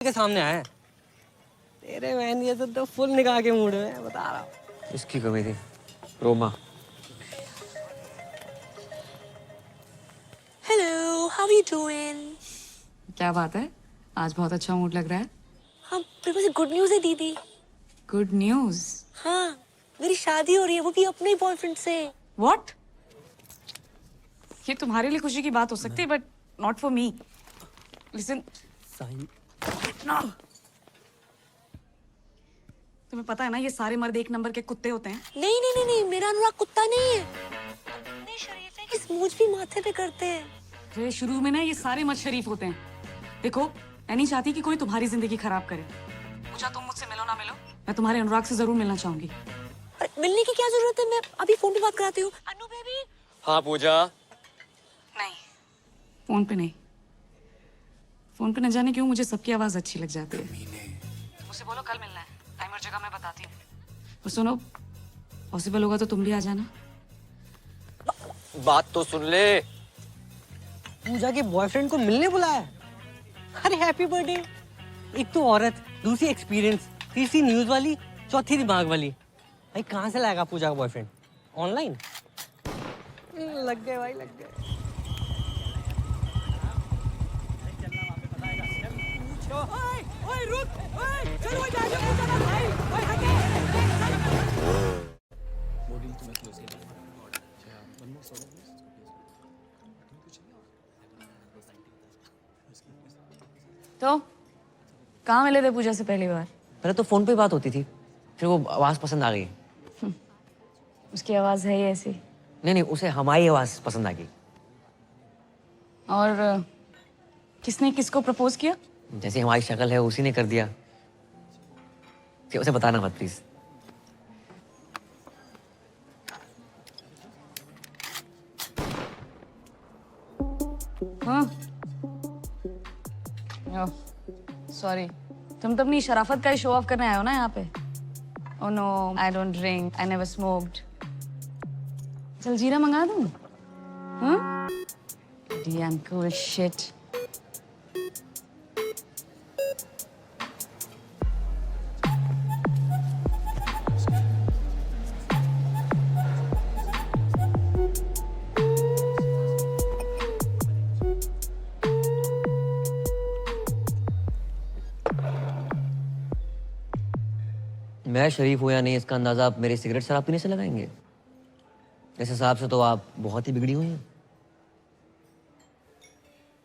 के सामने आया है। तेरे बहन ये तो फुल निकाह के मूड में बता रहा हूँ। इसकी कमी थी Roma. Hello, how are you doing? क्या बात है, आज बहुत अच्छा मूड लग रहा है। हाँ, मेरे पास गुड न्यूज़ है दीदी। Good news? हाँ, मेरी शादी हो रही है, वो भी अपने ही बॉयफ्रेंड से। व्हाट? ये तुम्हारे लिए खुशी की बात हो सकती है but not for me. Listen, तुम्हें पता है ना ये सारे मर्द एक नंबर के कुत्ते होते हैं। नहीं नहीं नहीं नहीं, मेरा अनुराग कुत्ता नहीं है। इतने शरीफ है कि स्मूच भी माथे पे करते हैं। फिर शुरू में ना ये सारे मर्द शरीफ होते हैं। देखो, मैं नहीं चाहती कि कोई तुम्हारी जिंदगी खराब करे। पूजा, तुम मुझसे मिलो ना मिलो, मैं तुम्हारे अनुराग से जरूर मिलना चाहूंगी। अरे मिलने की क्या जरूरत है, मैं अभी फोन पे बात कराती हूँ। अनु बेबी। हाँ पूजा। नहीं, फोन पे नहीं। फोन पे न जाने क्यों मुझे सबकी आवाज अच्छी लग जाती है। मुझसे बोलो कल मिलना है, टाइम और जगह मैं बताती हूँ। और सुनो, पॉसिबल होगा तो तुम भी आ जाना। बात तो सुन ले। पूजा के बॉयफ्रेंड को मिलने बुलाया। अरे हैप्पी बर्थडे। एक तो औरत, दूसरी एक्सपीरियंस, तीसरी न्यूज वाली, चौथी दिमाग वाली। भाई कहाँ से लाएगा पूजा का बॉयफ्रेंड? ऑनलाइन लग गए भाई, लग गए। ओए रुक, ओए चलो पूजा का भाई, ओए हटे। तो कहाँ मिले थे पूजा से पहली बार? पहले तो फोन पे बात होती थी, फिर वो आवाज पसंद आ गई। उसकी आवाज है ही ऐसी। नहीं, उसे हमारी आवाज पसंद आ गई। और किसने किसको प्रपोज किया? जैसे हमारी शक्ल है उसी ने कर दिया। उसे बताना मत प्लीज। हाँ, सॉरी, तुम तो अपनी शराफत का ही शो ऑफ करने आए हो ना यहाँ पे। Oh no, I don't drink, I never smoked. चल जीरा मंगा दूँ? हाँ? Damn cool shit. मैं शरीफ हूं या नहीं इसका अंदाजा आप मेरे सिगरेट शराब पीने से लगाएंगे। इस हिसाब से तो आप बहुत ही बिगड़ी हुई हैं।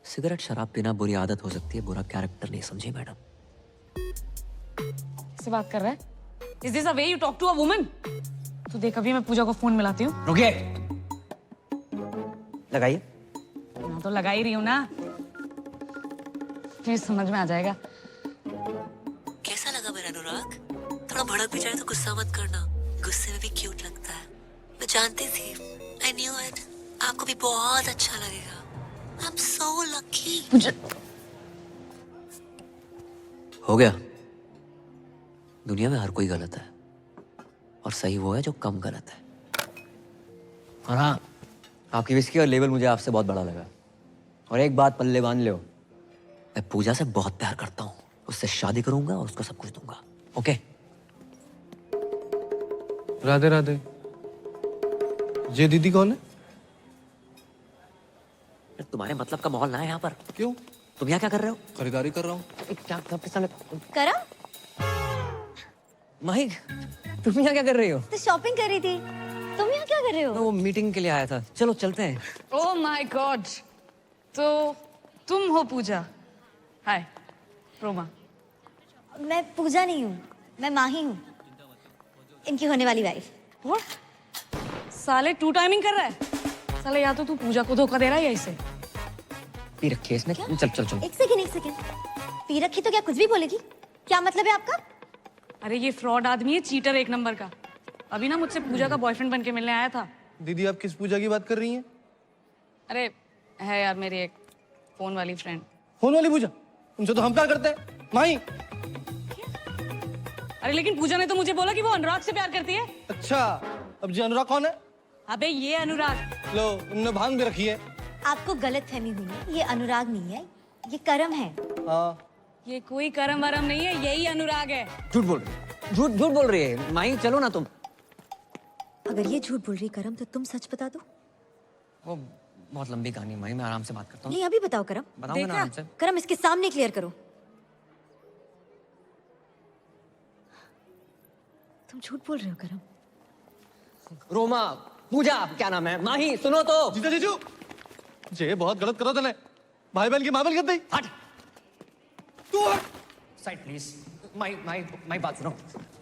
सिगरेट शराब पीना बुरी आदत हो सकती है, बुरा कैरेक्टर नहीं, समझे मैडम? किससे बात कर रहा है? Is this a way you talk to a woman? तो देख, अभी मैं पूजा को फोन मिलाती हूँ। रुकिए, लगाइए। हाँ, तो लगा ही रही हूँ ना, फिर समझ में आ जाएगा। कैसा लगा मेरा अनुराग? थोड़ा भड़क भी जाए तो गुस्सा मत करना, गुस्से में भी क्यूट लगता है। मैं जानती थी, I knew it, आपको भी बहुत अच्छा लगेगा। I'm so lucky. हो गया। दुनिया में हर कोई गलत है और सही वो है जो कम गलत है। और हाँ, आपकी विस्की और लेवल मुझे आपसे बहुत बड़ा लगा। और एक बात पल्ले बांध लो, मैं पूजा से बहुत प्यार करता हूँ, उससे शादी करूंगा और उसको सब कुछ दूंगा। ओके? राधे राधे। ये दीदी कौन है? तुम्हारे मतलब का माहौल ना है यहाँ पर। क्यों? तुम यहाँ क्या कर रहे हो? खरीदारी कर रहा हूँ। क्या सबके सामने करा? माही, तुम यहाँ क्या कर रही हो? तो शॉपिंग कर रही थी। तुम यहाँ क्या कर रहे हो? मैं वो मीटिंग के लिए आया था। चलो चलते हैं। ओह माय गॉड, तो तुम हो पूजा? हाय रोमा। मैं पूजा नहीं हूँ, मैं माही हूँ, इनकी होने वाली वाइफ। व्हाट? साले टू टाइमिंग कर रहा है साले। या तो तू पूजा को धोखा दे रहा है या इसे। पी रखी है इसने। चल चल चल। एक सेकंड। पी रखी तो क्या कुछ भी बोलेगी? क्या मतलब है आपका? अरे ये फ्रॉड आदमी है, चीटर एक नंबर का। अभी ना मुझसे पूजा का बॉयफ्रेंड बन के मिलने आया था। दीदी आप किस पूजा की बात कर रही हैं? अरे है यार, मेरी एक फोन वाली फ्रेंड। फोन वाली पूजा? उनसे तो हम प्यार करते हैं माही। अरे लेकिन पूजा ने तो मुझे बोला कि वो अनुराग से प्यार करती है। अच्छा, अब जी अनुराग कौन है? अबे ये अनुराग। लो, उनने भांग भी रखी है। आपको गलत फहमी हुई है, ये अनुराग नहीं है, ये करम है। हाँ, ये कोई करम वरम नहीं है, यही अनुराग है। झूठ बोल रही, झूठ झूठ बोल रही है माही। चलो ना तुम। अगर ये झूठ बोल रही करम तो तुम सच बता दो। वो बहुत लंबी कहानी है माही, मैं आराम से बात करता हूँ। नहीं अभी बताओ करम। बताऊंगा ना आराम से। करम इसके सामने क्लियर करो। तुम झूठ बोल रहे हो करम। रोमा, पूजा, क्या नाम है, माही, सुनो तो। जीजा जीजू, ये बहुत गलत करो तूने। भाई बहन की माबल कर दी। हट तू हट साइड प्लीज। माई बात सुनो।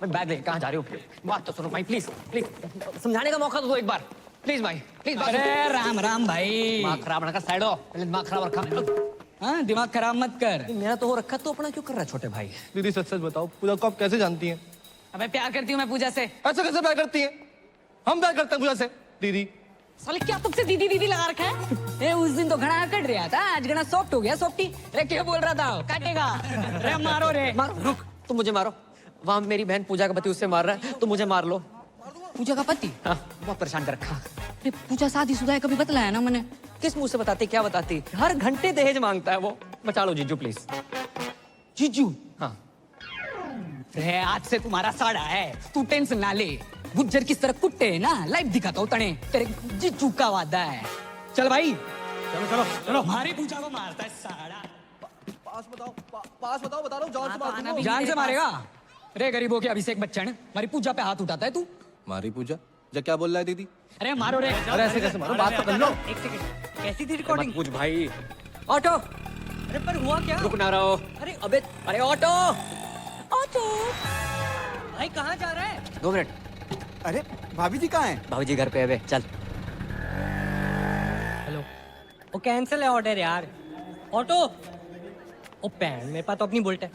मैं बैग ले कहाँ जा रही हो? बात तो सुनो माई, प्लीज प्लीज समझाने का मौका तो दो एक बार प्लीज माई प्लीज। अरे राम राम भाई। दिमाग खराब ना कर, साइड हो। पहले दिमाग खराब रखा। हाँ दिमाग खराब मत कर। मेरा तो हो रखा, तो अपना क्यों कर रहा है छोटे भाई? दीदी सच सच बताओ, पूजा को आप कैसे जानती हैं? अबे प्यार करती हूँ मैं पूजा से। ऐसे कैसे प्यार करती हैं? हम प्यार करते हैं पूजा से। दीदी साले क्या तुमसे दीदी दीदी लगा रखा है? उस दिन तो घना कट रहा था, आज घना सॉफ्ट हो गया सॉफ्टी। अरे क्या बोल रहा था? काटेगा। अरे मारो रे। मारो, रुक, तुम मुझे मारो। वहां मेरी बहन पूजा का पति उससे मार रहा है, तुम मुझे मार लो। पूजा का पति? हाँ, बहुत परेशान कर रखा। अरे पूजा शादीशुदा है, कभी बतलाया ना मैंने। किस मुंह से बताती, क्या बताती? हर घंटे दहेज मांगता है वो। बचा लो जीजू प्लीज। जीजू? हाँ। अरे आज से तुम्हारा साड़ा है, तू टेंशन ना ले। गुज्जर किस तरह कुट्टे है ना, लाइव दिखाता हूँ तने। तेरे जीजू का वादा है। चल भाई चलो चलो चलो। हमारी पूजा को मारता है साड़ा। पास बताओ, पास बताओ, बता रहा हूँ, जान से मार दूंगा। जान से मारेगा? रे गरीबों के अभिषेक बच्चन, हमारी पूजा पे हाथ उठाता है तू? मारी पूजा जा, क्या बोल रहा है दीदी? अरे मारो रे। अरे ऐसे कैसे मारो, बात तो कर लो। एक सेकंड, कैसी थी रिकॉर्डिंग? कुछ भाई। ऑटो, अरे पर हुआ क्या? रुक ना रहो। अरे अबे, अरे ऑटो। ऑटो भाई कहाँ जा रहा है? 2 मिनट। अरे भाभी जी कहाँ हैं? भाभी जी घर पे है बे, चल। हेलो, वो कैंसिल है ऑर्डर यार। ऑटो, ओ पैन, मेरे पास तो अपनी बुलेट है।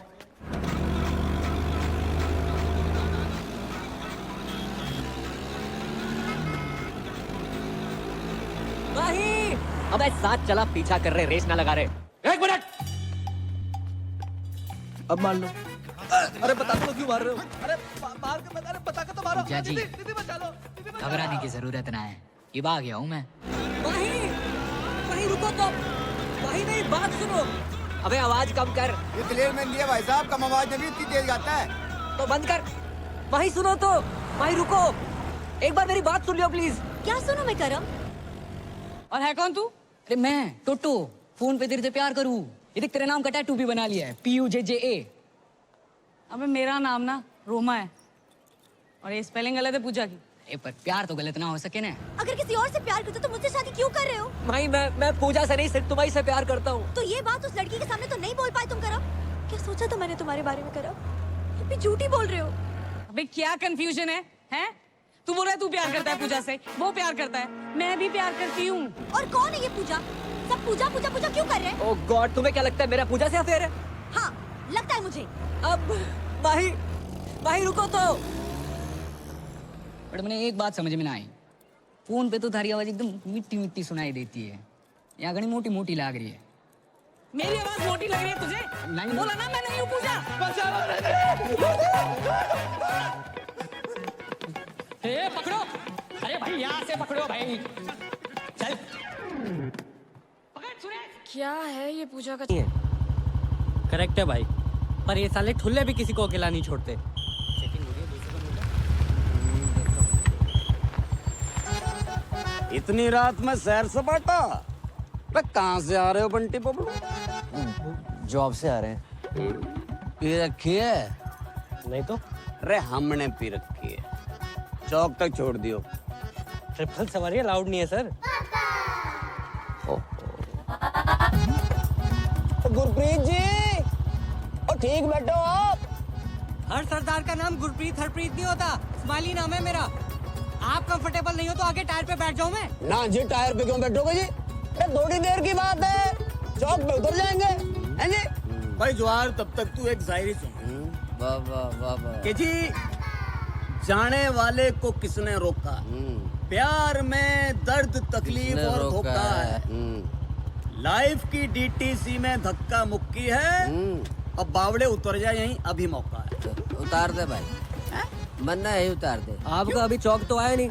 माही, अबे साथ चला, पीछा कर रहे, रेस ना लगा रहे। 1 मिनट। अब मान लो। अरे बता दो क्यों मार रहे हो? अरे मार के बता, अरे बता के तो मारो। पूजा जी, दीदी दीदी बचा लो, दीदी बचा लो। घबराने की जरूरत ना है, ये आ गया हूँ मैं। माही रुको तो। माही मेरी बात सुनो। अबे आवाज कम कर। ये क्लियर मैन दिया भाई साहब, कम आवाज में भी इतनी तेज गाता है। तो बंद कर। माही सुनो तो। माही रुको, एक बार मेरी बात सुन लियो प्लीज। क्या सुनो मैं करम? और है कौन तू? अरे मैं टोटो, फोन पे तेरे से प्यार करूँ। ये देख तेरे नाम का टैटू भी बना लिया है, PUJJA। अबे मेरा नाम ना रोमा है, और ये स्पेलिंग गलत है पूजा की। अरे पर प्यार तो गलत ना हो सके ना। अगर किसी और से प्यार करते तो मुझसे शादी क्यों कर रहे हो? माही मैं पूजा से नहीं, सिर्फ तुम्हारी से प्यार करता हूँ। तो ये बात उस लड़की के सामने तो नहीं बोल पाए तुम करम? क्या सोचा था मैंने तुम्हारे बारे में करम? तुम भी झूठी बोल रहे हो। अबे क्या कंफ्यूजन है? हैं? तू बोल रहा है तू प्यार करता है पूजा से, वो प्यार करता है, मैं भी प्यार करती हूँ। और कौन है ये पूजा? सब पूजा पूजा पूजा क्यों कर रहे हैं? ओह गॉड, तुम्हें क्या लगता है मेरा पूजा से अफेयर है? हाँ लगता है मुझे। अब माही रुको तो। बट मैंने एक बात समझ में ना आई, फोन पे तो थारी आवाज एकदम मिट्टी मिट्टी सुनाई देती है, यहाँ घनी मोटी मोटी लग रही है। मेरी आवाज मोटी लग रही है तुझे? नहीं बोला ना मैं नहीं हूँ पूजा। ए पकड़ो, अरे भाई यहाँ से पकड़ो भाई, चल पकड़। सुरेश क्या है ये पूजा का? करेक्ट है भाई, पर ये साले ठुल्ले भी किसी को अकेला नहीं छोड़ते। इतनी रात में सैर सपाटा? कहाँ से आ रहे हो बंटी बबलू? जॉब से आ रहे हैं। पी रखी है? नहीं तो अरे हमने पी रखी है, चौक तक छोड़ दियो। ट्रिपल सवारी अलाउड नहीं है सर। गुरप्रीत जी, और ठीक बैठो आप। हर सरदार का नाम गुरप्रीत हरप्रीत नहीं होता, स्माइली नाम है मेरा। आप कंफर्टेबल नहीं हो तो आगे टायर पे बैठ जाऊं मैं? ना जी, टायर पे क्यों बैठोगे जी? अरे थोड़ी देर की बात है, चौक पे उतर जाएंगे, हैं जी? भाई जवाहर, तब तक तू एक शायरी सुन। वाह वाह वाह वाह। कि जी, जाने वाले को किसने रोका, प्यार में दर्द तकलीफ और धोखा है, लाइफ की DTC में धक्का मुक्की है, अब बावड़े उतर जाए यहीं अभी मौका है। उतार दे भाई, मन्ना यही उतार दे। आपका अभी चौक तो आया नहीं।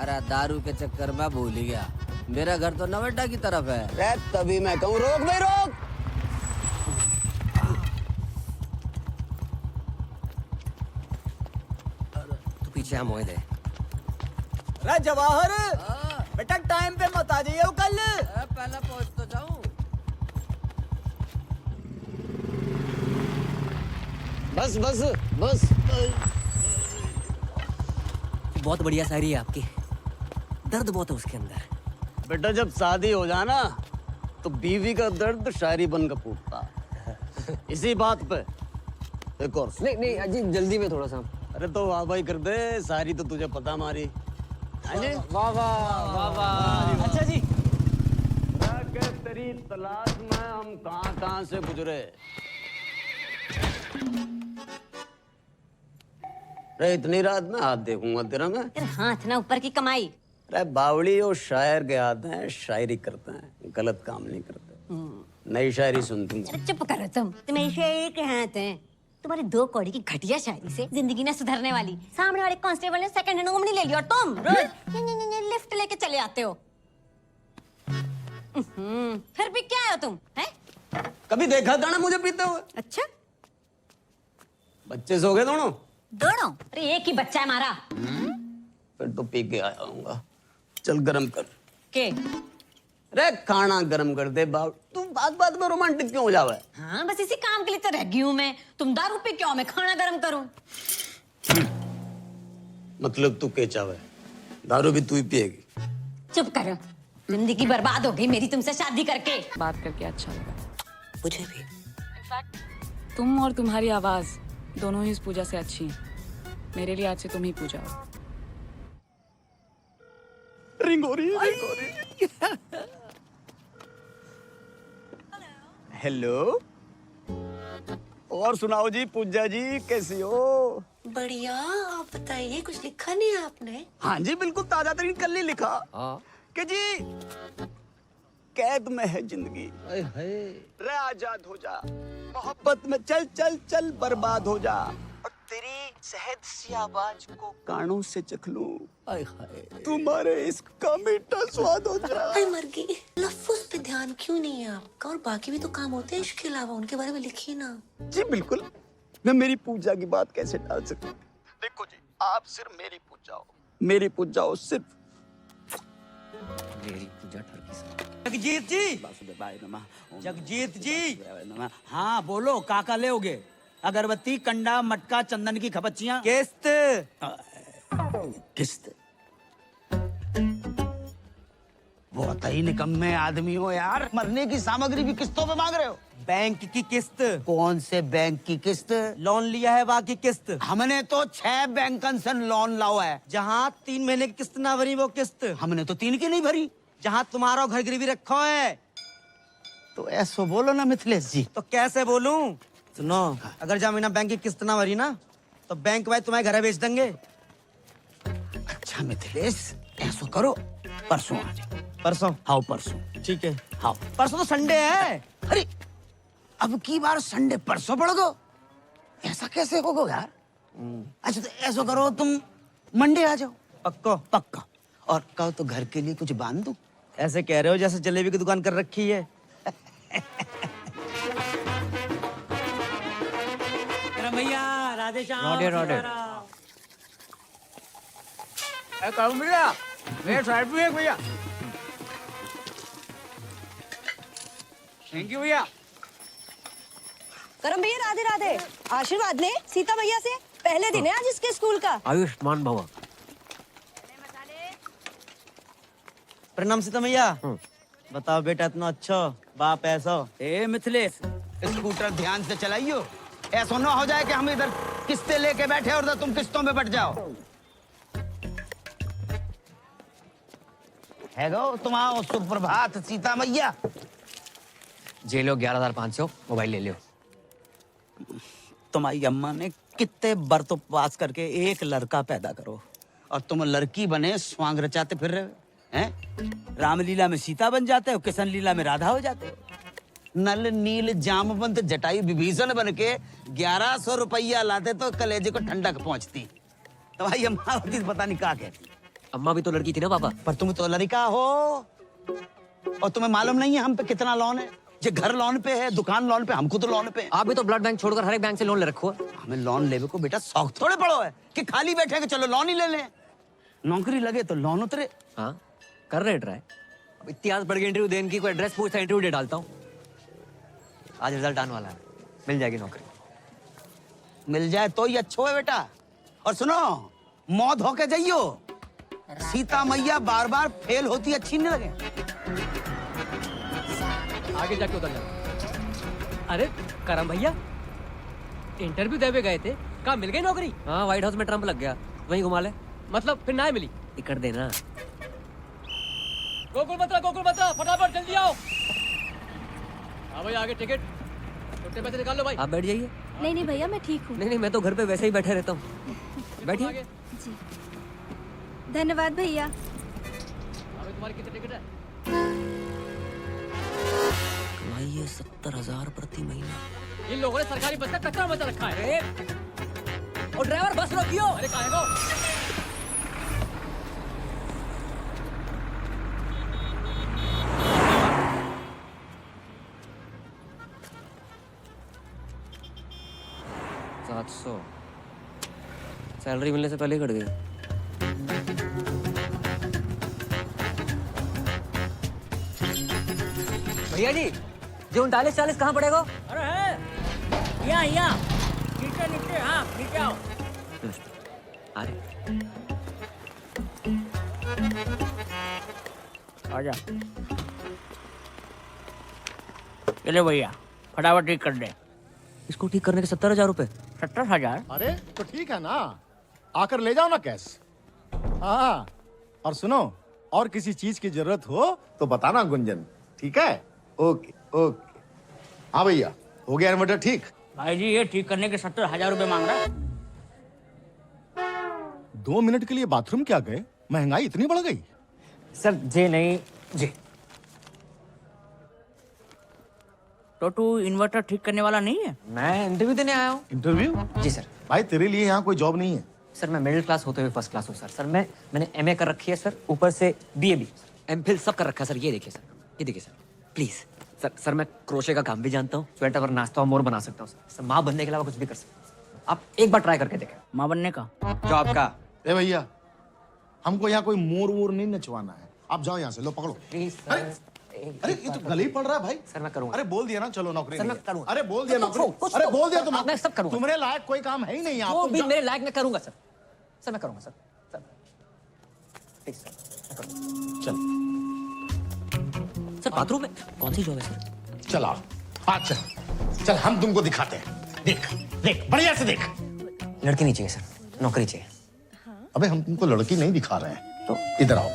अरे दारू के चक्कर में भूल ही गया, मेरा घर तो नवेटा की तरफ है। तभी मैं कहूँ रोक भाई रोक। श्याम मोए दे अरे जवाहर बेटा टाइम पे मत आ जाइए कल। पहले पहुंच तो जाऊं। बस बस बस। बहुत बढ़िया शायरी है आपकी, दर्द बहुत है उसके अंदर। बेटा जब शादी हो जाना तो बीवी का दर्द शायरी बनकर फूटता। इसी बात पे एक और सुन। नहीं अजी जल्दी में थोड़ा सा। अरे तो वाह भाई कर दे, सारी तो तुझे पता हमारी। हाँ जी वाह वाह वाह वाह। अच्छा जी। तेरी तलाश में हम कहाँ से गुजरे। अरे इतनी रात में हाथ देखूंगा तेरा मैं। तेरे हाथ ना ऊपर की कमाई। अरे बावड़ी और शायर के हाथ हैं, शायरी करते हैं, गलत काम नहीं करते। नई शायरी सुनती हूँ। अरे चुप करो तुम, तुम्हें शायरी के हाथ हैं। तुम्हारी 2 कौड़ी की घटिया शायरी से जिंदगी ना सुधरने वाली। सामने वाले कांस्टेबल ने सेकंड हैंड ओमनी ले ली और तुम रोज लिफ्ट लेके चले आते हो। फिर भी क्या हो तुम हैं? कभी देखा था ना मुझे पीते हुए? अच्छा बच्चे सो गए दोनों? दोनों? अरे एक ही बच्चा है हमारा। फिर तो पी के आया हूँगा। चल गरम कर के? अरे खाना गरम कर दे बाब। तू बात में रोमांटिक क्यों हो जावे? हाँ बस इसी काम के लिए तो रह गई हूँ मैं। तुम दारू पी क्यों, मैं खाना गरम करूँ? मतलब तू के चावे? दारू भी तू ही पिएगी? चुप करो, जिंदगी बर्बाद हो गई मेरी तुमसे शादी करके। बात करके अच्छा लगा। मुझे भी। तुम और तुम्हारी आवाज दोनों ही इस पूजा से अच्छी हैं। मेरे लिए आज से तुम ही पूजा हो। रिंग हो रही है। हेलो। और सुनाओ जी पूजा जी, कैसी हो? बढ़िया, आप बताइए, कुछ लिखा नहीं है आपने? हाँ जी बिल्कुल ताजा तरीन कल ही लिखा कि जी कैद में है जिंदगी, रे आजाद हो जा, मोहब्बत में चल चल चल बर्बाद हो जा, और तेरी शहद सी आवाज को कानों से चख लूं, तुम्हारे इश्क का मीठा स्वाद हो जा। अरे मर गई, लफ्ज़ पे ध्यान क्यों नहीं है आपका? और बाकी भी तो काम होते हैं इश्क के अलावा, उनके बारे में लिखिए ना। जी बिल्कुल, मैं मेरी पूजा की बात कैसे टाल सकता हूँ? देखो जी, आप सिर्फ मेरी पूजा हो, मेरी पूजा हो सिर्फ। मेरी पूजा ठरकी से। जगजीत जी, जगजीत जी। हाँ बोलो, काका ले होगे? अगरबत्ती, कंडा, मटका, चंदन की खपच्चियाँ। किस्त। किस्त? बहुत ही निकम्मे आदमी हो यार, मरने की सामग्री भी किस्तों पे मांग रहे हो। बैंक की किस्त। कौन से बैंक की किस्त? लोन लिया है बाकी किस्त। हमने तो 6 बैंकन से लोन लाओ है। जहाँ 3 महीने की किस्त ना भरी वो किस्त। हमने तो 3 की नहीं भरी। जहाँ तुम्हारा घर गिरवी रखो है। तो ऐसो बोलो ना मिथिलेश जी। तो कैसे बोलूं? सुनो, अगर जमीना बैंक की किस्त ना भरी ना तो बैंक वाले तुम्हारे घर बेच देंगे। अच्छा मिथिलेश, ऐसो करो, परसों आ जाओ। परसों? हाँ परसों। ठीक है। हाँ परसों तो संडे है। अरे अब की बार संडे परसों पड़ गो, ऐसा कैसे होगा यार? अच्छा तो ऐसा करो, तुम मंडे आ जाओ। पक्को? पक्का। और कहो तो घर के लिए कुछ बांध दूं? ऐसे कह रहे हो जैसे जलेबी की दुकान कर रखी है। भैया राधे श्याम। Nodded, nodded. भैया मेरे साइड में भैया। थैंक यू भैया। करम भैया राधे राधे। आशीर्वाद ले सीता भैया से, पहले दिन है आज इसके स्कूल का। आयुष्मान भवा। प्रणाम सीता मैया। बताओ बेटा, इतना अच्छा बाप ऐसा। ए मिथिलेश, स्कूटर ध्यान से चलाइयो, ऐसा ना हो जाए कि हम इधर किस्तें लेके बैठे और तुम किस्तों में बट जाओ। है गो तुम्हारा सुप्रभात सीता मैया। जे लो 11,500 मोबाइल ले लो। तुम्हारी अम्मा ने कितने बरतों पास करके एक लड़का पैदा करो और तुम लड़की बने स्वांग रचाते फिर रहे हो, हैं? रामलीला में सीता बन जाते हो, किशन लीला में राधा हो जाते हो। नल नील जामवंत जटायु विभीषण बन के 1100 रुपया लाते तो कलेजे को ठंडक पहुंचती। तुम्हारी अम्मा होती पता नहीं क्या कहती। अम्मा भी तो लड़की थी ना पापा। पर तुम तो लड़का हो और तुम्हें मालूम नहीं है हम पे कितना लोन है। जे घर लोन पे है, दुकान लोन पे, हमको तो लोन पे है। आप भी तो ब्लड बैंक छोड़कर हर एक बैंक से लोन ले रखो है। हमें लोन लेवे को बेटा शौक थोड़े पड़ो है कि खाली बैठे के चलो लोन ही ले लें। नौकरी लगे तो लोन उतरे। हाँ कर रहे ट्राई। अब इतनी आदत पड़ गई इंटरव्यू देने की, कोई एड्रेस पूछता इंटरव्यू दे डालता हूँ। आज रिजल्ट आने वाला है, मिल जाएगी नौकरी। मिल जाए तो ही अच्छो है बेटा। और सुनो, मौत होके जाइयो। सीता मैया बार बार फेल होती अच्छी नहीं लगे। आगे जाके उतर जा। अरे करम भैया, इंटरव्यू देवे गए थे, कहाँ मिल गई नौकरी? हाँ व्हाइट हाउस में ट्रम्प लग गया, वहीं घुमा ले। मतलब फिर ना मिली? टिकट देना। गोकुल बत्रा फटाफट जल्दी आओ। हाँ भाई आगे टिकट, छोटे पैसे निकाल लो भाई। आप बैठ जाइए। नहीं भैया मैं ठीक हूँ। नहीं मैं तो घर पे वैसे ही बैठे रहता हूँ। बैठिए। जी धन्यवाद भैया। अभी तुम्हारी कितनी टिकट है? भाई ये 70,000 प्रति महीना। इन लोगों ने सरकारी बस का कचरा मचा रखा है। और ड्राइवर बस रोकियो। अरे कहाँ है वो? सैलरी मिलने से पहले ही कट गई। भैया जी, जो 39-40 कहाँ पड़ेगा? अरे है यहाँ नीचे नीचे, हाँ नीचे आओ। अरे आजा। चले भैया फटाफट ठीक कर दे। इसको ठीक करने के 70,000 रुपए। 70,000? अरे तो ठीक है ना, आकर ले जाओ ना कैश। हाँ और सुनो, और किसी चीज की जरूरत हो तो बताना गुंजन, ठीक है? Okay okay. हाँ भैया, हो गया इन्वर्टर ठीक? भाई जी ये ठीक करने के 70,000 रुपए मांग रहा है। 2 मिनट के लिए बाथरूम क्या गए? महंगाई इतनी बढ़ गई? सर जी नहीं जी। तो तू इन्वर्टर ठीक करने वाला नहीं है? मैं इंटरव्यू देने आया हूँ। इंटरव्यू? जी सर। भाई तेरे लिए यहाँ कोई जॉब नहीं है। सर मैं मिडिल क्लास होते हुए फर्स्ट क्लास हूँ सर। सर मैंने एमए कर रखी है सर, ऊपर से बीए भी, एमफिल सब कर रखा है सर। ये देखिए सर, ये देखिए सर, प्लीज सर मैं क्रोशे का काम भी जानता हूँ, स्वेटर और नाश्ता और मोर बना सकता हूँ सर। माँ बनने के अलावा कुछ भी कर सकता हूँ। आप एक बार ट्राई करके देखें। माँ बनने का? जॉब का। ए भैया, हमको यहाँ कोई मोर वोर नहीं नचवाना है। आप जाओ यहाँ से, लो पकड़ो। प्लीज अरे अरे ये तो गले ही पड़ रहा है भाई। सर मैं करूँगा। अरे बोल दिया ना, चलो नौकरी सर नहीं मैं है। करूँगा। अरे बोल दिया नौकरी। कुछ अरे तो- बोल दिया तुम। मैं सब करूँगा। तुम्हारे लायक कोई काम है ही नहीं यहाँ। वो तुम भी जाओ। मेरे लायक मैं करूँगा सर। सर मैं करूँगा सर। सर प्लीज सर मैं करूँगा। चल सर बाथरूम में कौन सी जॉब है सर? चला अच्छा, चल हम तुमको दिखाते हैं। देख देख बढ़िया से देख। लड़की नहीं चाहिए सर, नौकरी चाहिए। अबे हम तुमको लड़की नहीं दिखा रहे हैं, तो इधर आओ।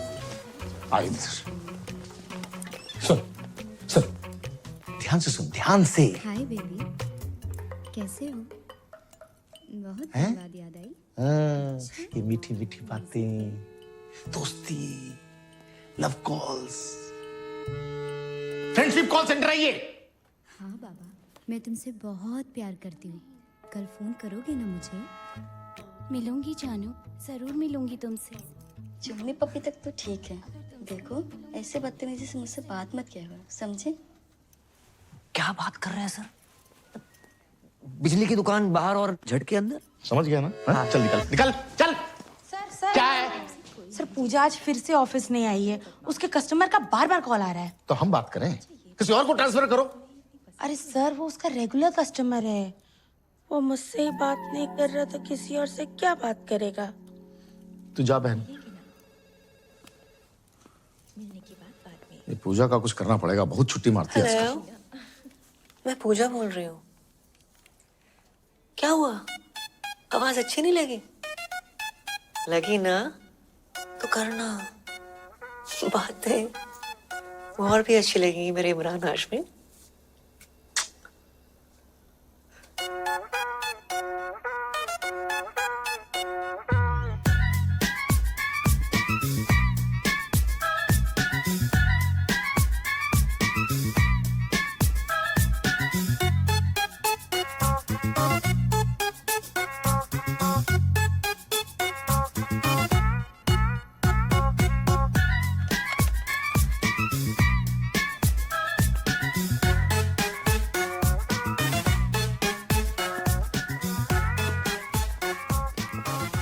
आओ इधर। सुन सुन, ध्यान से सुन, ध्यान से। हाय बेबी, कैसे हो? बहुत हैं? बात याद आई। हाँ, ये मीठी मीठी बातें, दोस्ती, love calls, friendship call centre है ये। हाँ बाबा, मैं तुमसे बहुत प्यार करती हूँ। कल फोन करोगे ना मुझे? मिलूंगी जानू, जरूर मिलूंगी तुमसे। चुम्मी पप्पी तक तो ठीक है, देखो ऐसे बदतमीजी से मुझसे बात मत किया करो, समझे? क्या बात कर रहे हैं सर? बिजली की दुकान बाहर और झटके अंदर। समझ गया ना? हाँ? चल निकल निकल चल। सर क्या है? सर पूजा आज फिर से ऑफिस नहीं आई है, उसके कस्टमर का बार बार कॉल आ रहा है। तो हम बात करें, किसी और को ट्रांसफर करो। अरे सर वो उसका रेगुलर कस्टमर है, वो मुझसे ही बात नहीं कर रहा तो किसी और से क्या बात करेगा? तू जा बहन, ये पूजा का कुछ करना पड़ेगा, बहुत छुट्टी मारती है आजकल। मैं पूजा बोल रही हूँ। क्या हुआ? आवाज अच्छी नहीं लगी? लगी ना तो करना। बातें और भी अच्छी लगेंगी मेरे Imran Hashmi.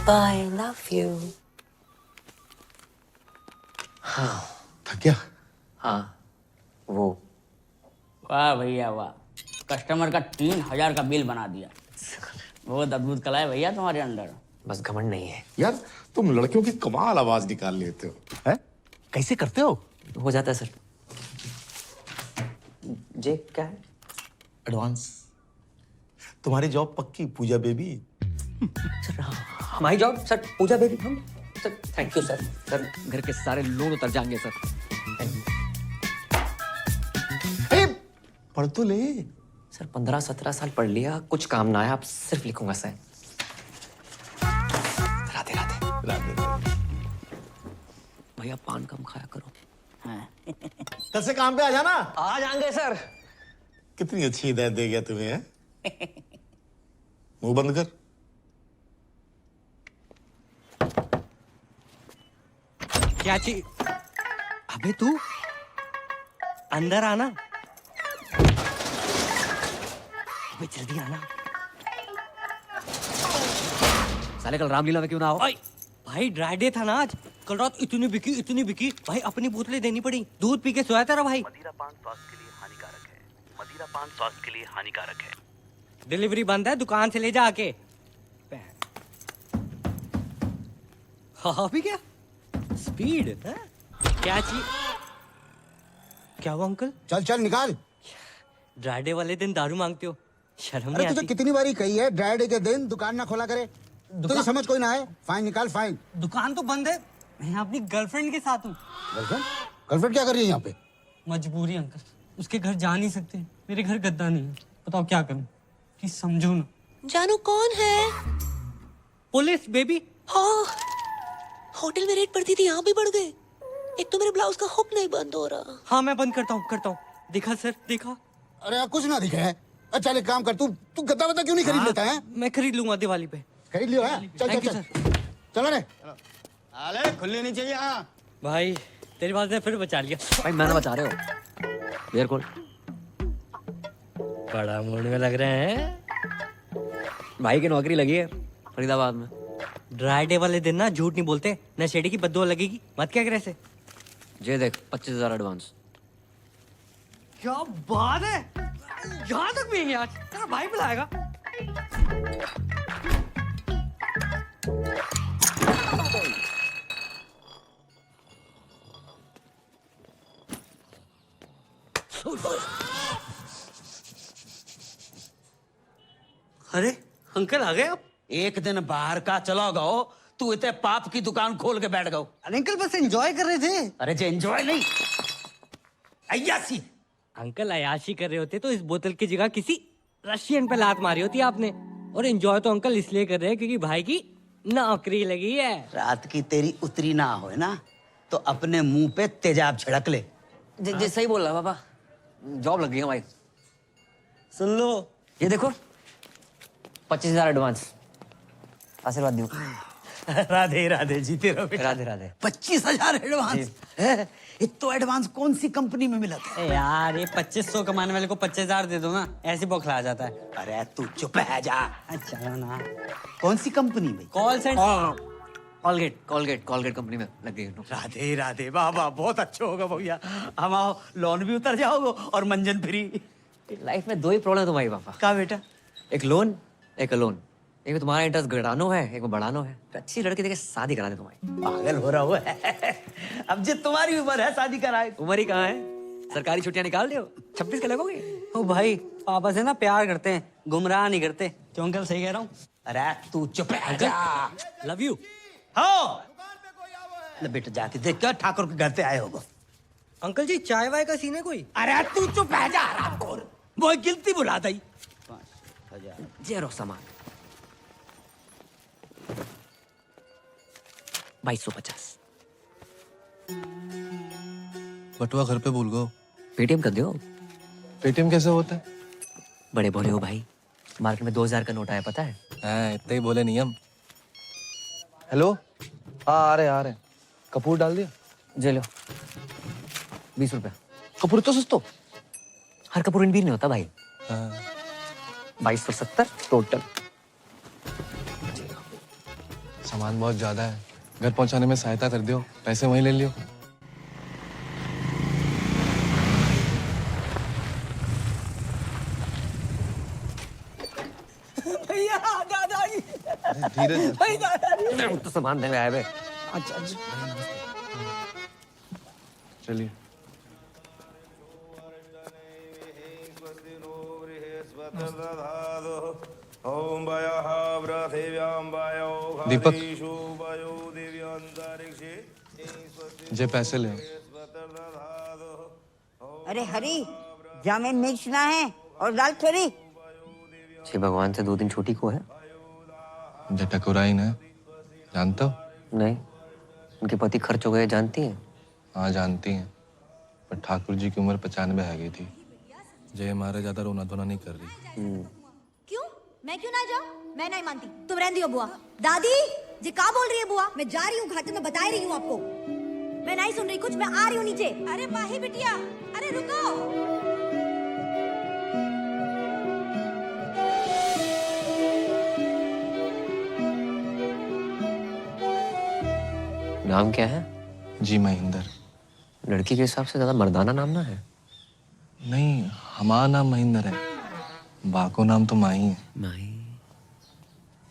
I love you. थक गया? हाँ वो वाह भैया वाह, कस्टमर का 3000 का बिल बना दिया। बहुत अद्भुत कला है भैया तुम्हारे अंदर। बस घमंड नहीं है। यार तुम लड़कियों की कमाल आवाज निकाल लेते हो। हैं? कैसे करते हो? हो जाता है सर। जे क्या है? एडवांस। तुम्हारी जॉब पक्की पूजा बेबी। सर हमारी जॉब सर पूजा बेबी हम sir thank you sir. Sir घर के सारे लोन उतर जाएंगे सर। पढ़ तो ले। सर 15-17 साल पढ़ लिया, कुछ काम ना है, आप सिर्फ लिखूंगा सर। राधे राधे। राधे। भैया पान कम खाया करो। कल से काम पे आ जाना। आ जाएंगे सर। कितनी अच्छी हिदायत दे गया तुम्हें। हैं? मुंह बंद कर। क्या चाहिए? अबे तू अंदर आना। अबे जल्दी आना। साले कल रामलीला में क्यों ना हो? भाई ड्राई डे था ना आज। कल रात इतनी बिकी भाई, अपनी बोतलें देनी पड़ी। दूध पी के सोया तेरा भाई। मदिरा पान स्वास्थ्य के लिए हानिकारक है। मदिरा पान स्वास्थ्य के लिए हानिकारक है। डिलीवरी बंद है, दुकान से ले जा आके। हाँ भी क्या स्पीड है? क्या चाहिए? क्या हुआ अंकल? चल चल निकाल। ड्राई डे वाले दिन दारू मांगते हो, शर्म अरे नहीं तुझे आती? कितनी बारी कही है ड्राई डे के दिन दुकान ना खोला करे। तुझे समझ कोई ना है। फाइन निकाल फाइन। दुकान तो बंद है, मैं अपनी गर्लफ्रेंड के साथ हूँ। गर्लफ्रेंड? गर्लफ्रेंड क्या कर रही है यहाँ पे? मजबूरी अंकल, उसके घर जा नहीं सकते। मेरे घर गद्दा नहीं है, बताओ क्या करूँ? प्लीज समझो ना। जानू कौन है? Police baby. हाँ, होटल में रेड पड़ती थी, यहाँ भी बढ़ गए। एक तो मेरे ब्लाउज का हुक नहीं बंद हो रहा। हाँ मैं बंद करता हूँ। देखा सर, देखा। अरे यार कुछ ना दिखा है। अच्छा एक काम कर, तू गद्दा वद्दा क्यों नहीं खरीद लेता है? मैं खरीद लूंगा दिवाली पे। खरीद लियो है? चल Thank चल you, चल चलो रे। अरे खुलनी नहीं चाहिए। हाँ भाई तेरी बात ने फिर बचा लिया। भाई मैंने बचा रहे हो। बियर खोल। बड़ा मूड में लग रहे हैं। भाई की नौकरी लगी है फरीदाबाद में। ड्राई डे वाले दिन ना झूठ नहीं बोलते, नशेड़ी की बद्दुआ लगेगी। मत क्या करे ऐसे। जे देख 25,000 एडवांस। क्या बात है, यहाँ तक भी आज तेरा भाई बुलाएगा। अरे अंकल आ गए आप? एक दिन बाहर का चलो गो, तू इतने पाप की दुकान खोल के बैठ गो। अरे अंकल बस एंजॉय कर रहे थे। अरे जे एंजॉय नहीं, अय्यासी। अंकल अयाशी कर रहे होते तो इस बोतल की जगह किसी रशियन पे लात मारी होती आपने। और एंजॉय तो अंकल इसलिए कर रहे हैं क्योंकि भाई की नौकरी लगी है। रात की तेरी उतरी ना हो ना तो अपने मुंह पे तेजाब छिड़क ले। जे सही बोल रहा है पापा, जॉब लग गई है भाई। सुन लो, ये देखो 25,000 एडवांस। आशीर्वाद दियो। राधे राधे, जीते रहो बेटा। राधे राधे। 25,000 एडवांस है? इतना एडवांस कौन सी कंपनी में मिला था? यार ये 2500 कमाने वाले को 25,000 दे दो ना, ऐसे बौखला जाता है। अरे तू चुप है जा। अच्छा ना, कौन सी कंपनी में? Call centre. कॉलगेट कंपनी में लग गई। राधे राधे, वाह वाह, बहुत अच्छा होगा भैया। हम आओ, लोन भी उतर जाओगे और मंजन फ्री। लाइफ में 2 ही प्रॉब्लम है तुम्हारी पापा। क्या बेटा? एक लोन, एक अलोन। एक में तुम्हारा इंटरेस्ट घटानो है, एक में बढ़ानो है। अच्छी लड़की देके शादी करा दे तुम्हारी। पागल हो रहा है। अब जो तुम्हारी उम्र है शादी कराए। उम्र ही कहाँ है, सरकारी छुट्टियां निकाल दो। 26 का लगोगे। ओ भाई पापा से ना प्यार करते हैं, गुमराह नहीं करते। क्यों अंकल सही कह रहा हूँ? अरे तू चुप है जा। Love you. हाँ ले बेटा, जाके देख क्या ठाकुर के घर से आए होगा। अंकल जी चाय वाय का सीन है कोई? अरे तू चुप है जा, वो गिनती बुला दी। 5,000 जेरो सामान 2250। बटुआ घर पे भूल गो। पेटीएम कर दो। पेटीएम कैसे होता है? बड़े भोले हो भाई, मार्केट में 2000 का नोट आया पता है? हाँ इतना ही बोले नहीं हम। हेलो, हाँ आ रहे। कपूर डाल दिया? जे लो 20 रुपया। कपूर तो सस्तो। हर कपूर इन भी नहीं होता भाई। हाँ। 2270 टोटल। सामान बहुत ज्यादा है, घर पहुंचाने में सहायता कर दियो, पैसे वहीं ले लियो। भैया दादाजी, धीरे भाई दादाजी। तो सामान देने आए बे। अच्छा अच्छा। चलिए। दीपक, जे पैसे ले। अरे हरी, जामे मिर्च ना है और दाल थोड़ी। छे भगवान से 2 दिन छुट्टी को है। जे टकुराई ना, जानते हो? नहीं, उनके पति खर्च हो गए, जानती हैं? हाँ जानती हैं, पर ठाकुर जी की उम्र 95 है गई थी। जय मारे ज्यादा रोना धोना नहीं कर रही। क्यों? मैं क्यों ना जाऊं? मैं नहीं मानती, तुम रहने दियो बुआ। दादी जी क्या बोल रही है बुआ? मैं जा रही हूँ घाटे में, बता रही हूँ आपको। मैं नहीं सुन रही कुछ, मैं आ रही हूँ नीचे। अरे माही बिटिया, अरे रुको। नाम क्या है? जी महेंद्र। लड़की के हिसाब से ज्यादा मर्दाना नाम ना है। नहीं, हमारा नाम महेंद्र है, बाको नाम तो माही है। माही?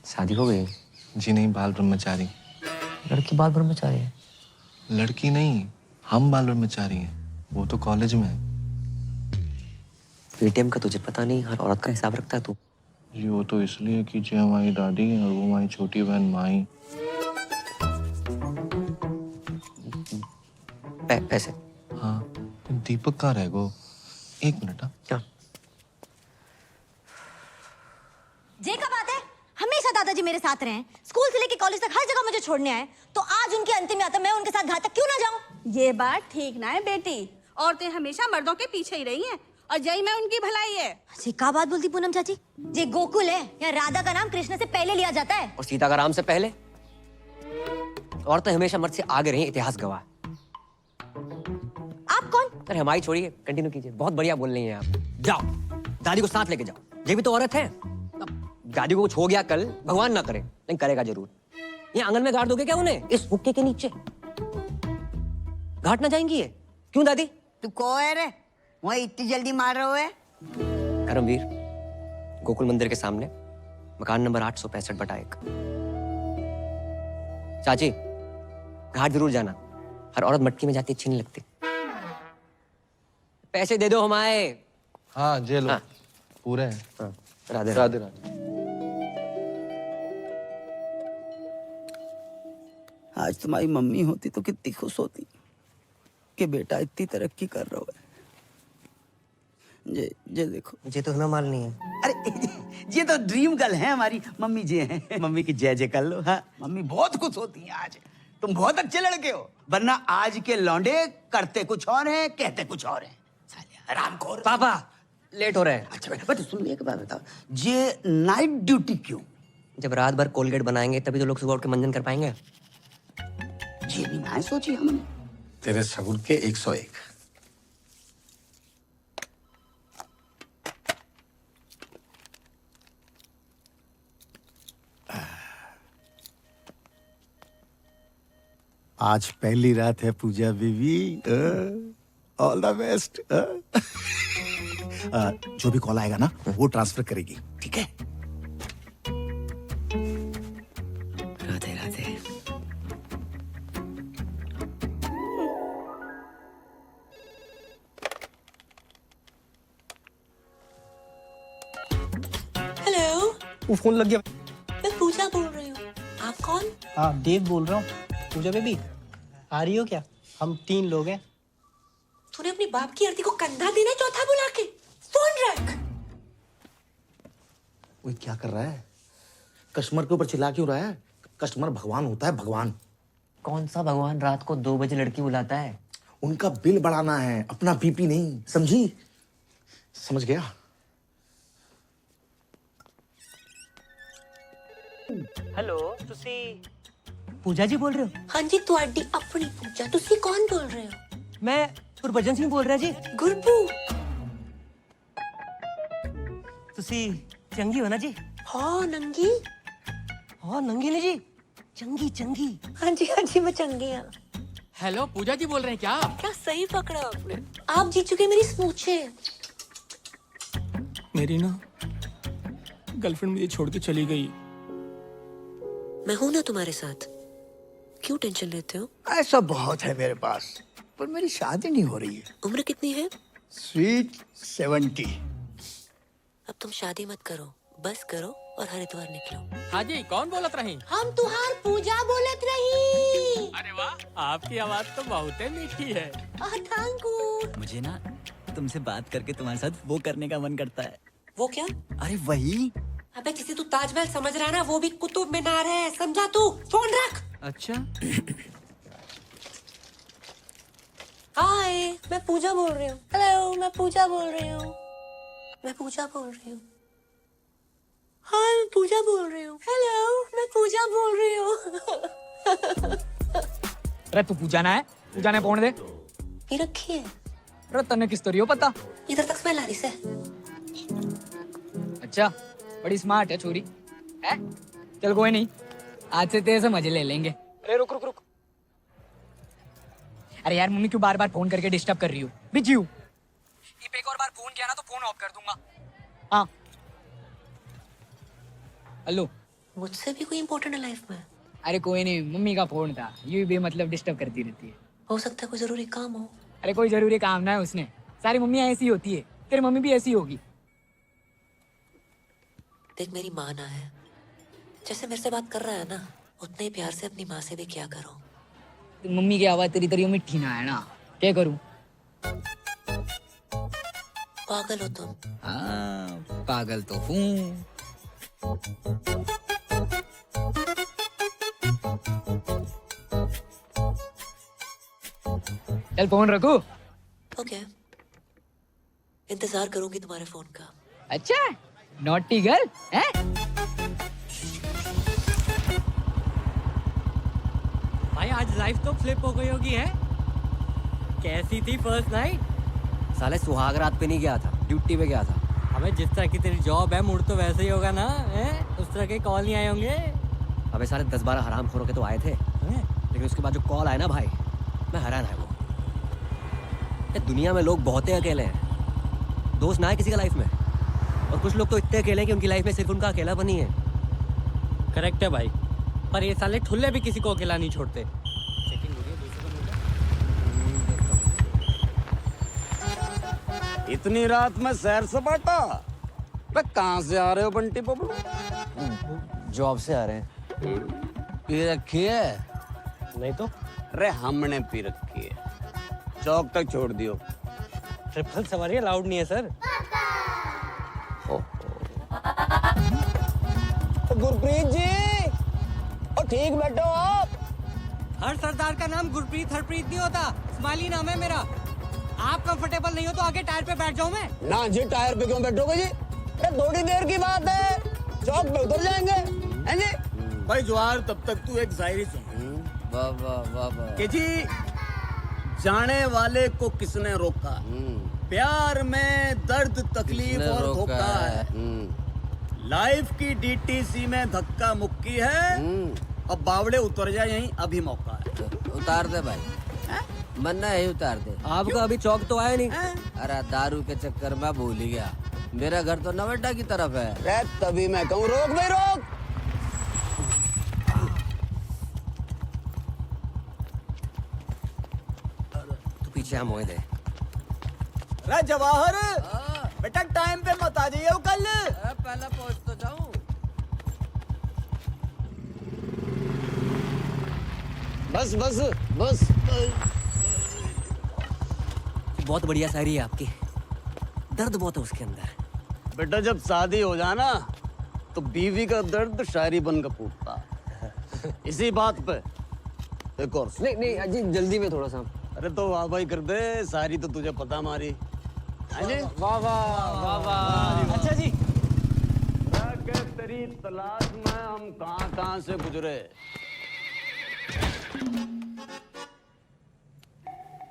शादी हो गई? जी नहीं, बाल ब्रह्मचारी। लड़की बाल ब्रह्मचारी है? लड़की नहीं, हम बाल ब्रह्मचारी हैं, वो तो कॉलेज में है। पेटीएम का तुझे पता नहीं, हर औरत का हिसाब रखता है तू। जी वो तो इसलिए कि जी हमारी दादी है और वो हमारी छोटी बहन माही। पैसे? हाँ, दीपक कहाँ रह गो? 1 मिनट। हाँ क्या? जे का बात है, हमेशा दादाजी मेरे साथ रहे, स्कूल से लेके कॉलेज तक हर जगह मुझे छोड़ने आए, तो आज उनकी अंतिम यात्रा मैं उनके साथ घाट तक क्यों ना जाऊं? ये बात ठीक ना है बेटी, औरतें हमेशा मर्दों के पीछे ही रही हैं और जय में उनकी भलाई है। जी का बात बोलती पूनम चाची? जे गोकुल है या राधा का नाम कृष्ण से पहले लिया जाता है, और सीता का राम से पहले? औरतें हमेशा मर्द से आगे रही, इतिहास गवाह। आप कौन? अरे हमारी छोड़िए, कंटिन्यू कीजिए। बहुत बढ़िया बोल रही हैं आप। जाओ, दादी को साथ लेके जाओ, ये भी तो औरत है। दादी को कुछ हो गया कल, भगवान ना करे, लेकिन करेगा जरूर। ये आंगन में गाड़ दोगे क्या उन्हें, इस हुक्के के नीचे? घाट ना जाएंगी ये? क्यों दादी? तू कौन है रे? वही इतनी जल्दी मार रहे हो है? करमवीर, गोकुल मंदिर के सामने, मकान नंबर 865/1। चाची, घाट जरूर जाना, हर औरत मटकी में जाती अच्छी नहीं लगती। पैसे दे दो हमारे। हाँ जे लो। हाँ। पूरे हैं। हाँ। राधे राधे राधे। आज तुम्हारी मम्मी होती तो कितनी खुश होती कि बेटा इतनी तरक्की कर रहा है। जे देखो, मुझे तो ना मालनी है। अरे ये तो ड्रीम गर्ल है हमारी मम्मी जी हैं। मम्मी की जय जय कर लो। हाँ, मम्मी बहुत खुश होती हैं आज। तुम बहुत अच्छे लड़के हो, वरना आज के लौंडे करते कुछ और हैं, कहते कुछ और हैं। रामखोर। पापा लेट हो रहा है। अच्छा बेटा, बट सुन, एक बात बताओ, ये नाइट ड्यूटी क्यों? जब रात भर कोलगेट बनाएंगे तभी तो लोग सुबह उठ के मंजन कर पाएंगे। ये भी ना सोची हमने। तेरे सगुन के 101। आज पहली रात है पूजा बेबी, ऑल द बेस्ट। जो भी कॉल आएगा ना वो ट्रांसफर करेगी, ठीक है? राधे राधे। हेलो, वो फोन लग गया। मैं पूजा बोल रही हूँ। आप कौन? हाँ, देव बोल रहा हूँ। पूजा बेबी आ रही हो क्या? हम 3 लोग हैं। तूने अपनी बाप की आरती को कंधा देना चौथा बुला के फोन रख। वो क्या कर रहा है? कस्टमर के ऊपर चिल्ला क्यों रहा है? कस्टमर भगवान होता है, भगवान। कौन सा भगवान रात को 2 बजे लड़की बुलाता है? उनका बिल बढ़ाना है, अपना बीपी नहीं, समझी? समझ गया? हेलो, तुसी पूजा जी बोल रहे हो? हाँ जी, ਤੁਹਾਡੀ अपनी पूजा। तुसी कौन बोल रहे हो? मैं गुरबचन सिंह बोल रहा जी। गुरबू। तुसी चंगी हो ना जी? हाँ नंगी। हाँ नंगी नहीं जी, चंगी चंगी। हाँ जी मैं चंगी हूँ। हेलो पूजा जी बोल रहे हैं क्या? क्या सही पकड़ा आपने। आप जीत चुके मेरी स्मूचे। मेरी ना गर्लफ्रेंड मुझे छोड़ के चली गई। मैं हूं ना तुम्हारे साथ, क्यों टेंशन लेते हो? ऐसा बहुत है मेरे पास, पर मेरी शादी नहीं हो रही है। उम्र कितनी है? स्वीट 70। अब तुम शादी मत करो, बस करो और हरिद्वार निकलो। हाँ जी, कौन बोलत रही? हम तुहार पूजा बोलत रही। अरे वाह, आपकी आवाज तो बहुत मीठी है। Thank you. मुझे ना तुमसे बात करके तुम्हारे साथ वो करने का मन करता है। वो क्या? अरे वही। अबे जिसे तू ताजमहल समझ रहा है ना, वो भी कुतुब मीनार है, समझा तू? फोन रख। अच्छा। हाय, मैं पूजा बोल रही हूँ। हेलो, मैं पूजा बोल रही हूँ। मैं पूजा बोल रही हूँ। हाय, मैं पूजा बोल रही हूँ। हेलो, मैं पूजा बोल रही हूँ। अरे तू पूजा ना है, पूजा ने फोन दे। पी रखी है। अरे तन्ने किस तरीके पता? इधर तक स्मेल आ रही से। अच्छा, बड़ी स्मार्ट है छोरी। है? चल कोई नहीं, आज से तेरे से मजे ले लेंगे। अरे रुक रुक रुक। अरे यार मम्मी क्यों बार बार फोन करके डिस्टर्ब कर रही हो? बिजी हूँ। एक और बार फोन किया ना तो फोन ऑफ कर दूंगा। हाँ। हेलो। मुझसे भी कोई इम्पोर्टेंट है लाइफ में? अरे कोई नहीं, मम्मी का फोन था, यूं भी मतलब डिस्टर्ब करती रहती है। हो सकता है कोई जरूरी काम हो। अरे कोई जरूरी काम ना है उसने, सारी मम्मियाँ ऐसी होती है, तेरी मम्मी भी ऐसी होगी। देख मेरी माँ ना है, जैसे मेरे से बात कर रहा है ना, उतने ही प्यार से अपनी माँ से भी क्या करो। तो मम्मी की आवाज तेरी तरी मिठी ना है ना, क्या करूं? पागल हो तुम। हाँ, पागल तो हूँ। चल फोन रखो। ओके, इंतजार करूंगी तुम्हारे फोन का। अच्छा, नॉटी गर्ल है? भाई आज लाइफ तो फ्लिप हो गई होगी है? कैसी थी फर्स्ट नाइट? साले सुहाग रात पे नहीं गया था, ड्यूटी पे गया था। अबे जिस तरह की तेरी जॉब है, मूड तो वैसे ही होगा ना, है? उस तरह के कॉल नहीं आए होंगे? अबे साले 10-12 हरामखोरों के तो आए थे, लेकिन उसके बाद जो कॉल आया ना भाई, मैं हैरान है। वो ये दुनिया में लोग बहुत अकेले हैं, दोस्त ना है किसी का लाइफ में, और कुछ लोग तो इतने अकेले हैं कि उनकी लाइफ में सिर्फ उनका अकेलापन ही है। करेक्ट है भाई, पर ये साले ठुल्ले भी किसी को अकेला नहीं छोड़ते। इतनी रात में सैर सपाटा? कहाँ से आ रहे हो बंटी बबलू? जॉब से आ रहे हैं। पी रखी है? नहीं तो। अरे हमने पी रखी है, चौक तक छोड़ दियो। ट्रिपल सवारी अलाउड नहीं है सर। गुरप्रीत जी, और ठीक बैठो आप। हर सरदार का नाम गुरप्रीत हरप्रीत नहीं होता, स्माइली नाम है मेरा। आप कंफर्टेबल नहीं हो तो आगे टायर पे बैठ जाऊं मैं? ना जी, टायर पे क्यों बैठोगे जी? अरे थोड़ी देर की बात है, चौक पे उतर जाएंगे, हैं जी? भाई जवार, तब तक तू एक शायरी सुन। वाह वाह वाह वाह। कि जी, जाने वाले को किसने रोका? प्यार में दर्द तकलीफ और धोखा है। लाइफ की डीटीसी में धक्का मुक्की है। अब बावड़े उतर जाए यहीं, अभी मौका है। उतार दे भाई, मन्ना है उतार दे। आपका अभी चौक तो आया नहीं। अरे दारू के चक्कर में भूल ही गया, मेरा घर तो नवड्डा की तरफ है। रे तभी मैं कहूँ रोक भाई रोक। तू पीछे हम मोए दे। रे जवाहर, बेटा टाइम पे मत आ जाइए कल। पहले पहुंच तो जाऊं। बस बस बस। बहुत बढ़िया शायरी है आपकी, दर्द बहुत है उसके अंदर। बेटा जब शादी हो जाना तो बीवी का दर्द शायरी बनकर फूटता। इसी बात पे एक और नहीं नहीं अजी, जल्दी में थोड़ा सा। अरे तो वाह भाई कर दे, सारी तो तुझे पता मारी। वाह वाह वाह वाह। अच्छा जी, तेरी तलाश में हम कहाँ से गुजरे।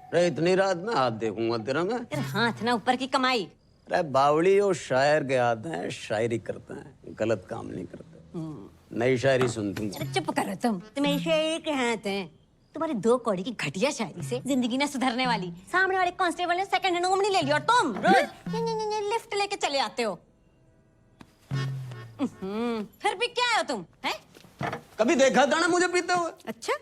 अरे इतनी रात में हाथ देखूंगा तेरा मैं? हाथ ना ऊपर की कमाई। अरे बावड़ी और शायर के हाथ हैं, शायरी करते हैं, गलत काम नहीं करते। नई शायरी सुनती हूँ। अरे चुप करो तुम ऐसे एक हाथ हैं। तुम्हारी 2 कौड़ी की घटिया शायरी से जिंदगी ना सुधरने वाली। सामने वाले कांस्टेबल ने सेकंड हैंड ओमनी ले ली और तुम रोज लिफ्ट लेके चले आते हो। फिर भी क्या हो तुम हैं? कभी देखा था ना मुझे पीते हुए? अच्छा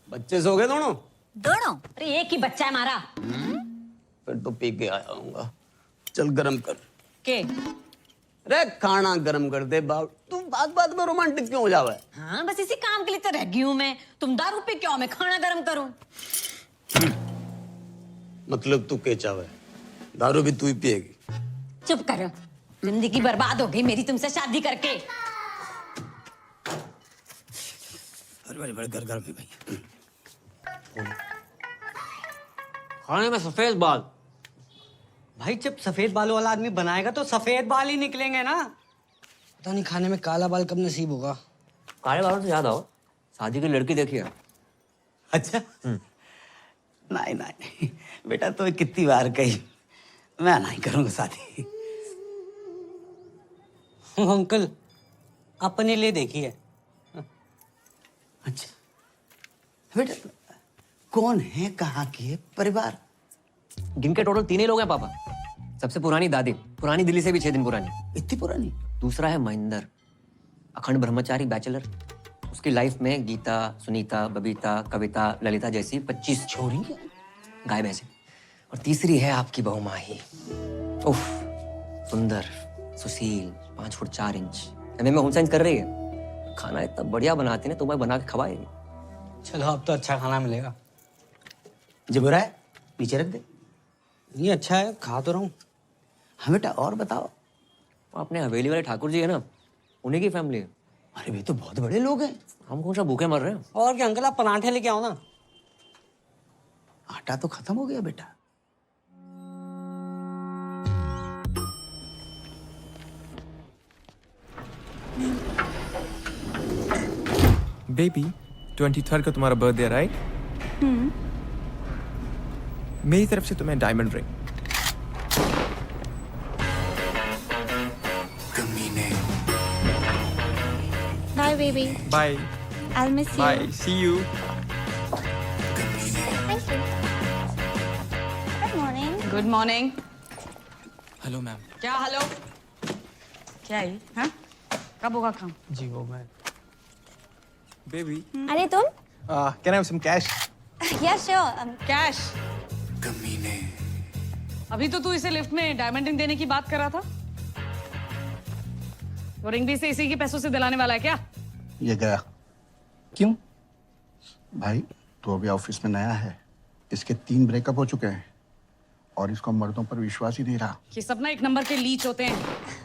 बच्चे सो गए दोनों? दोनों? अरे एक ही बच्चा है हमारा। फिर तो पी के आया हूँगा। चल गरम कर के? अरे खाना गरम कर दे बाप। तू बात बात में रोमांटिक क्यों हो जावे? हाँ बस इसी काम के लिए तो रह गई हूँ मैं। तुम दारू पी क्यों, मैं खाना गरम करूँ? मतलब तू के चावे? दारू भी तू ही पिएगी? चुप करो, जिंदगी बर्बाद हो गई मेरी तुमसे शादी करके। अरे बड़े घर में भाई। खाने में सफेद बाल। भाई जब सफेद बालों वाला आदमी बनाएगा तो सफेद बाल ही निकलेंगे ना। पता नहीं खाने में काला बाल कब नसीब होगा। काले बालों से याद आओ, शादी की लड़की देखी है? अच्छा नहीं नहीं बेटा, तो कितनी बार कही मैं नहीं करूंगा शादी। अंकल अपने लिए देखी है। अच्छा बेटा, कौन है, कहाँ के परिवार? गिनके टोटल 3 ही लोग हैं पापा। सबसे पुरानी दादी, पुरानी दिल्ली से भी 6 दिन पुरानी। इतनी पुरानी? दूसरा है महेंद्र, अखंड ब्रह्मचारी बैचलर। उसकी लाइफ में गीता, सुनीता, बबीता, कविता, ललिता जैसी 25 छोरी गाय भैंसे। और तीसरी है आपकी बहू माही। उफ, सुंदर, सुशील, 5 फुट 4 इंच। एमए में होम साइंस कर रही है। खाना इतना बढ़िया बनाती है ना, तुम्हें बना के खवाएगी। चलो अब तो अच्छा खाना मिलेगा। जो बुरा है नीचे रख दे। ये अच्छा है, खा तो रहा हूँ। हाँ बेटा और बताओ। वो अपने हवेली वाले ठाकुर जी है ना, उन्हीं की फैमिली है। अरे वे तो बहुत बड़े लोग हैं। हम कौन सा भूखे मर रहे हैं? और क्या अंकल, आप पराठे लेके आओ ना। आटा तो खत्म हो गया बेटा। बेबी 23rd को तुम्हारा बर्थडे राइट? मेरी तरफ से तुम्हें डायमंड रिंग। कमीने। Bye baby. Bye. I'll miss you. Bye, see you. Thank you. Good morning. Good morning. Hello ma'am. क्या हेलो? क्या है? हाँ? कब होगा काम? जी वो मैं। बेबी अरे तुम? Can I have some cash? Yes sure. Cash? कमीने। अभी तो तू इसे लिफ्ट में डायमंड रिंग देने की बात कर रहा था। वो रिंग भी इसे इसी के पैसों से दिलाने वाला है क्या? ये गया। क्यों भाई, तू अभी ऑफिस में नया है, इसके 3 ब्रेकअप हो चुके हैं और इसको मर्दों पर विश्वास ही नहीं रहा। ये सब ना 1 नंबर के लीच होते हैं।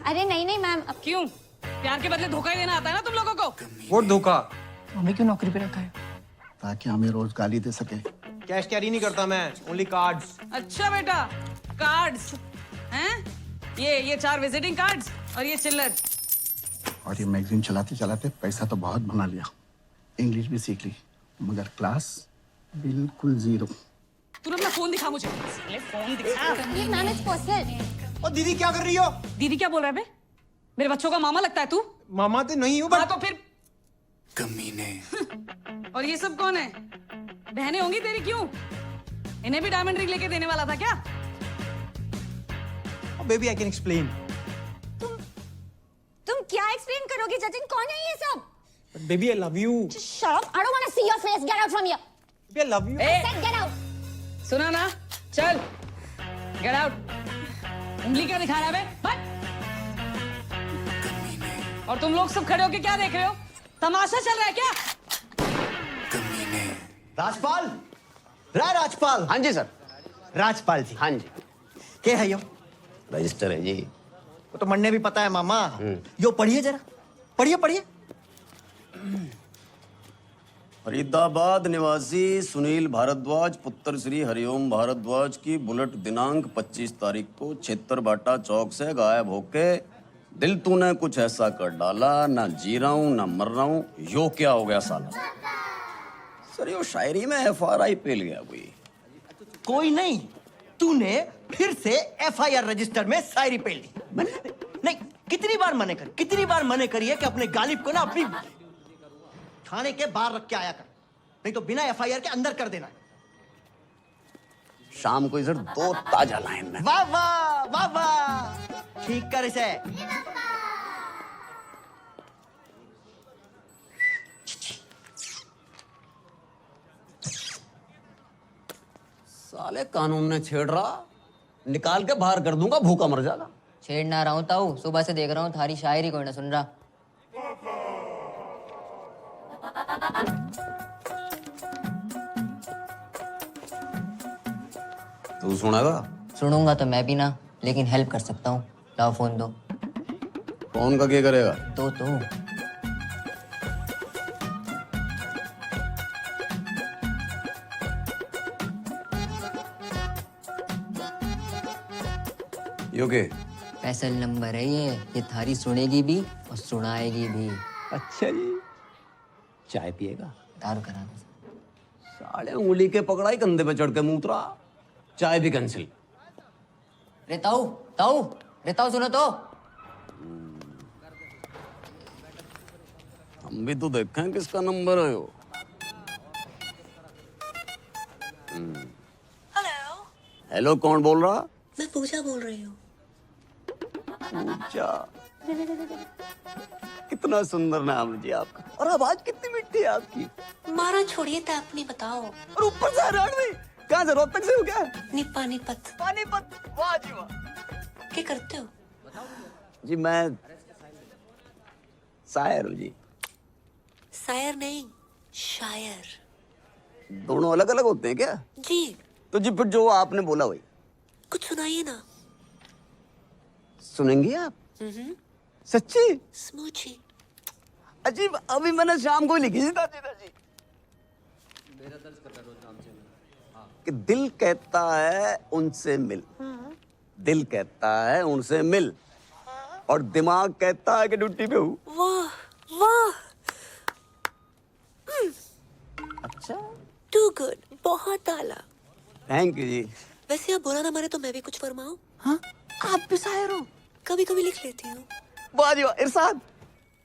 अरे नहीं नहीं मैम। अब क्यों? प्यार के बदले धोखा ही देना आता है ना तुम लोगों को। वो धोखा। हमें क्यों नौकरी पे रखा है? ताकि हमें रोज गाली दे सके। कैश कैरी नहीं करता मैं, ओनली कार्ड्स। अच्छा बेटा, कार्ड्स हैं? ये 4 विजिटिंग कार्ड्स और ये चिल्लर। और ये मैगजीन चलाते चलाते पैसा तो बहुत बना लिया, इंग्लिश भी सीख ली, मगर क्लास बिल्कुल 0। तूने अपना फोन दिखा मुझे। साले फोन दिखा। Ma'am it's personal. और दीदी क्या कर रही हो? दीदी क्या बोल रहा है बे? मेरे बच्चों का मामा लगता है तू? मामा तो नहीं हूँ हाँ तो फिर? कमीने। और ये सब कौन है? बहनें होंगी तेरी, क्यों? इन्हें भी डायमंड रिंग लेके देने वाला था क्या? Baby I can explain. तुम क्या एक्सप्लेन करोगे जतिन? कौन है ये सब? Baby I love you. Shut up! I don't want to see your face. Get out from here. Baby I love you. I said get out. सुना ना? चल, गेट आउट। उंगली क्या दिखा रहा है बे? हट! और तुम लोग सब खड़े होके क्या देख रहे हो? तमाशा चल रहा है क्या? राजपाल, राजपाल। हाँ जी सर। राजपाल जी। हाँ जी। क्या है यो? रजिस्टर है जी। वो तो मन्ने भी पता है मामा। यो पढ़िए जरा, पढ़िए पढ़िए। फरीदाबाद निवासी सुनील भारद्वाज पुत्र श्री हरिओम भारद्वाज की बुलेट दिनांक 25 तारीख को छेत्तरबाटा चौक से गायब होके दिल तूने कुछ ऐसा कर डाला, ना जी रहा हूं ना मर रहा हूं, यो क्या हो गया साला? सर यो शायरी में FRI पेल गया कोई नहीं, तूने फिर से FIR रजिस्टर में शायरी पेल दी। नहीं कितनी बार मने करी है कि अपने गालिब को ना अपनी थाने के बाहर रख के आया कर, नहीं तो बिना एफआईआर के अंदर कर देना। शाम को इधर 2 ताजा लाइन में। वाह वाह वाह वाह, ठीक कर इसे। साले कानून ने छेड़ रहा, निकाल के बाहर कर दूंगा, भूखा मर जाएगा। छेड़ ना रहा हूँ ताऊ, सुबह से देख रहा हूँ थारी शायरी कोई ना सुन रहा। तू सुनेगा? सुनूंगा तो मैं भी ना, लेकिन हेल्प कर सकता हूँ। लाओ फोन दो। फोन का क्या करेगा? तो यो के? स्पेशल नंबर है ये थारी सुनेगी भी और सुनाएगी भी। अच्छा जी। चाय पिएगा? दारू करा दो। साले उंगली के पकड़ा ही कंधे पे चढ़ के मूत्रा, चाय भी कैंसिल। रे ताऊ सुनो तो। हम भी तो देखें किसका नंबर है यो। हेलो। हेलो, कौन बोल रहा? मैं पूजा बोल रही हूँ। पूजा, कितना सुंदर नाम जी आपका, और आवाज कितनी मिठी है आपकी। मारा छोड़िए तो अपनी बताओ। और ऊपर से हरियाणवी, कहाँ से, रोहतक से हो क्या? पानीपत। पानीपत, वाह जी वाह। क्या करते हो? जी मैं शायर हूँ जी। शायर नहीं, शायर। दोनों अलग अलग होते हैं क्या? जी। तो जी फिर जो आपने बोला वही कुछ सुनाइए ना। सुनेंगी आप? सच्ची? स्मूची। अजीब, अभी मैंने शाम को ही लिखी थी दादी। कि दिल कहता है उनसे मिल, दिल कहता है उनसे मिल, और दिमाग कहता है कि ड्यूटी पे हूँ। वाह वाह। अच्छा, टू गुड, बहुत आला। थैंक यू जी। वैसे आप बुरा ना माने तो मैं भी कुछ फरमाऊं? हाँ, आप भी शायर हो? कभी कभी लिख लेती हूँ। वाह जी वाह। इरशाद?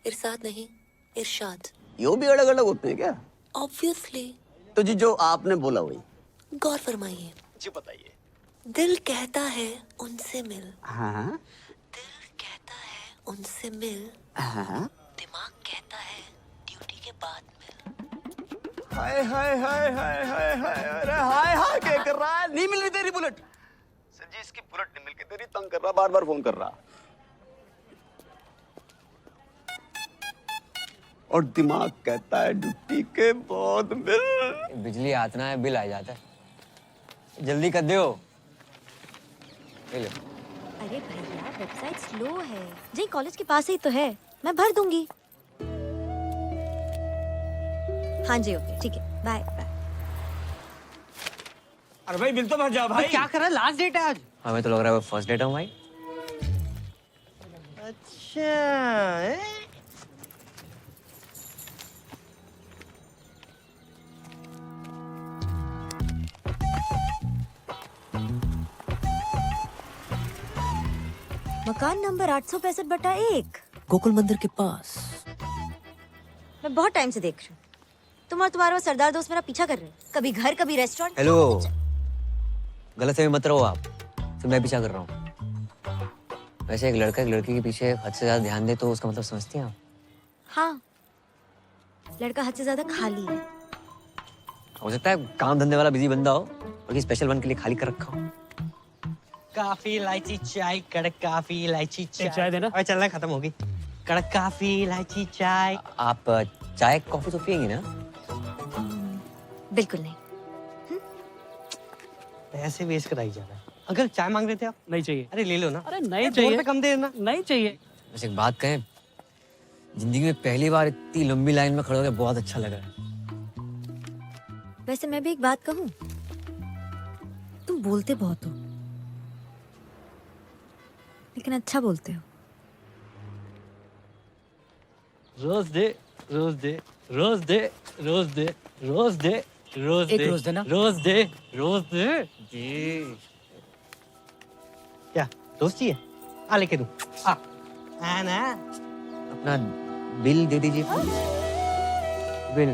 इरशाद नहीं, इरशाद। यो भी अलग अलग होते हैं क्या? ऑब्वियसली। तो जी जो आपने बोला वही गौर फरमाइए। जी बताइए। दिल कहता है उनसे मिल। हाँ। दिल कहता है उनसे मिल। हाँ। दिमाग कहता है ड्यूटी के बाद मिल। हाय हाय हाय हाय हाय हाय, अरे हाय हाय क्या कर रहा है? नहीं मिल रही तेरी बुलेट। सर जी इसकी बुलेट नहीं मिल के तेरी तंग कर रहा, बार बार फोन कर रहा। और दिमाग कहता है ड्यूटी के बाद मिल। बिजली आतना है, बिल आ जाता है। जल्दी कर दो। ले लो। अरे भैया वेबसाइट स्लो है। जी कॉलेज के पास ही तो है, मैं भर दूंगी। हाँ जी ओके ठीक है, बाय बाय। अरे भाई बिल तो भर जाओ भाई। क्या कर रहा है? लास्ट डेट है आज। हमें तो लग रहा है वो फर्स्ट डेट है भाई। अच्छा मकान नंबर 865/1 गोकुल मंदिर के पास। मैं बहुत टाइम से देख रही हूँ, तुम और तुम्हारा वो सरदार दोस्त मेरा पीछा कर रहे हैं, कभी घर कभी रेस्टोरेंट। हेलो, गलत फहमी मत रहो आप, तो मैं पीछा कर रहा हूँ। वैसे एक लड़का एक लड़की के पीछे हद से ज्यादा ध्यान दे तो उसका मतलब समझती हैं आप? हाँ, लड़का हद से ज्यादा खाली है। हो सकता है काम धंधे वाला बिजी बंदा हो और कि स्पेशल वन के लिए खाली कर रखा हो। काफी इलायची चाय, कड़क काफी इलायची चाय। चाय देना। अरे चलना, खत्म होगी। कड़क काफी इलायची चाय। आप चाय कॉफी तो पियेंगी ना? बिल्कुल नहीं। पैसे वेस्ट कराई जा रहा है। अगर चाय मांग रहे थे आप? नहीं चाहिए। अरे ले लो ना। अरे नहीं 2 चाहिए। रुपए कम दे देना। नहीं चाहिए। वैसे एक बात कहें, जिंदगी में पहली बार इतनी लंबी लाइन में खड़े होकर बहुत अच्छा लगा है। वैसे मैं भी एक बात कहूँ, तुम बोलते बहुत हो लेकिन अच्छा बोलते हो। रोज दे रोज दे रोज दे रोज दे रोज दे रोज एक दे रोज देना। रोज दे रोज दे जी। क्या दोस्त चाहिए? आ लेके दूं। आ एन है। अपना बिल दे दीजिए बिल।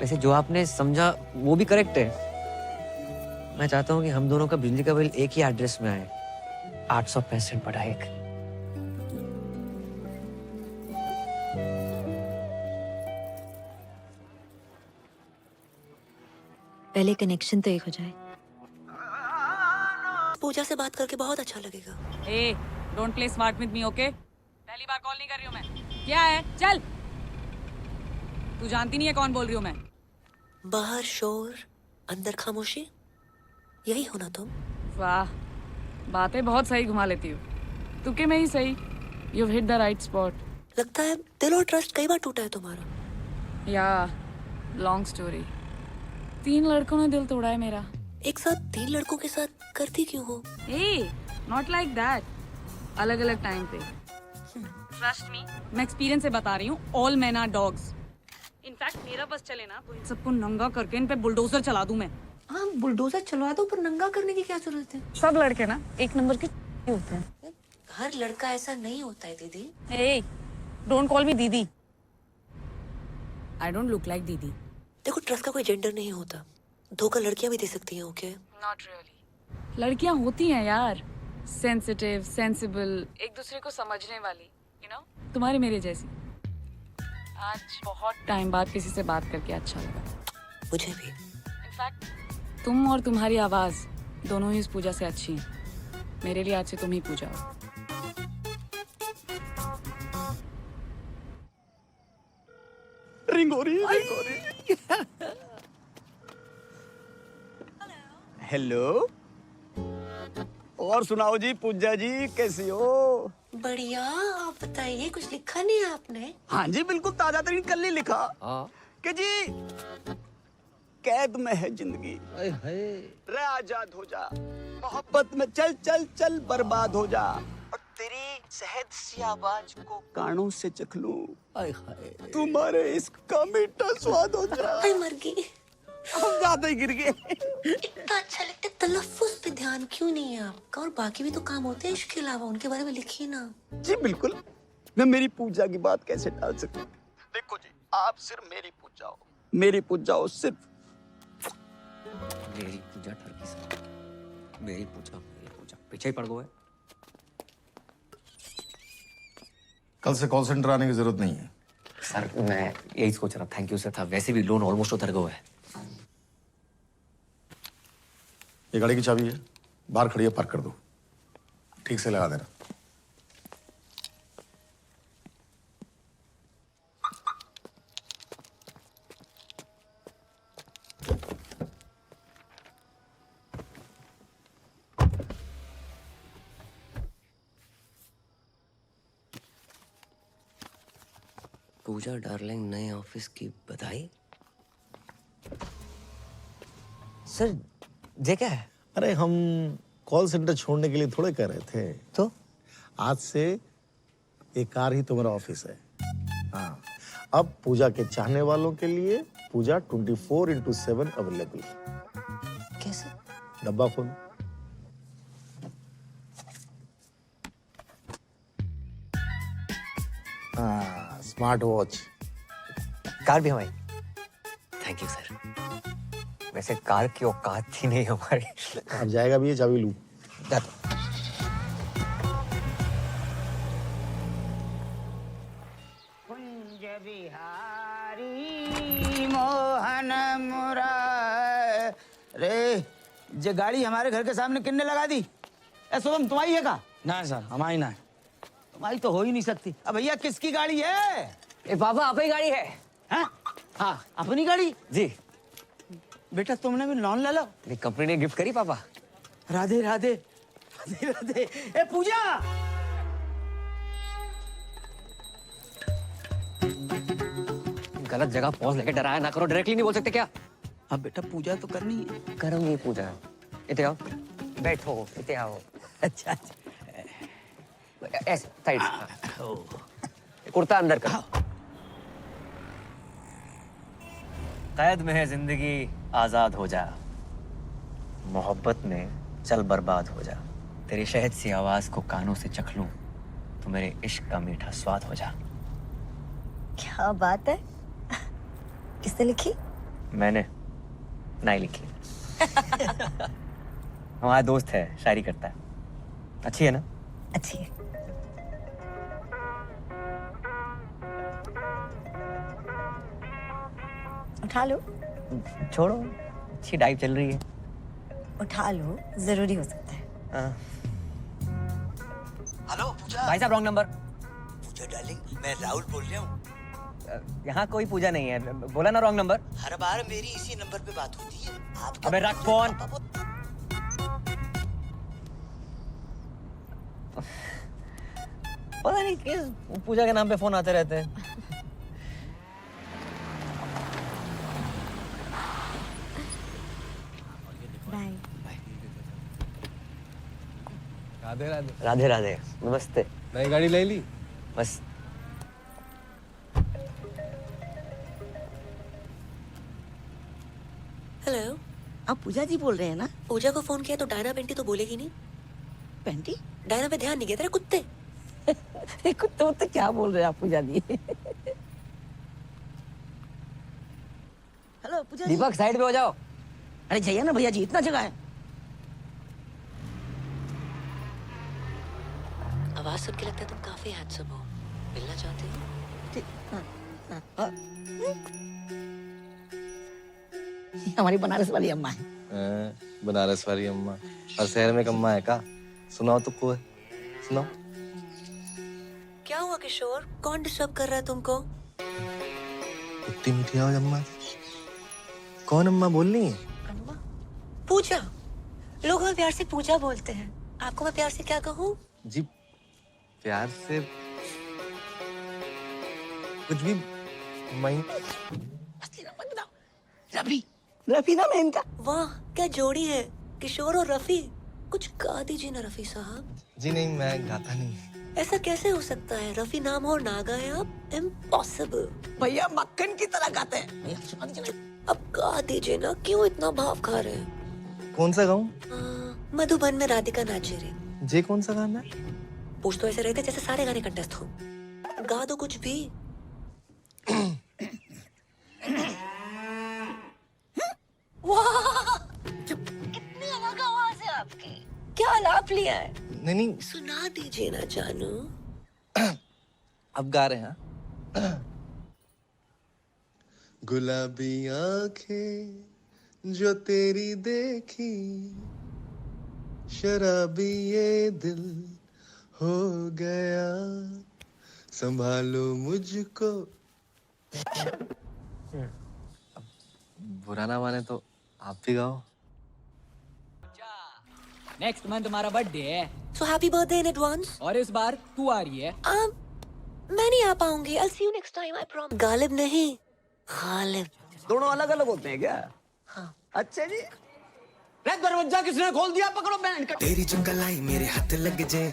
वैसे जो आपने समझा वो भी करेक्ट है। मैं चाहता हूँ कि हम दोनों का बिजली का बिल एक ही एड्रेस में आए, 865 बटा 1। पहले कनेक्शन तो एक हो जाए। पूजा से बात करके बहुत अच्छा लगेगा। ए, don't play smart with me, okay? पहली बार कॉल नहीं कर रही हूँ मैं। क्या है? चल। तू जानती नहीं है कौन बोल रही हूँ मैं। बाहर शोर, अंदर खामोशी, यही हो ना तुम? वाह, बातें बहुत सही घुमा लेती हो। तुके में ही सही। You've hit the right spot. लगता है दिल और ट्रस्ट कई बार टूटा है तुम्हारा। या लॉन्ग स्टोरी। 3 लड़कों ने दिल तोड़ा है मेरा। एक साथ 3 लड़कों के साथ करती क्यों हो? ए, नॉट लाइक दैट। अलग अलग टाइम पे। ट्रस्ट मी, मैं एक्सपीरियंस से बता रही हूँ। All men are dogs. In fact मेरा बस चले ना तो इन सबको नंगा करके इन पे बुलडोजर चला दूं मैं। हाँ, बुलडोजर चलवा दो, पर नंगा करने की क्या जरूरत है? सब लड़के ना एक नंबर के होते हैं। हर लड़का ऐसा नहीं होता है दीदी। ए, डोंट कॉल मी दीदी। आई डोंट लुक लाइक दीदी। देखो, ट्रस्ट का कोई जेंडर नहीं होता। धोखा लड़कियां भी दे सकती हैं, ओके? Not really. लड़कियां होती हैं यार, सेंसिटिव, सेंसिबल, एक दूसरे को समझने वाली, यू नो, तुम्हारी मेरे जैसी। आज बहुत टाइम बाद किसी से बात करके अच्छा लगा। मुझे भी। इनफैक्ट तुम और तुम्हारी आवाज दोनों ही इस पूजा से अच्छी हैं। मेरे लिए आज से तुम ही पूजा हो। रिंग हो रही है, रिंग हो रही है। हेलो, और सुनाओ जी, पूजा जी कैसी हो? बढ़िया, आप बताइए, कुछ लिखा नहीं है आपने? हाँ जी, बिल्कुल ताजा तरीन कल ही लिखा कि जी कैद में है जिंदगी, रे आजाद हो जा, मोहब्बत में चल चल चल बर्बाद हो जा, और तेरी शहद सी आवाज को कानों से चख लूं, तुम्हारे इश्क का मीठा स्वाद हो जा। मर गई, हम ज्यादा ही गिर गए। इतना अच्छा लगता है, तलफ्फुज पे ध्यान क्यों नहीं है आपका? और बाकी भी तो काम होते हैं इश्क के अलावा, उनके बारे में लिखिए ना। जी बिल्कुल, मैं मेरी पूजा की बात कैसे टाल सकती हूँ? देखो जी, आप सिर्फ मेरी पूजा हो, मेरी पूजा हो सिर्फ। मेरी पूजा ठरकी से, मेरी पूजा पीछे ही पड़ गए। कल से कॉल सेंटर आने की जरूरत नहीं है। सर मैं यही सोच रहा, थैंक यू सर था। वैसे भी लोन ऑलमोस्ट उतर गया है। ये गाड़ी की चाबी है, बाहर खड़ी है, पार्क कर दो। ठीक से लगा देना। पूजा डार्लिंग, नए ऑफिस की बधाई। सर ये क्या है? अरे हम कॉल सेंटर छोड़ने के लिए थोड़े कह रहे थे। तो आज से ये कार ही तुम्हारा ऑफिस है। हाँ, अब पूजा के चाहने वालों के लिए पूजा 24/7 अवेलेबल। कैसे? डब्बा खोल। हाँ, स्मार्ट वॉच। कार भी हमारी। Thank you sir. वैसे कार की औकात थी नहीं हमारी। अब जाएगा भी, ये चाबी लूं। कुंज बिहारी मोहन मुरारे, जे गाड़ी हमारे घर के सामने किन्ने लगा दी? ए शुभम, तुम्हारी है का? ना सर, हमारी ना है। तुम्हारी तो हो ही नहीं सकती। अब भैया किसकी गाड़ी है? ए पापा, अपनी गाड़ी है। हाँ हाँ, अपनी गाड़ी? जी। बेटा तुमने भी लोन ले लो। कंपनी ने गिफ्ट करी पापा। राधे राधे राधे राधे। ए पूजा, गलत जगह पहुंच लेके डराया ना करो। डायरेक्टली नहीं बोल सकते क्या? अब बेटा पूजा तो करनी है। करूंगी पूजा। इते आओ, बैठो, इते आओ। अच्छा ऐसे साइड। कुर्ता अंदर कर। कैद में है जिंदगी, आजाद हो जा, मोहब्बत में चल बर्बाद हो जा, तेरी शहद सी आवाज को कानों से चख लूं, तू मेरे इश्क का मीठा स्वाद हो जा। क्या बात है, किसने लिखी? मैंने नहीं लिखी। हमारा दोस्त है, शायरी करता है। अच्छी है ना? अच्छी है। उठा लो। छोड़ो, अच्छी डाइव चल रही है। उठा लो, जरूरी हो सकता है। हेलो पूजा। भाई साहब रॉन्ग नंबर। पूजा डार्लिंग, मैं राहुल बोल रहा हूँ। यहाँ कोई पूजा नहीं है, बोला ना रॉन्ग नंबर। हर बार मेरी इसी नंबर पे बात होती है। आप अबे रख फोन। पता नहीं किस पूजा के नाम पे फोन आते रहते हैं। बाय। राधे राधे। राधे राधे, नमस्ते। नई गाड़ी ले ली? बस हेलो, आप पूजा जी बोल रहे हैं ना? पूजा को फोन किया तो डायना पेंटी तो बोलेगी नहीं। पेंटी? डायना पे ध्यान नहीं गया तेरे कुत्ते। कुत्ते तो क्या बोल रहे हैं आप पूजा जी? हेलो पूजा जी। दीपक साइड पे हो जाओ। अरे जाइए ना भैया जी, इतना जगह है। आवाज सुन के लगता है तुम काफी हैंडसम हो। मिलना चाहते हो? हमारी बनारस वाली अम्मा है। बनारस वाली अम्मा और शहर में अम्मा है का? सुनाओ तो कोई, सुनाओ। क्या हुआ किशोर, कौन डिस्टर्ब कर रहा है तुमको? इतनी मीठी आवाज अम्मा। कौन अम्मा बोल रही है? अम्मा? पूजा। लोग हमें प्यार से पूजा बोलते हैं, आपको मैं प्यार से क्या कहूँ? जी प्यार से कुछ भी। रफी, रफी नाम है इनका। वाह क्या जोड़ी है, किशोर और रफी। कुछ गा दीजिए ना रफी साहब। जी नहीं, मैं गाता नहीं। ऐसा कैसे हो सकता है, रफी नाम हो और ना गाए आप? इम्पॉसिबल। भैया मक्खन की तरह गाते हैं। भैया सुना दीजिए ना। अब गा दीजिए ना, क्यों इतना भाव खा रहे हैं? कौन सा गाऊं? मधुबन में राधिका नाचे रे। जे कौन सा गाना है? पूछ तो ऐसे रहते जैसे सारे गाने कंटेस्ट हो। गा दो कुछ भी। वाह कितनी अलग आवाज है आपकी, क्या आलाप लिया है? नहीं सुना दीजिए ना जानू। अब गा रहे हैं। गुलाबी आंखें जो तेरी देखी, शराबी ये दिल हो गया, संभालो मुझको। बुरा ना माने तो आप भी गाओ। नेक्स्ट मंथ तुम्हारा बर्थडे है। So happy birthday in advance. और इस बार तू आ रही है। मैं नहीं आ पाऊंगी। I'll see you next time, I promise. Ghalib नहीं, गालिब। दोनों अलग अलग होते हैं क्या? हाँ। अच्छा जी। दरवाजा किसने खोल दिया? पकड़ो बैंड का। तेरी जो कलाई मेरे हाथ लग जाए।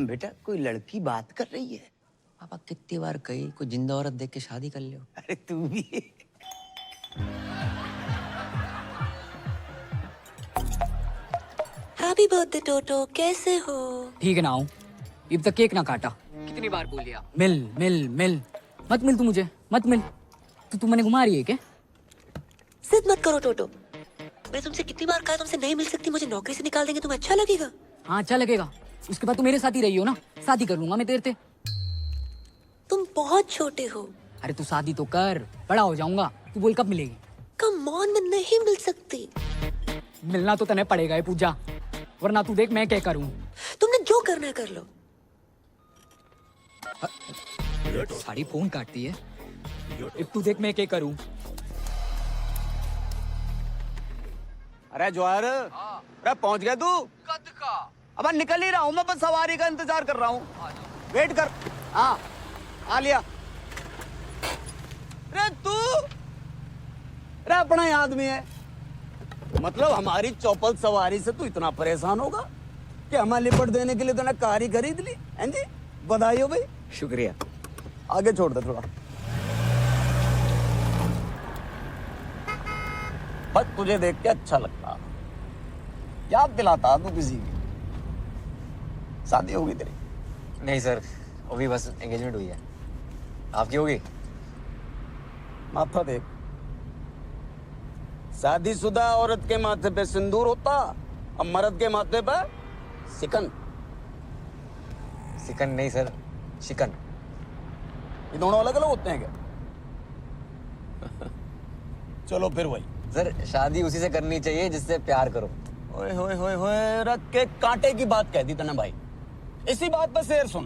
बेटा कोई लड़की बात कर रही है। पापा कितनी बार कही कोई जिंदा औरत देख के शादी कर लो। अरे तू भी। हैप्पी बर्थडे टोटो, कैसे हो? ठीक है ना हूँ, अब तक केक ना काटा। कितनी बार बोल लिया मिल मिल मिल। मत मिल तू मुझे, मत मिल। तू मैंने घुमा रही है क्या? जिद मत करो टोटो। मैं तुमसे कितनी बार कहा तुमसे नहीं मिल सकती, मुझे नौकरी से निकाल देंगे, तुम्हें अच्छा लगेगा? हाँ अच्छा लगेगा। उसके बाद तू मेरे साथ ही रही हो ना, शादी कर लूंगा मैं तेरे से। तुम बहुत छोटे हो। अरे तू शादी तो कर, बड़ा हो जाऊंगा। तू बोल कब मिलेगी? कम ऑन, मैं नहीं मिल सकती। मिलना तो तने पड़ेगा पूजा, वरना तू देख मैं क्या करूं। तुमने जो करना है कर लो। साड़ी फोन काटती है। अब तू देख मैं क्या करूं। अरे जवाहर, अरे पहुंच गया तू? कद का? अब निकल ही रहा हूँ मैं, बस सवारी का इंतजार कर रहा हूँ। वेट कर। हाँ आ लिया। अरे तू, अरे अपना ही आदमी है। मतलब हमारी चौपल सवारी से तू इतना परेशान होगा कि हमें लिपट देने के लिए तूने कार ही खरीद ली? हैं जी, बधाई हो भाई। शुक्रिया। आगे छोड़ दे थोड़ा। बस तुझे देख के अच्छा लगता, याद दिलाता तू किसी की। शादी होगी तेरी? नहीं सर, अभी बस एंगेजमेंट हुई है। आपकी होगी? माथा देख, शादीशुदा औरत के माथे पे सिंदूर होता, अब मर्द के माथे पे सिकन। चिकन नहीं सर, चिकन। ये दोनों अलग अलग होते हैं क्या? चलो फिर वही। सर शादी उसी से करनी चाहिए जिससे प्यार करो। ओए होए होए होए, रख के कांटे की बात कह दी तने भाई। इसी बात पे शेर सुन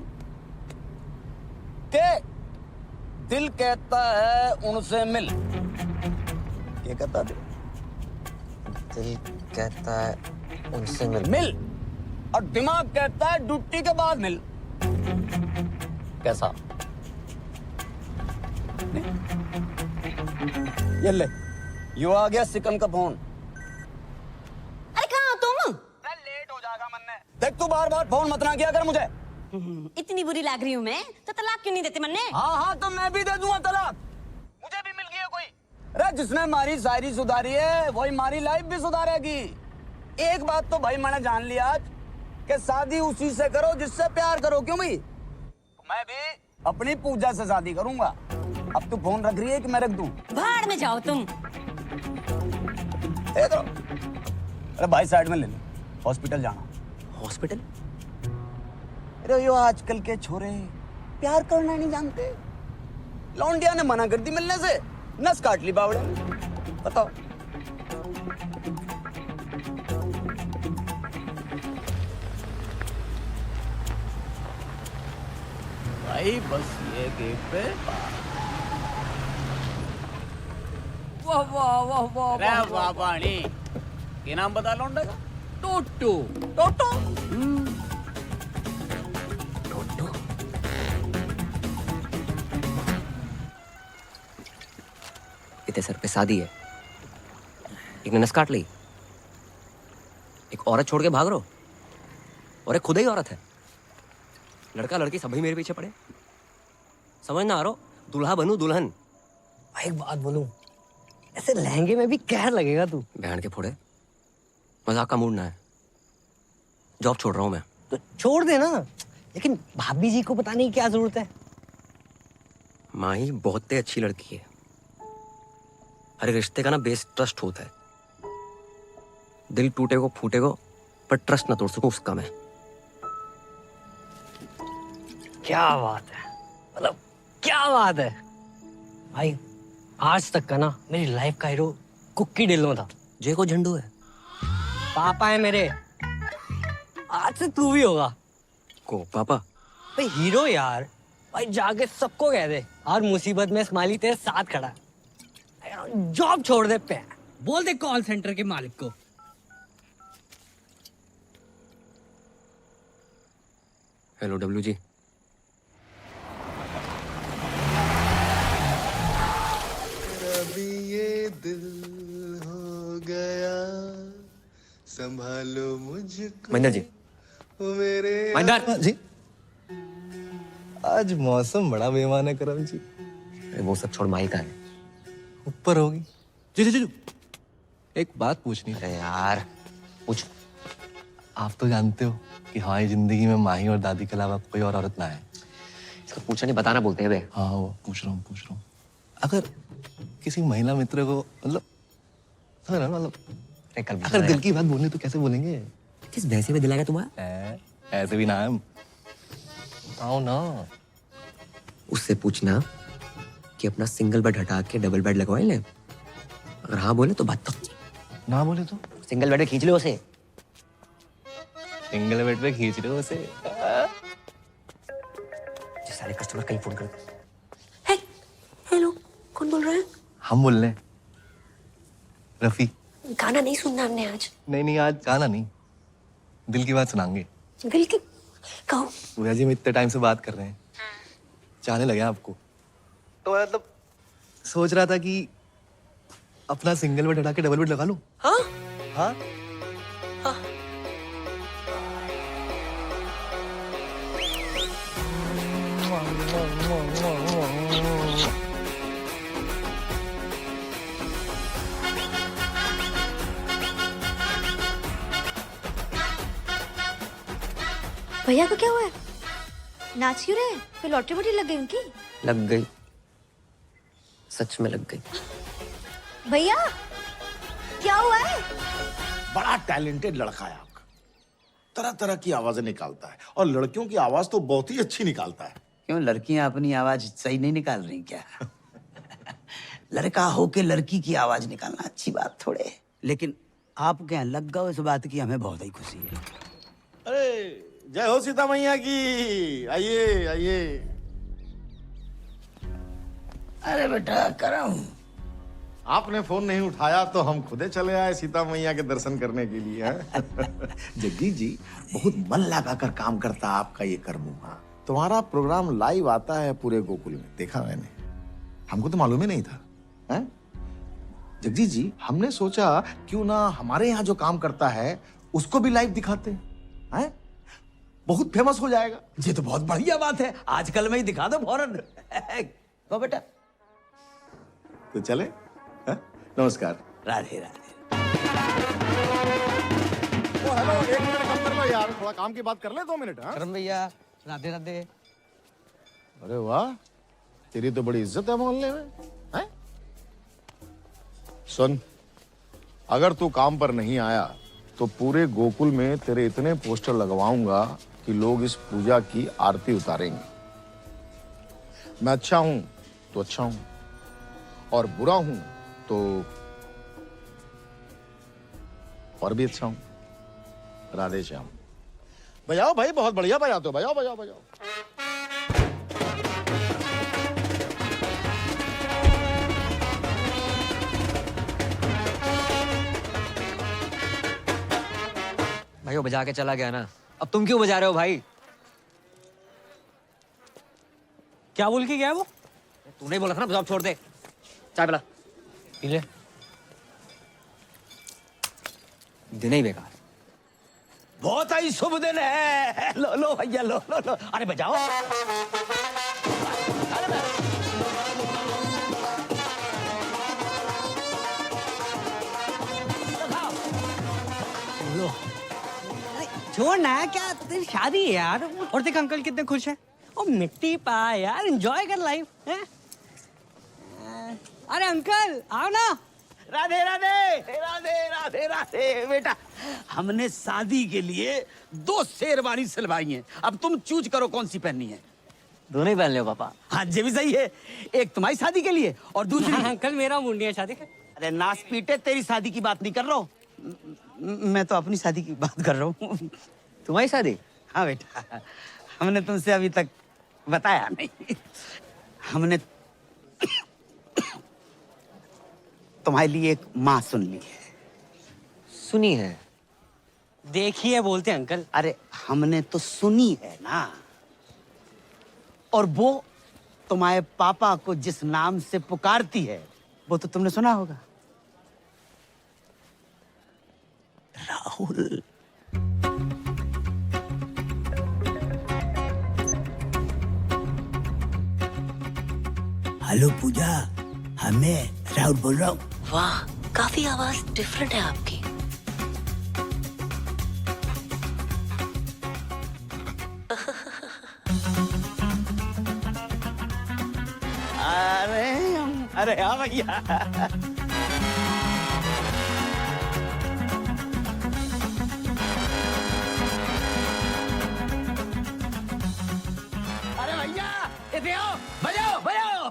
के दिल कहता है उनसे मिल। क्या कहता दिल? दिल कहता है उनसे मिल। मिल, और दिमाग कहता है ड्यूटी के बाद मिल। कैसा? ये ले, यो आ गया सिकन का फोन। अरे कहाँ हो तुम? लेट हो जाएगा मन्ने। देख तू बार बार फोन मत ना किया कर मुझे। इतनी बुरी लग रही हूँ मैं तो तलाक क्यों नहीं देते मन्ने? हाँ हाँ, तो मैं भी दे दूंगा तलाक। मुझे भी मिल गई है कोई। अरे जिसने हमारी शायरी सुधारी है वही हमारी लाइफ भी सुधारेगी। एक बात तो भाई मैंने जान लिया आज कि शादी उसी से करो जिससे प्यार करो। क्यों भाई? मैं भी अपनी पूजा से शादी करूंगा। अब तू फोन रख रही है कि मैं रख दूं? भाड़ में जाओ तुम। तो अरे भाई साइड में ले लो, हॉस्पिटल जाना। हॉस्पिटल? अरे यो आजकल के छोरे प्यार करना नहीं जानते। लौंडिया ने मना कर दी मिलने से, नस काट ली बावड़े ने। बताओ। भाई बस ये गेट पे वाह वाह वाह वाह अरे वाह पानी। ये नाम बता लौंडे का? टोटो। टोटो? इतने सर पे शादी है, एक ने नस काट ली, एक औरत छोड़ के भाग रहो, और एक खुद ही औरत है। लड़का लड़की सभी मेरे पीछे पड़े। समझ ना आ रहा, दूल्हा बनूं दुल्हन। भाई एक बात बोलूं, ऐसे लहंगे में भी कहर लगेगा तू। बहन के फोड़े, मजाक का मूड ना है। जॉब छोड़ रहा हूं मैं। तो छोड़ दे ना, लेकिन भाभी जी को पता नहीं क्या जरूरत है। माही बहुत ही अच्छी लड़की है। हर एक रिश्ते का ना बेस ट्रस्ट होता है। दिल टूटे को फूटे को, पर ट्रस्ट ना तोड़ सकूं उसका मैं। क्या बात है, मतलब क्या बात है भाई। आज तक का ना मेरी लाइफ का हीरो कुक्की डिल्लो था। जय को झंडू है, पापा है मेरे। आज से तू भी होगा। को पापा? भाई हीरो यार, भाई जाके सबको कह दे और मुसीबत में स्माइली तेरे साथ खड़ा है। जॉब छोड़ दे पे, बोल दे कॉल सेंटर के मालिक को। हेलो डब्लू जी। अभी ये दिल हो गया, संभालो मुझको। महेंद्र जी। ओ मेरे महेंद्र जी। आज मौसम बड़ा बेईमान है करम जी। वो सब छोड़, माही का है ऊपर होगी। जी जी जी, एक बात पूछनी है यार। पूछ। आप तो जानते हो कि हमारी जिंदगी में माही और दादी के अलावा कोई और औरत ना है। इसको पूछना नहीं बताना बोलते हैं बे। हाँ वो पूछ रहा हूँ। अगर किसी महिला मित्र को मतलब अगर दिल की बात बोलनी तो कैसे बोलेंगे? किस भैंसे में दिलाएगा तुम्हारा? ऐसे भी ना है। आओ ना। उससे पूछना कि अपना सिंगल बेड हटा के डबल बेड लगवाए ले। अगर हाँ बोले तो बात तो, ना बोले तो सिंगल बेड पे खींच लो उसे। सिंगल बेड पे खींच रहे हो उसे? सारे कस्टमर कहीं फोन कर। हेलो, कौन बोल रहा है? हम बोल रहे हैं, रफी। गाना नहीं सुनना हमने आज। नहीं आज गाना नहीं, दिल की बात सुनाएंगे। दिल की? कहो। पूजा जी, हम इतने टाइम से बात कर रहे हैं, चाहने लगे आपको, तो मतलब सोच रहा था कि अपना सिंगल बेड हटा के डबल बेड लगा लूं। हाँ? हाँ? भैया को क्या हुआ है? नाच क्यों रहे? कोई लॉटरी वोटरी लग गई उनकी? लग गई, सच में लग गई। भैया क्या हुआ है? बड़ा टैलेंटेड लड़का है आपका, तरह तरह की आवाजें निकालता है और लड़कियों की आवाज तो बहुत ही अच्छी निकालता है। क्यों लड़कियां अपनी आवाज सही नहीं निकाल रही क्या? लड़का हो के लड़की की आवाज निकालना अच्छी बात थोड़े है। लेकिन आपके यहाँ लग गए इस बात की हमें बहुत ही खुशी है। अरे जय हो सीता मैया की। आइए आइए। अरे बेटा करम, आपने फोन नहीं उठाया तो हम खुदे चले आए सीता मैया के दर्शन करने के लिए। जगदीश जी बहुत मन लगाकर काम करता आपका ये कर्मुआ। तुम्हारा प्रोग्राम लाइव आता है पूरे गोकुल में, देखा मैंने, हमको तो मालूम ही नहीं था। हैं? जगदीश जी हमने सोचा क्यों ना हमारे यहाँ जो काम करता है उसको भी लाइव दिखाते हैं, बहुत फेमस हो जाएगा। ये तो बहुत बढ़िया बात है, आजकल में ही दिखा दो फौरन। तो बेटा तो चले। नमस्कार। राधे राधे। ओ हेलो, 1 मिनट कम कर लो यार, थोड़ा काम की बात कर ले 2 मिनट। करम भैया राधे राधे। अरे वाह, तेरी तो बड़ी इज्जत है मोहल्ले में। हैं? सुन, अगर तू काम पर नहीं आया तो पूरे गोकुल में तेरे इतने पोस्टर लगवाऊंगा कि लोग इस पूजा की आरती उतारेंगे। मैं अच्छा हूं तो अच्छा हूं, और बुरा हूं तो और भी अच्छा हूं। राधे श्याम। बजाओ भाई, बहुत बढ़िया बजाते हो, बजाओ बजाओ बजाओ। भाई वो बजा के चला गया ना, अब तुम क्यों बजा रहे हो भाई? क्या बोल के गया वो? तूने बोला था ना बजाओ, छोड़ दे। चाय पिला। पी ले। दिन ही बेकार। बहुत ही शुभ दिन है। लो लो भैया, लो लो लो। अरे बजाओ। लो। छोड़ ना, क्या तेरी शादी है यार, और देख अंकल कितने खुश हैं। ओ मिट्टी पा यार, एंजॉय कर लाइफ है। अरे अंकल आओ ना। राधे राधे राधे राधे राधे। बेटा हमने शादी के लिए 2 शेरवानी सिलवाई हैं, अब तुम चूज करो कौन सी पहननी है। दोनों ही पहन लो पापा। हाँ ये भी सही है, एक तुम्हारी शादी के लिए और दूसरी अंकल मेरा मुंडी है शादी। अरे नाच पीटे, तेरी शादी की बात नहीं कर रहा हूँ मैं, तो अपनी शादी की बात कर रहा हूँ। तुम्हारी शादी? हाँ बेटा, हमने तुमसे अभी तक बताया नहीं। हमने तुम्हारे लिए एक माँ सुन ली है। सुनी है? देखिए बोलते अंकल। अरे हमने तो सुनी है ना, और वो तुम्हारे पापा को जिस नाम से पुकारती है वो तो तुमने सुना होगा, राहुल। हेलो पूजा, मैं राहुल बोल रहा हूँ। वाह, काफी आवाज डिफरेंट है आपकी। अरे हाँ भैया। अरे भैया इधर आओ, बजाओ बजाओ।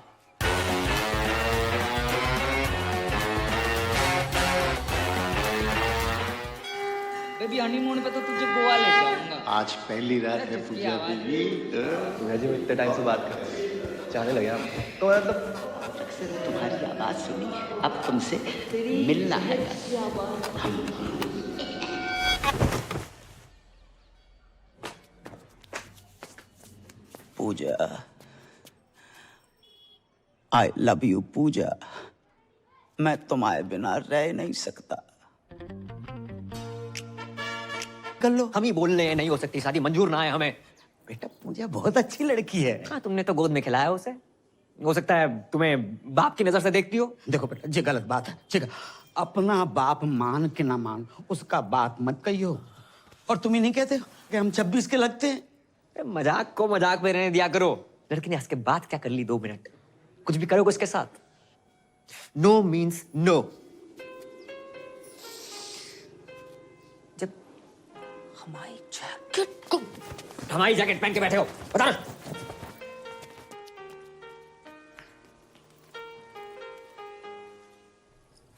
बेबी हनीमून पे तो तुझे गोवा ले जाऊंगा। आज पहली रात है पूजा की। तुम्हें जी इतने टाइम से बात कर रहे हैं, चाहने लगे आप तो मतलब। तुम्हारी आवाज सुनी है, अब तुमसे मिलना है। पूजा, आई लव यू पूजा, मैं तुम्हारे बिना रह नहीं सकता। कर लो, हम ही बोल रहे हैं नहीं हो सकती शादी, मंजूर ना है हमें। बेटा पूजा बहुत अच्छी लड़की है। हाँ, तुमने तो गोद में खिलाया उसे, हो सकता है तुम्हें बाप की नजर से देखती हो। देखो बेटा ये गलत बात है, ठीक है? अपना बाप मान के ना मान, उसका बात मत कहियो। और तुम ही नहीं कहते हो कि हम 26 के लगते हैं? अरे मजाक को मजाक में रहने दिया करो। लड़की ने हंस के बात क्या कर ली 2 मिनट? कुछ भी करोगे उसके साथ? No means no. जब हमारी जैकेट पहन के बैठे हो, बता ना।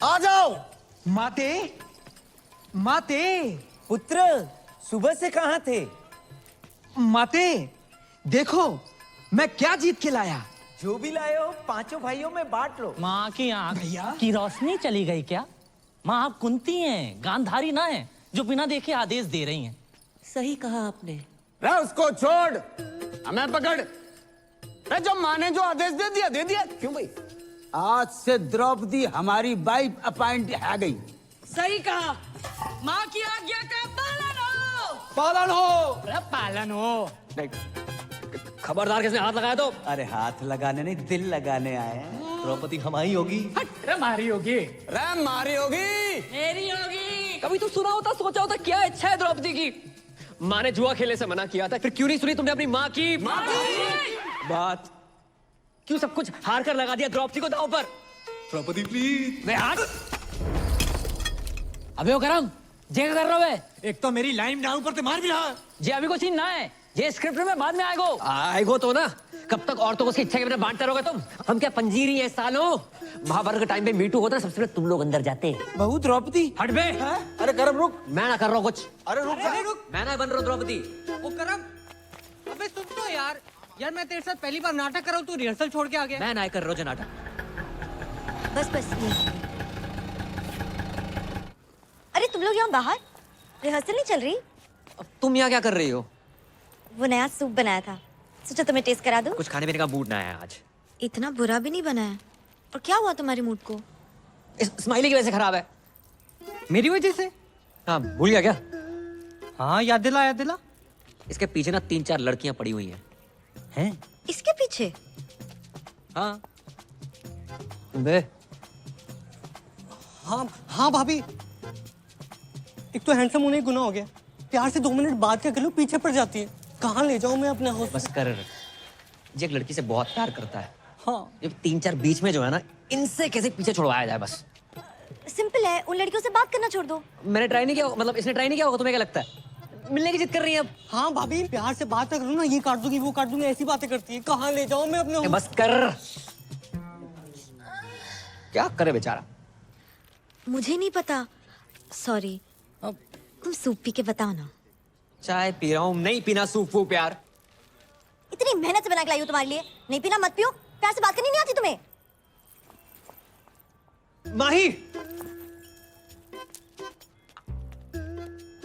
आ जाओ। माते, माते, पुत्र, सुबह से कहां थे? माते, देखो मैं क्या जीत के लाया। जो भी लाए हो 5 भाइयों में बांट लो। माँ की आंख की रोशनी चली गई क्या? माँ आप कुंती हैं, गांधारी ना है, जो बिना देखे आदेश दे रही हैं। सही कहा आपने। रे उसको छोड़, हमें पकड़। रे जो माँ ने जो आदेश दे दिया दे दिया। क्यों भाई? आज से द्रौपदी हमारी वाइफ अपॉइंट है गई। सही कहा। माँ की आज्ञा का पालन हो। पालन हो। अरे पालन हो। खबरदार, किसने हाथ लगाया तो? अरे हाथ लगाने नहीं, दिल लगाने आए हैं। द्रौपदी हमारी होगी। अरे मारी होगी। रे मारी होगी। मेरी होगी। कभी तो सुना होता, सोचा होता क्या इच्छा है द्रौपदी की? माँ ने जुआ खेलने से मना किया था, फिर क्यों नहीं सुनी तुमने अपनी माँ की बात? क्यों सब कुछ हार कर लगा दिया द्रौपदी को दांव पर? द्रौपदी प्लीज। वे हाथ। अबे ओ करम, जे कर रहा है? एक तो मेरी लाइन डाउन पर ते मार भी रहा। जे अभी को सीन ना है, जे स्क्रिप्ट में बाद में आएगो तो ना। कब तक औरतों को उसकी इच्छा के बिना बांटते रहोगे तुम? हम क्या पंजीरी है सालों? महाभारत के टाइम पे मीटू होता, सबसे पहले तुम लोग अंदर जाते। बहू द्रौपदी। हट बे। अरे करम रुक। मैं ना कर रहा हूँ कुछ। अरे रुक जा। रुक। मैं ना बन रहा हूँ द्रौपदी। ओ करम, अबे सुन तो यार मैं तेरे साथ पहली बार नाटक कर रहा हूँ, तू रिहर्सल छोड़ के आ गया। मैं ना कर रहा हूँ नाटक। बस बस अरे तुम लोग यहाँ बाहर रिहर्सल नहीं चल रही? अब तुम यहाँ क्या कर रही हो? वो नया सूप बनाया था, सोचा तुम्हें टेस्ट करा दूं। कुछ खाने पीने का मूड ना है आज। इतना बुरा भी नहीं बना है। और क्या हुआ तुम्हारे मूड को? स्माइली की वजह से खराब है। मेरी वजह से? हाँ, भूल गया क्या? हाँ याद दिला, याद दिला। इसके पीछे ना 3-4 लड़कियां पड़ी हुई हैं। हैं? इसके पीछे? हाँ। बे। हाँ हाँ भाभी, एक तो हैंडसम होने गुनाह हो गया, प्यार से 2 मिनट बात क्या कर लो पीछे पड़ जाती है। कहाँ ले जाऊं मैं अपने हाउस? बस कर। ये एक लड़की से बहुत प्यार करता है। हाँ। ये 3-4 बीच में जो है ना, इनसे कैसे पीछे छुड़वाया जाए बस। सिंपल है, उन लड़कियों से बात करना छोड़ दो। मैंने ट्राई नहीं किया, मतलब इसने ट्राई नहीं किया होगा। तुम्हें क्या लगता है मिलने की जिद कर रही है अब? हाँ भाभी, प्यार से बात करो ना, ये काट दूंगी वो काट दूंगी, ऐसी बातें करती है। कहाँ ले जाऊं मैं अपने? बस कर। क्या करे बेचारा? मुझे नहीं पता, सॉरी। तुम सूप पी के बताओ ना। चाय पी रहा हूँ, नहीं पीना सूप वो प्यार। इतनी मेहनत से बना के लाई हूँ तुम्हारे लिए, नहीं पीना मत पियो। प्यार से बात करनी नहीं आती तुम्हें? माही,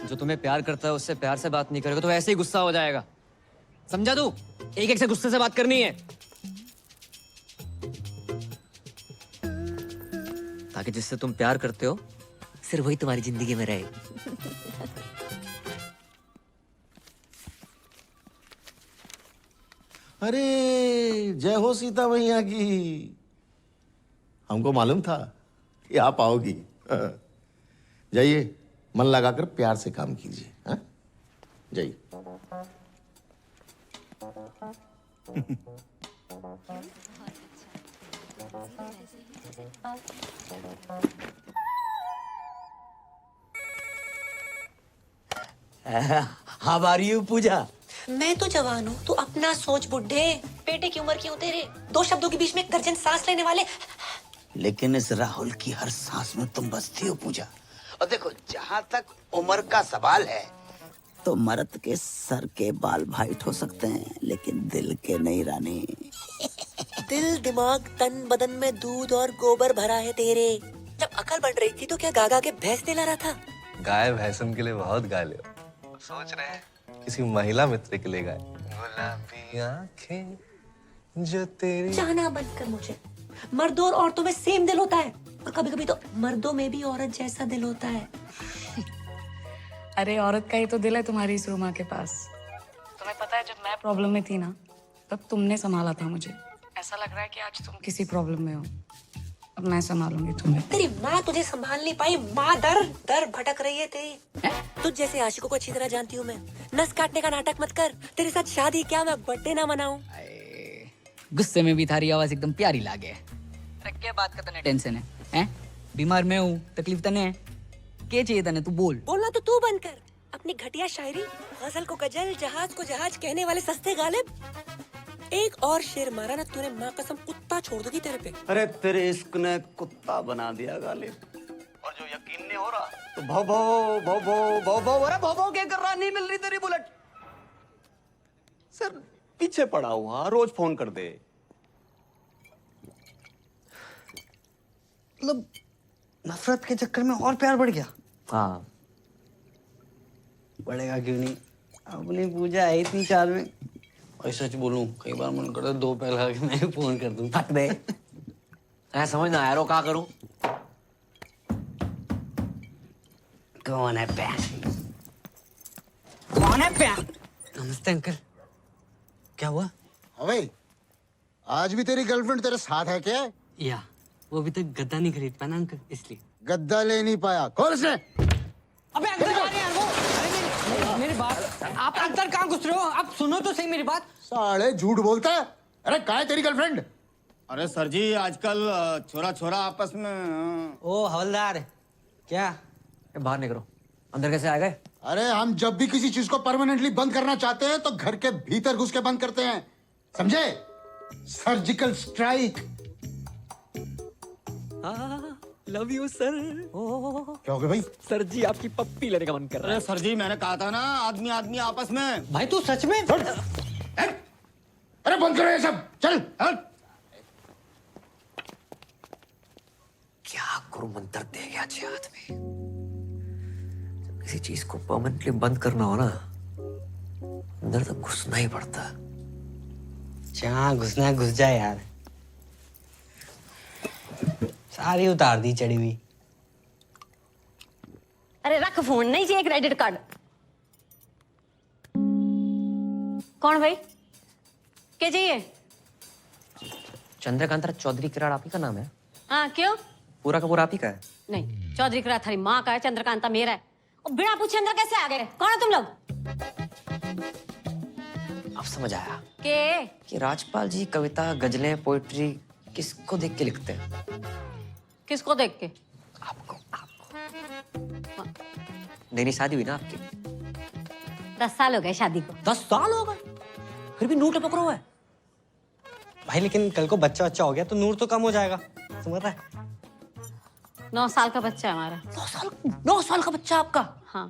जो तुम्हें प्यार करता है उससे प्यार से बात नहीं करेगा तो ऐसे ही गुस्सा हो जाएगा। समझा तू? एक से गुस्से से बात करनी है, ताकि जिससे तुम प्यार करते हो सिर्फ वही तुम्हारी जिंदगी में रहे। अरे जय हो सीता मैया की। हमको मालूम था कि आप आओगी। जाइए, मन लगाकर प्यार से काम कीजिए। हाँ? जाइए। हाउ आर यू पूजा? मैं तो जवान हूँ, तू अपना सोच बुड्ढे। बेटे की उम्र क्यों तेरे? 2 शब्दों के बीच में गर्जन सांस लेने वाले। लेकिन इस राहुल की हर सांस में तुम बसती हो पूजा। और देखो, जहाँ तक उम्र का सवाल है तो मर्द के सर के बाल वाइट हो सकते हैं, लेकिन दिल के नहीं रानी। दिल, दिमाग, तन बदन में दूध और गोबर भरा है तेरे। जब अकल बढ़ रही थी तो क्या गागा के भैंस दिला रहा था? गाय भैंसन के लिए बहुत गा ले। सोच रहे हैं किसी महिला मित्र के लिए गाए। गुलाबी आंखें जो तेरी। जाना बंद कर मुझे। मर्दों और औरतों में सेम दिल होता है, और कभी कभी तो मर्दों में भी औरत जैसा दिल होता है। अरे औरत का ही तो दिल है तुम्हारी इस रूमा के पास। तुम्हें पता है, जब मैं प्रॉब्लम में थी ना, तब तुमने संभाला था मुझे। ऐसा लग रहा है कि आज तुम किसी प्रॉब्लम में हो। अब मैं संभालूंगी तुम्हें। तेरी माँ तुझे संभाल नहीं पाई, माँ दर दर भटक रही है तेरी। तुझ जैसे आशिकों को अच्छी तरह जानती हूँ मैं। नस काटने का नाटक मत कर। तेरे साथ शादी क्या मैं बर्थडे ना मनाऊं? गुस्से में भी थारी आवाज एकदम प्यारी लागे। अरे क्या बात का तने टेंशन है? हैं? बीमार मैं हूँ, तकलीफ तने है। क्या चाहिए तने, तू बोल। बोलना तो तू बंद कर। अपनी घटिया शायरी, गजल को गजल, जहाज को जहाज कहने वाले सस्ते गालिब। एक और शेर मारा ना तूने, माँ कसम कुत्ता छोड़ दूंगी तेरे पे। अरे तेरे इश्क ने कुत्ता बना दिया गालिब। और जो यकीन नहीं हो रहा तो भौ भौ भौ भौ भौ भौ, अरे भौ भौ क्या कर रहा? नहीं मिल रही तेरी बुलेट। सर पीछे पड़ा हुआ, रोज फोन कर दे। मतलब नफरत के चक्कर में और प्यार बढ़ गया। हाँ बढ़ेगा क्यों नहीं? अपनी पूजा है इतनी चार में। और सच बोलूं, कई बार मन करता है 2 पैर खा के मैं फोन कर दूं। थक दे। ऐसा समझ ना यारो, क्या करूं? कौन है प्यार? कौन है प्यार? नमस्ते अंकल, क्या हुआ? अबे आज भी तेरी गर्लफ्रेंड तेरे साथ है क्या? या वो अभी तक गद्दा नहीं खरीद पाया ना अंकल, इसलिए। गद्दा ले नहीं पाया? खोल इसे। अबे अंकल आ रहे हैं वो। अरे मेरी बात, आप अंदर कहाँ घुस रहे हो? आप सुनो तो सही मेरी बात। साले झूठ बोलता है। अरे कहाँ है तेरी गर्लफ्रेंड? अरे सर जी, आजकल छोरा छोरा आपस में। ओ हवलदार, क्या बाहर निकलो। अंदर कैसे आ गए? अरे हम जब भी किसी चीज को परमानेंटली बंद करना चाहते हैं तो घर के भीतर घुस के बंद करते हैं, समझे? Surgical strike. Love you sir. क्या हो गया भाई? सर जी आपकी पप्पी लेने का मन कर रहा है। अरे सर जी, मैंने कहा था ना, आदमी आदमी आपस में। भाई तू सच में? अरे बंद करो ये सब, चल। क्या गुरु मंत्र दे गया छे हाथ में। जब किसी चीज को परमानेंटली बंद करना हो ना, अंदर तक घुसना ही पड़ता। जहाँ घुसना घुस जाए यार। सारी उतार दी चढ़ी हुई। अरे रख फोन, नहीं चाहिए क्रेडिट कार्ड। कौन भाई? क्या चाहिए? चंद्रकांता चौधरी किराड़ आप ही का नाम है? हाँ क्यों? पूरा का पूरा आप ही का है? नहीं, चौधरी किराड़ थारी माँ का है, चंद्रकांता मेरा है। और बिना पूछे अंदर कैसे आ गए? कौन है तुम लोग? अब समझ आया के? कि राजपाल जी कविता, गजलें, पोएट्री किसको देख के लिखते हैं? किसको देख के? नई शादी हुई ना आपकी? 10 साल हो गए शादी को। 10 साल हो गए? फिर भी नूर टपक रहा है भाई। लेकिन कल को बच्चा हो गया तो नूर तो कम हो जाएगा, समझ रहा है? 9 साल का बच्चा है हमारा। 9 साल का बच्चा आपका? हाँ।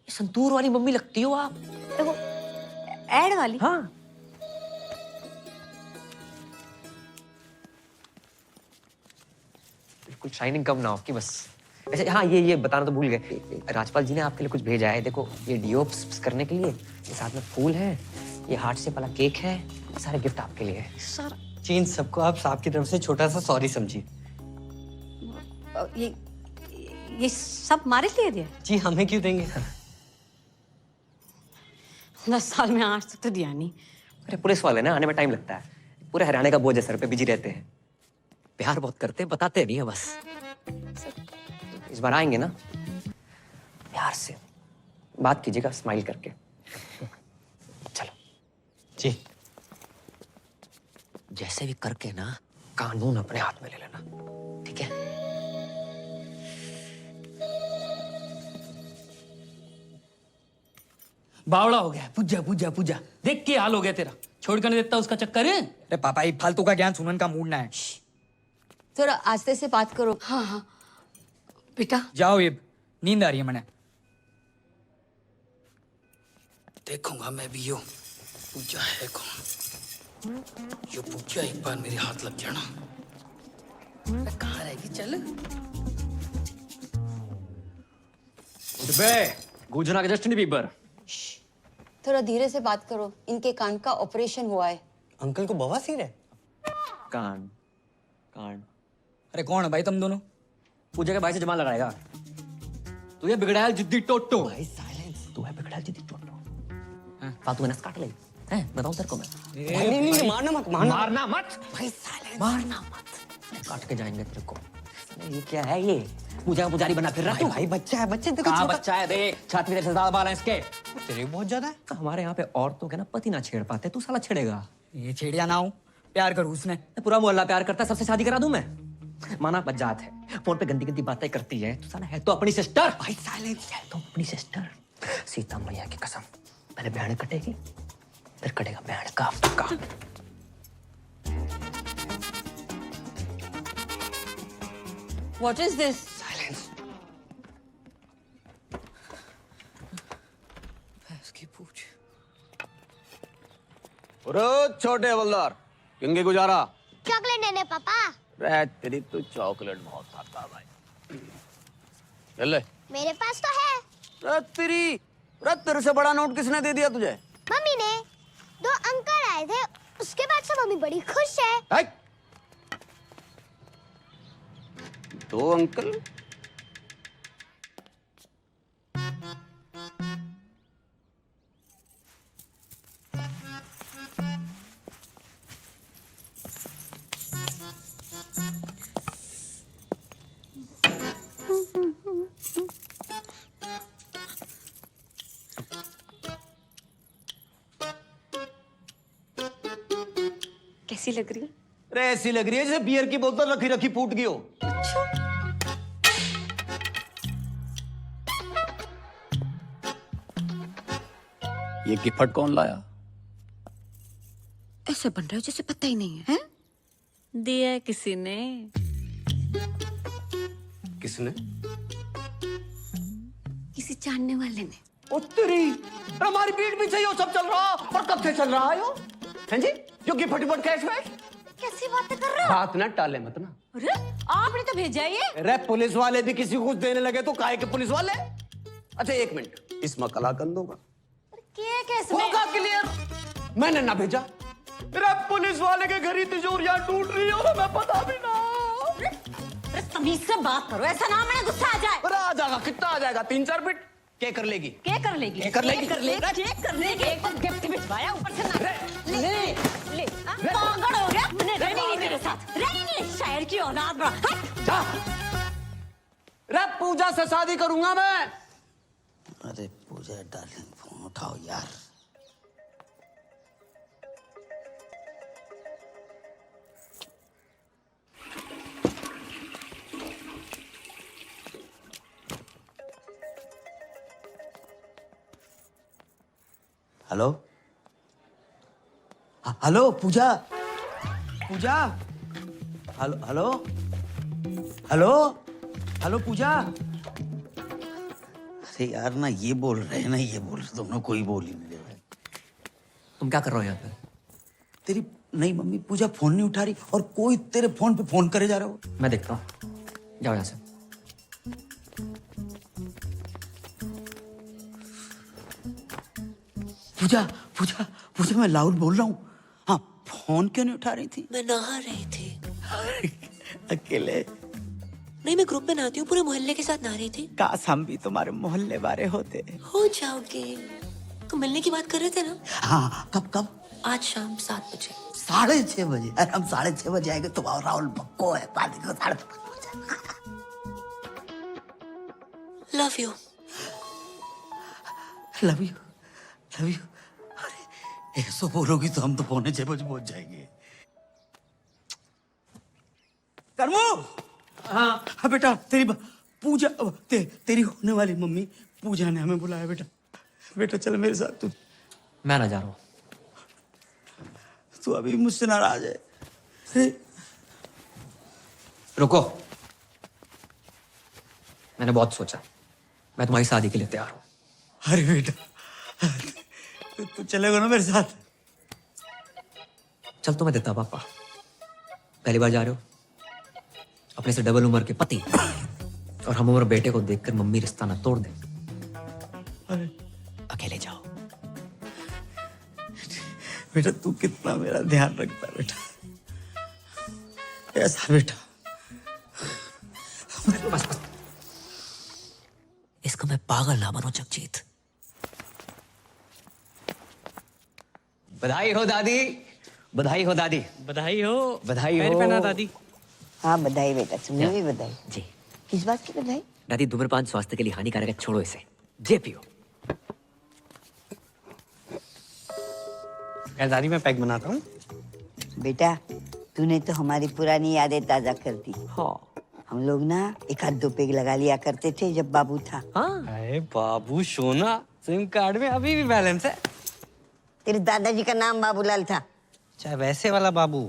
ये संतूर वाली मम्मी लगती हो आप। देखो, ऐड वाली। हाँ। बिल्कुल शाइनिंग कम ना हो आपकी बस। ऐसे हाँ, ये बताना तो भूल गए, राजपाल जी ने आपके लिए कुछ भेजा है। देखो ये डिओप्स करने के लिए, ये साथ में फूल है, ये हार्ट शेप वाला केक है, सारे गिफ्ट आपके लिए है। सर चेंज सबको आप साहब की तरफ से छोटा सा सॉरी समझिए। ये सब हमारे लिए दिया? जी हमें क्यों देंगे? 10 साल में आज तक तो दिया नहीं। अरे पुलिस वाले ना, आने में टाइम लगता है। पूरे हरियाणा का बोझ है सर पे, बिजी रहते हैं। प्यार बहुत करते हैं, बताते नहीं है बस। इस बार आएंगे ना, प्यार से बात कीजिएगा, स्माइल करके। चलो जी। जैसे भी करके ना कानून अपने हाथ में ले लेना, ठीक है? बावड़ा हो गया। पूजा पूजा पूजा, देख के हाल हो गया तेरा। छोड़ कर नहीं देता उसका चक्कर है। अरे पापा, ये फालतू का ज्ञान सुनने का मूड ना है। थोड़ा आस्ते से बात करो। हाँ हाँ बेटा। जाओ, ये नींद आ रही है मैंने। देखूंगा मैं भी यो पूजा है कौन। यो पूजा एक बार मेरे हाथ लग जाना। कहाँ रहेगी? चल गूंजना के जस्टिन बीबर। थोड़ा धीरे से बात करो, इनके कान का ऑपरेशन हुआ है। अंकल को बवासीर है? कान कान। अरे कौन है भाई तुम दोनों? पूजा के भाई से जमा लगाएगा। तू ये बिगड़ायल जिद्दी टोटो। भाई साइलेंस। तू है बिगड़ायल जिद्दी टोटो। फालतू में नस काट ले। हैं बताऊं तेरे को मैं। नहीं, मारना मत, मारना मत। भाई साइलेंस। मारना मत। काट के जाएंगे तेरे को। ये क्या है ये? पूजा पुजारी बना फिर रहा है तू? भाई बच्चा है, बच्चे देखो कहाँ छोटा- बच्चा है? देख छाती में से ज्यादा बाल है इसके। तेरे को बहुत ज्यादा है। हमारे यहाँ पे औरतों के ना पति ना छेड़ पाते, तू साला छेड़ेगा। ये छेड़िया ना हूँ, प्यार करूँ उसने। पूरा मोहल्ला प्यार करता है, सबसे शादी करा दूं मैं। माना बज्जात है, फोन पे गंदी गंदी बातें करती है, तू साला है तो अपनी सिस्टर। भाई साइलेंस। है तो अपनी सिस्टर। सीता मैया की कसम, पहले बहन कटेगी फिर कटेगा बहन का। What is this? साइलेंस। इसकी पूछ। अरे छोटे हवलदार, किंगे गुजारा? चॉकलेट लेने पापा। रे तेरी तो चॉकलेट बहुत खाता है भाई। ले मेरे पास तो है। रे तेरे से बड़ा नोट किसने दे दिया तुझे? मम्मी ने। 2 अंकल आए थे, उसके बाद से मम्मी बड़ी खुश है। 2 अंकल? कैसी लग रही हूँ? रे ऐसी लग रही है जैसे बियर की बोतल रखी रखी फूट गई हो। ये गिफ्ट कौन लाया? ऐसे बन रहा है जैसे पता ही नहीं है, हैं? दिया है किसी ने। किसने? किसी जानने वाले ने। ओ तेरी, हमारी पीठ पीछे ये सब चल रहा और कब से चल रहा है यो? हैं जी? जो गिफ्ट कैश में? कैसी बातें कर रहे हो? बात ना टाले मत ना। अरे आपने तो भेजा ये। अरे पुलिस वाले भी किसी को कुछ देने लगे तो काहे के पुलिस वाले? अच्छा 1 मिनट, इसमें कलाकंद होगा? होगा क्लियर। मैंने ना भेजा। अरे पुलिस वाले के घर ही तिजोरियां टूट रही है और हमें पता भी ना। अरे तमीज से बात करो, ऐसा ना मैंने गुस्सा आ जाए। अरे आ जाएगा, कितना आ जाएगा? 3-4 बिट के कर लेगी? क्या कर लेगी? क्या कर लेगी? कर लेगी? क्या कर लेगी? एक तो गिफ्ट भिजवाया, ऊपर से ना ले पागल हो गया। नहीं मेरे साथ नहीं, शायर की औलाद बड़ा। जा। रे पूजा से शादी करूंगा मैं। अरे पूजा डार्लिंग, फोन उठाओ यार। हेलो हेलो पूजा, पूजा, हेलो हेलो हेलो हेलो पूजा। अरे यार ना ये बोल रहे हैं ना ये बोल रहे, तुमने कोई बोल ही नहीं रहे। तुम क्या कर रहे हो यहाँ पे? तेरी नहीं मम्मी पूजा फोन नहीं उठा रही और कोई तेरे फोन पे फोन करे जा रहे हो। मैं देखता हूँ, जाओ यहाँ से। पूजा पूजा पूजा मैं लाउड बोल रहा हूँ। हाँ फोन क्यों नहीं उठा रही थी? मैं नहा रही थी। अकेले? नहीं, मैं ग्रुप में नहाती हूँ, पूरे मोहल्ले के साथ नहा रही थी। काश हम भी तुम्हारे मोहल्ले वाले होते। हो जाओगे। तो मिलने की बात कर रहे थे ना? हाँ कब कब? आज शाम 7 बजे। 6:30 बजे? अरे हम 6:30 बजे आएंगे, तुम्हारा राहुल पक्को है, पार्टी को 5:30 बजे। Love you. Love you love you. अरे ऐसा बोलोगी तो हम तो 5:45 बजे पहुंच जाएंगे। करमू। हाँ हाँ बेटा, तेरी पूजा तेरी होने वाली मम्मी पूजा ने हमें बुलाया। बेटा बेटा चल मेरे साथ। तू मैं ना जा रहा हूँ। तू अभी मुझसे नाराज है? अरे रुको, मैंने बहुत सोचा, मैं तुम्हारी शादी के लिए तैयार हूँ। अरे बेटा तू चलेगा ना मेरे साथ? चल तो मैं देता पापा। पहली बार जा रहे हो, अपने से डबल उम्र के पति और हम उम्र बेटे को देखकर मम्मी रिश्ता ना तोड़ दे। अरे अकेले जाओ। बेटा तू कितना मेरा ध्यान रखता है बेटा, ऐसा बेटा। बस बस। इसको मैं पागल ना बनूं जगजीत। बधाई हो दादी, बधाई हो दादी, बधाई हो। बधाई पैर हो। पहना दादी। हाँ बधाई बेटा, तुम्हें भी बधाई। जी। किस बात की बधाई? दादी धूम्रपान स्वास्थ्य के लिए हानिकारक है, छोड़ो इसे। जे पियो। यार दादी मैं पैक बनाता हूँ। बेटा तूने तो हमारी पुरानी यादें ताजा कर दी। हाँ। हम लोग ना एक आध दो पेग लगा लिया करते थे जब बाबू था। हाँ। अरे बाबू सोना, सिम कार्ड में अभी भी बैलेंस है। तेरे दादाजी का नाम बाबूलाल था। चाहे वैसे वाला बाबू।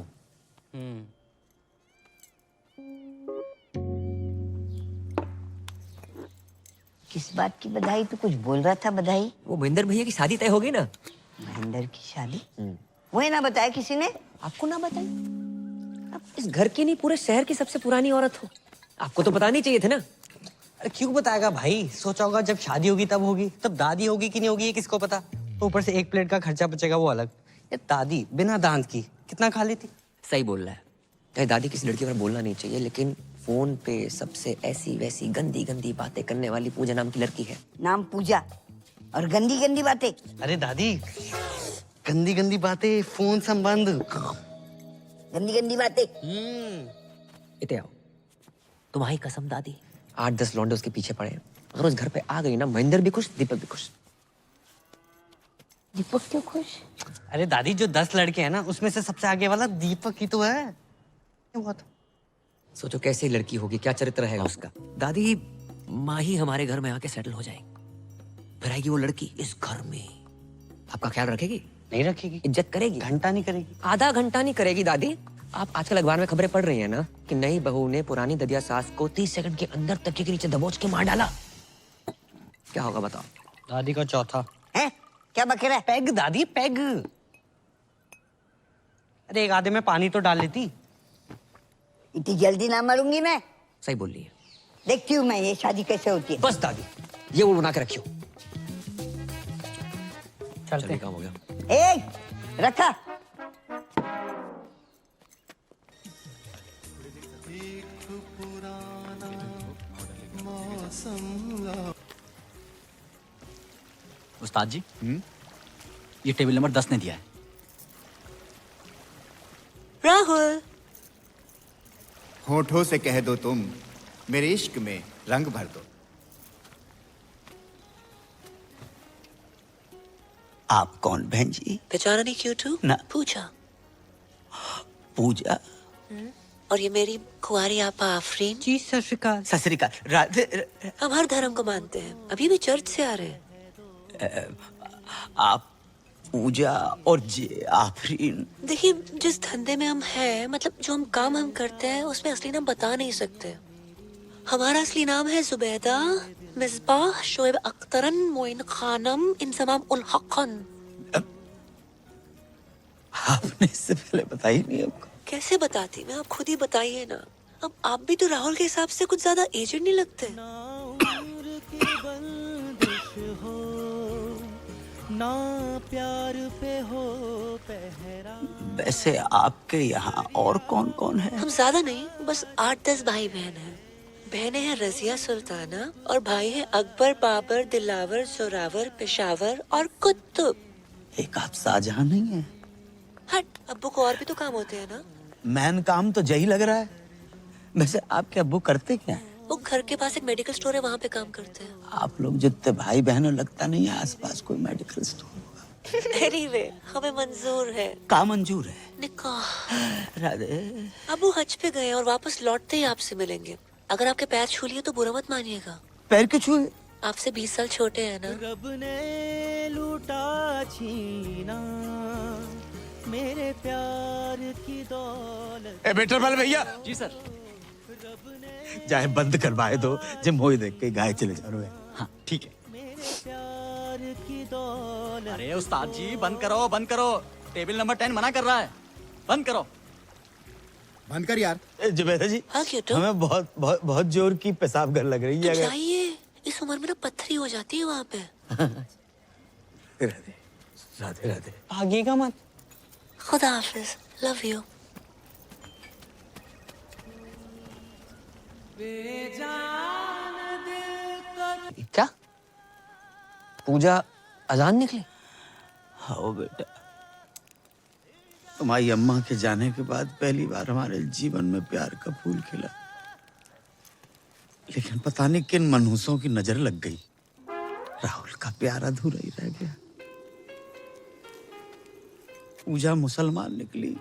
किस बात की बधाई? तू कुछ बोल रहा था बधाई? वो महेंद्र भैया की शादी तय हो गई ना। महेंद्र की शादी? वो ही ना बताया किसी ने? आपको ना बताई? आप इस घर की नहीं पूरे शहर की सबसे पुरानी औरत हो, आपको तो बतानी चाहिए थे ना। अरे क्यों बताएगा भाई? सोचा होगा जब शादी होगी तब होगी, तब दादी होगी कि नहीं होगी ये किसको पता। ऊपर से एक प्लेट का खर्चा बचेगा वो अलग। ये दादी बिना दांत की कितना खा लेती। सही बोल रहा है। चाहे दादी किसी लड़की पर बोलना नहीं चाहिए, लेकिन फोन पे सबसे ऐसी वैसी गंदी गंदी बातें करने वाली पूजा नाम की लड़की है। नाम पूजा और गंदी गंदी बातें। अरे दादी गंदी गंदी बातें, फोन संबंध, गंदी गंदी बातें। इते आओ। तुम्हारी कसम दादी, 8-10 लौंडे उसके पीछे पड़े हैं। अगर उस घर पे आ गई ना, महेंद्र भी खुश, दीपक भी खुश। दीपक क्यों खुश? अरे दादी जो 10 लड़के हैं ना उसमें से सबसे आगे वाला दीपक ही तो है। बहुत सोचो कैसी लड़की होगी, क्या चरित्र रहेगा उसका। दादी माँ ही हमारे घर में आके सेटल हो जाएगी, फिर आएगी वो लड़की इस घर में, आपका ख्याल रखेगी? नहीं रखेगी। इज्जत करेगी? घंटा नहीं करेगी। आधा घंटा नहीं करेगी दादी। आप आजकल अखबार में खबरें पढ़ रही हैं ना कि नई बहू ने पुरानी ददिया सास को 30 सेकंड के अंदर तकिए के नीचे दबोच के मार डाला। क्या होगा बताओ? दादी का चौथा है। क्या बके रहा है? पैग दादी पैग। अरे एक आधे में पानी तो डाल लेती। इतनी जल्दी ना मरूंगी मैं। सही बोल रही है। देखती हूँ मैं ये शादी कैसे होती है। बस दादी ये वो बना के रखियो। चलते काम हो गया। रखा। उस्ताद जी, ये टेबल नंबर 10 ने दिया है। राहुल, होठों से कह दो तुम, मेरे इश्क में रंग भर दो। आप कौन बहन जी? पहचाना नहीं क्यों तू? ना। पूजा। पूजा। और ये मेरी कुंवारी आपा आफरीन। जी सत श्री अकाल। सत श्री अकाल। राधे। हम हर धर्म को मानते हैं, अभी भी चर्च से आ रहे हैं। आप पूजा और जे आफरीन। देखिए जिस धंधे में हम हैं, मतलब जो हम काम हम करते हैं उसमें असली नाम बता नहीं सकते। हमारा असली नाम है जुबैदा मिसबाह शोएब अख्तरन मोइन खानम इंजमाम उल हक़न। आपने इससे पहले बताई नहीं हमको। कैसे बताती मैं, आप खुद ही बताइए ना। अब आप भी तो राहुल के हिसाब से कुछ ज्यादा एजेड नहीं लगते। ना प्यार पे हो पहरा। वैसे आपके यहाँ और कौन कौन है? हम ज्यादा नहीं, बस 8-10 भाई बहन हैं। बहनें हैं रजिया सुल्ताना और भाई हैं अकबर, बाबर, दिलावर, जोरावर, पेशावर और कुतुब। एक आप शाहजहां नहीं है? हट, अब्बू को और भी तो काम होते हैं ना। मैन काम तो यही लग रहा है। वैसे आपके अब्बू करते क्या है? वो घर के पास एक मेडिकल स्टोर है, वहाँ पे काम करते हैं। आप लोग जितने भाई बहनों लगता नहीं है आसपास कोई मेडिकल स्टोर होगा। एनीवे, हमें मंजूर है। का मंजूर है? निकाह। राधे। अबू हज पे गए और वापस लौटते ही आपसे मिलेंगे। अगर आपके पैर छू लिए तो बुरा मत मानिएगा। पैर क्यों छुए? आपसे 20 साल छोटे हैं ना। रब ने लूटा छीना मेरे प्यार की दौलत। बेटर वाले भैया। जी सर। जाए बंद करवाए दो, जे मोई देख के गाय चले जा रहे हैं। हाँ ठीक है। मेरे प्यार की दौलत। अरे उस्ताद जी बंद करो, बंद करो। टेबल नंबर 10 मना कर रहा है, बंद करो। बंद कर यार। जुबैदा जी, हाँ क्यों? हमें बहुत बहुत बहुत जोर की पेशाब घर लग रही है। तो जाइए, इस उम्र में ना पत्थरी हो जाती है वहाँ पे। राधे राधे राधे। भागिएगा मत। खुदा हाफिज, लव यू। क्या पूजा अजान निकली? हाँ बेटा, तुम्हारी अम्मा के जाने के बाद पहली बार हमारे जीवन में प्यार का फूल खिला, लेकिन पता नहीं किन मनहूसों की नजर लग गई। राहुल का प्यार अधूरा ही रह गया। पूजा मुसलमान निकली,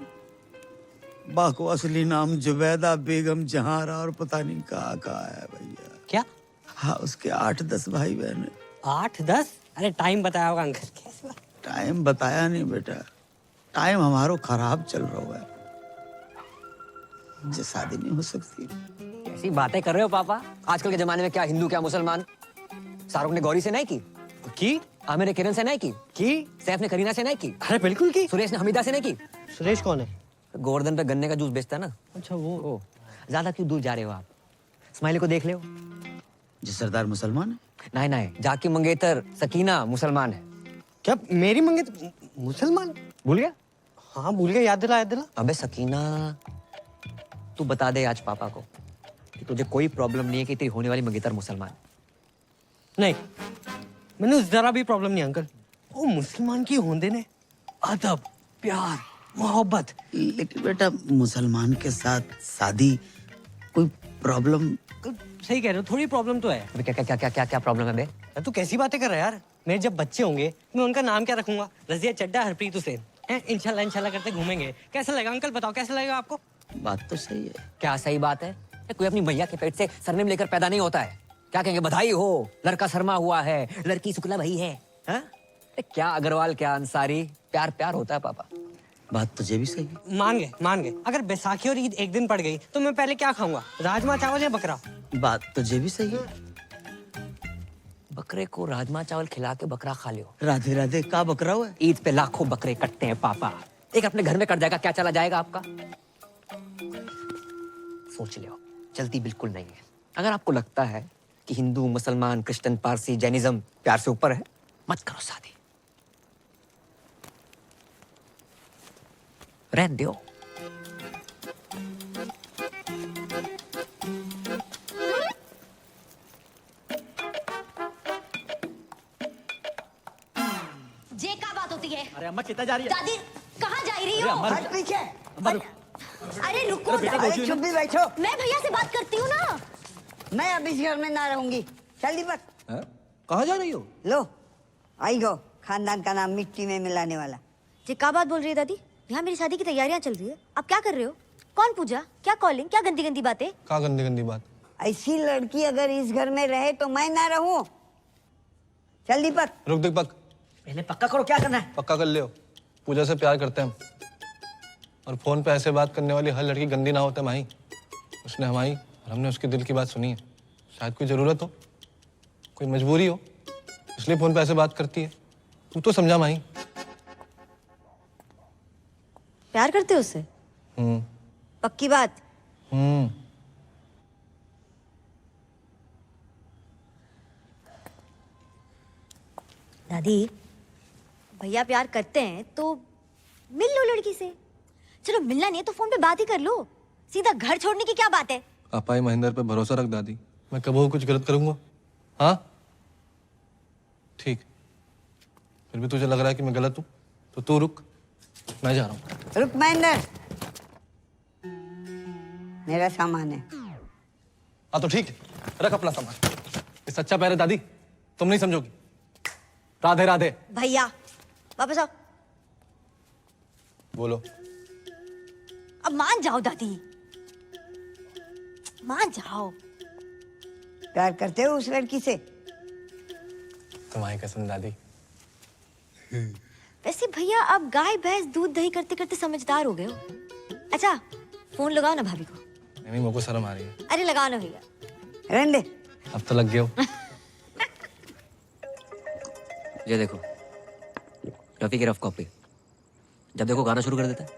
बा को असली नाम जुबैदा बेगम जहारा और पता नहीं कहाँ है भैया। क्या? हाँ, उसके 8-10 भाई बहन। 8-10? अरे टाइम बताया होगा अंकल। कैसे? टाइम बताया नहीं बेटा, टाइम हमारो खराब चल रहा है, मुझे शादी नहीं हो सकती। ऐसी बातें कर रहे हो पापा? आजकल के जमाने में क्या हिंदू क्या मुसलमान। शाहरुख ने गौरी से नहीं की? आमिर ने किरण से नहीं की? सैफ ने करीना से नहीं की? अरे बिल्कुल की। सुरेश ने हमीदा से नहीं की? सुरेश कौन है? गोवर्धन पे गन्ने का जूस बेचता है ना। अच्छा वो। ज्यादा क्यों दूर जा रहे हो आप? स्माइली को देख ले। जी सरदार मुसलमान है? नहीं, जाकी मंगेतर सकीना मुसलमान है। क्या मेरी मंगेतर मुसलमान? भूल गया? हाँ भूल गया, याद दिला। अबे सकीना, तू बता दे आज पापा को कि तुझे कोई प्रॉब्लम नहीं है कि तेरी होने वाली मंगेतर मुसलमान। नहीं, मैंने जरा भी प्रॉब्लम नहीं अंकल। वो मुसलमान की होंदे ने अदब, प्यार, मोहब्बत। लेकिन बेटा मुसलमान के साथ शादी कोई प्रॉब्लम? सही कह रहे हो, थोड़ी प्रॉब्लम तो है। अबे क्या प्रॉब्लम है बे? तू कैसी बातें कर रहा है यार? मेरे जब बच्चे होंगे मैं उनका नाम क्या रखूंगा? रजिया चड्डा, हरप्रीत हुसैन। इंशाल्लाह करते घूमेंगे। कैसा लगेगा अंकल? बताओ कैसा लगेगा आपको? बात तो सही है। क्या सही बात है? कोई अपनी मैया के पेट से सरनेम लेकर पैदा नहीं होता है। क्या कहेंगे? बधाई हो, लड़का शर्मा हुआ है, लड़की शुक्ला भाई है। हा? क्या अग्रवाल क्या अंसारी, प्यार होता है पापा। बात तुझे भी सही है। मान गए। अगर बैसाखी और ईद एक दिन पड़ गई तो मैं पहले क्या खाऊंगा? राजमा चावल या बकरा? बात तुझे भी सही है। बकरे को राजमा चावल खिला के बकरा खा लियो। राधे राधे का बकरा हुआ है? ईद पे लाखों बकरे कटते हैं पापा, एक अपने घर में कट जाएगा, क्या चला जाएगा आपका? सोच लियो, जल्दी बिल्कुल नहीं है। अगर आपको लगता है कि हिंदू मुसलमान क्रिश्चियन पारसी जैनिज्म प्यार से ऊपर है, मत करो शादी, रहने दो। जे का बात होती है? अरे अम्मा कितना जा रही है? दादी कहाँ जा रही हो? हट पीछे। अरे रुको, अरे चुप भी बैठो। मैं भैया से बात करती हूँ ना। मैं अब इस घर में ना रहूंगी। चल दीपक। कहाँ जा रही हो? लो आई गो, खानदान का नाम मिट्टी में मिलाने वाला। ये क्या बात बोल रही है दादी? यहाँ मेरी शादी की तैयारियां चल रही है, आप क्या कर रहे हो? कौन पूजा, क्या कॉलिंग, क्या गंदी गंदी बातें? क्या गंदी गंदी बात? ऐसी लड़की अगर इस घर में रहे तो मैं ना रहूं। चल दीपक। रुक दीपक, पहले पक्का करो क्या करना है। पक्का कर लियो, पूजा से प्यार करते हैं हम, और फोन पे ऐसे बात करने वाली हर लड़की गंदी ना होते माही। उसने हमारी और हमने उसके दिल की बात सुनी है। शायद कोई जरूरत हो, कोई मजबूरी हो, इसलिए फोन पे ऐसे बात करती है। तू तो समझा माही। प्यार करते हो उससे? पक्की बात? दादी भैया प्यार करते हैं तो मिल लो लड़की से। चलो मिलना नहीं है तो फोन पे बात ही कर लो, सीधा घर छोड़ने की क्या बात है? पापा महेंद्र पे भरोसा रख दादी, मैं कभी कुछ गलत करूंगा? हाँ ठीक, फिर भी तुझे लग रहा है कि मैं गलत हूँ तो तू रुक, मैं जा रहा हूँ। रुक महेंद्र, मेरा सामान है। हाँ तो ठीक है, रख अपना सामान। ये सच्चा प्यार है दादी, तुम नहीं समझोगी। राधे राधे। भैया वापस आओ। बोलो। अब मान जाओ दादी, मान जाओ। प्यार करते हो उस लड़की से? तुम्हारी कसम दादी। वैसे भैया अब गाय भैंस दूध दही करते करते समझदार हो गए हो। अच्छा फोन लगाओ ना भाभी को। नहीं मेरे को शर्म आ रही है। अरे लगाओ ना भैया। रहने दे। अब तो लग गए हो। ये देखो रफी की रफ कॉपी, जब देखो गाना शुरू कर देता है।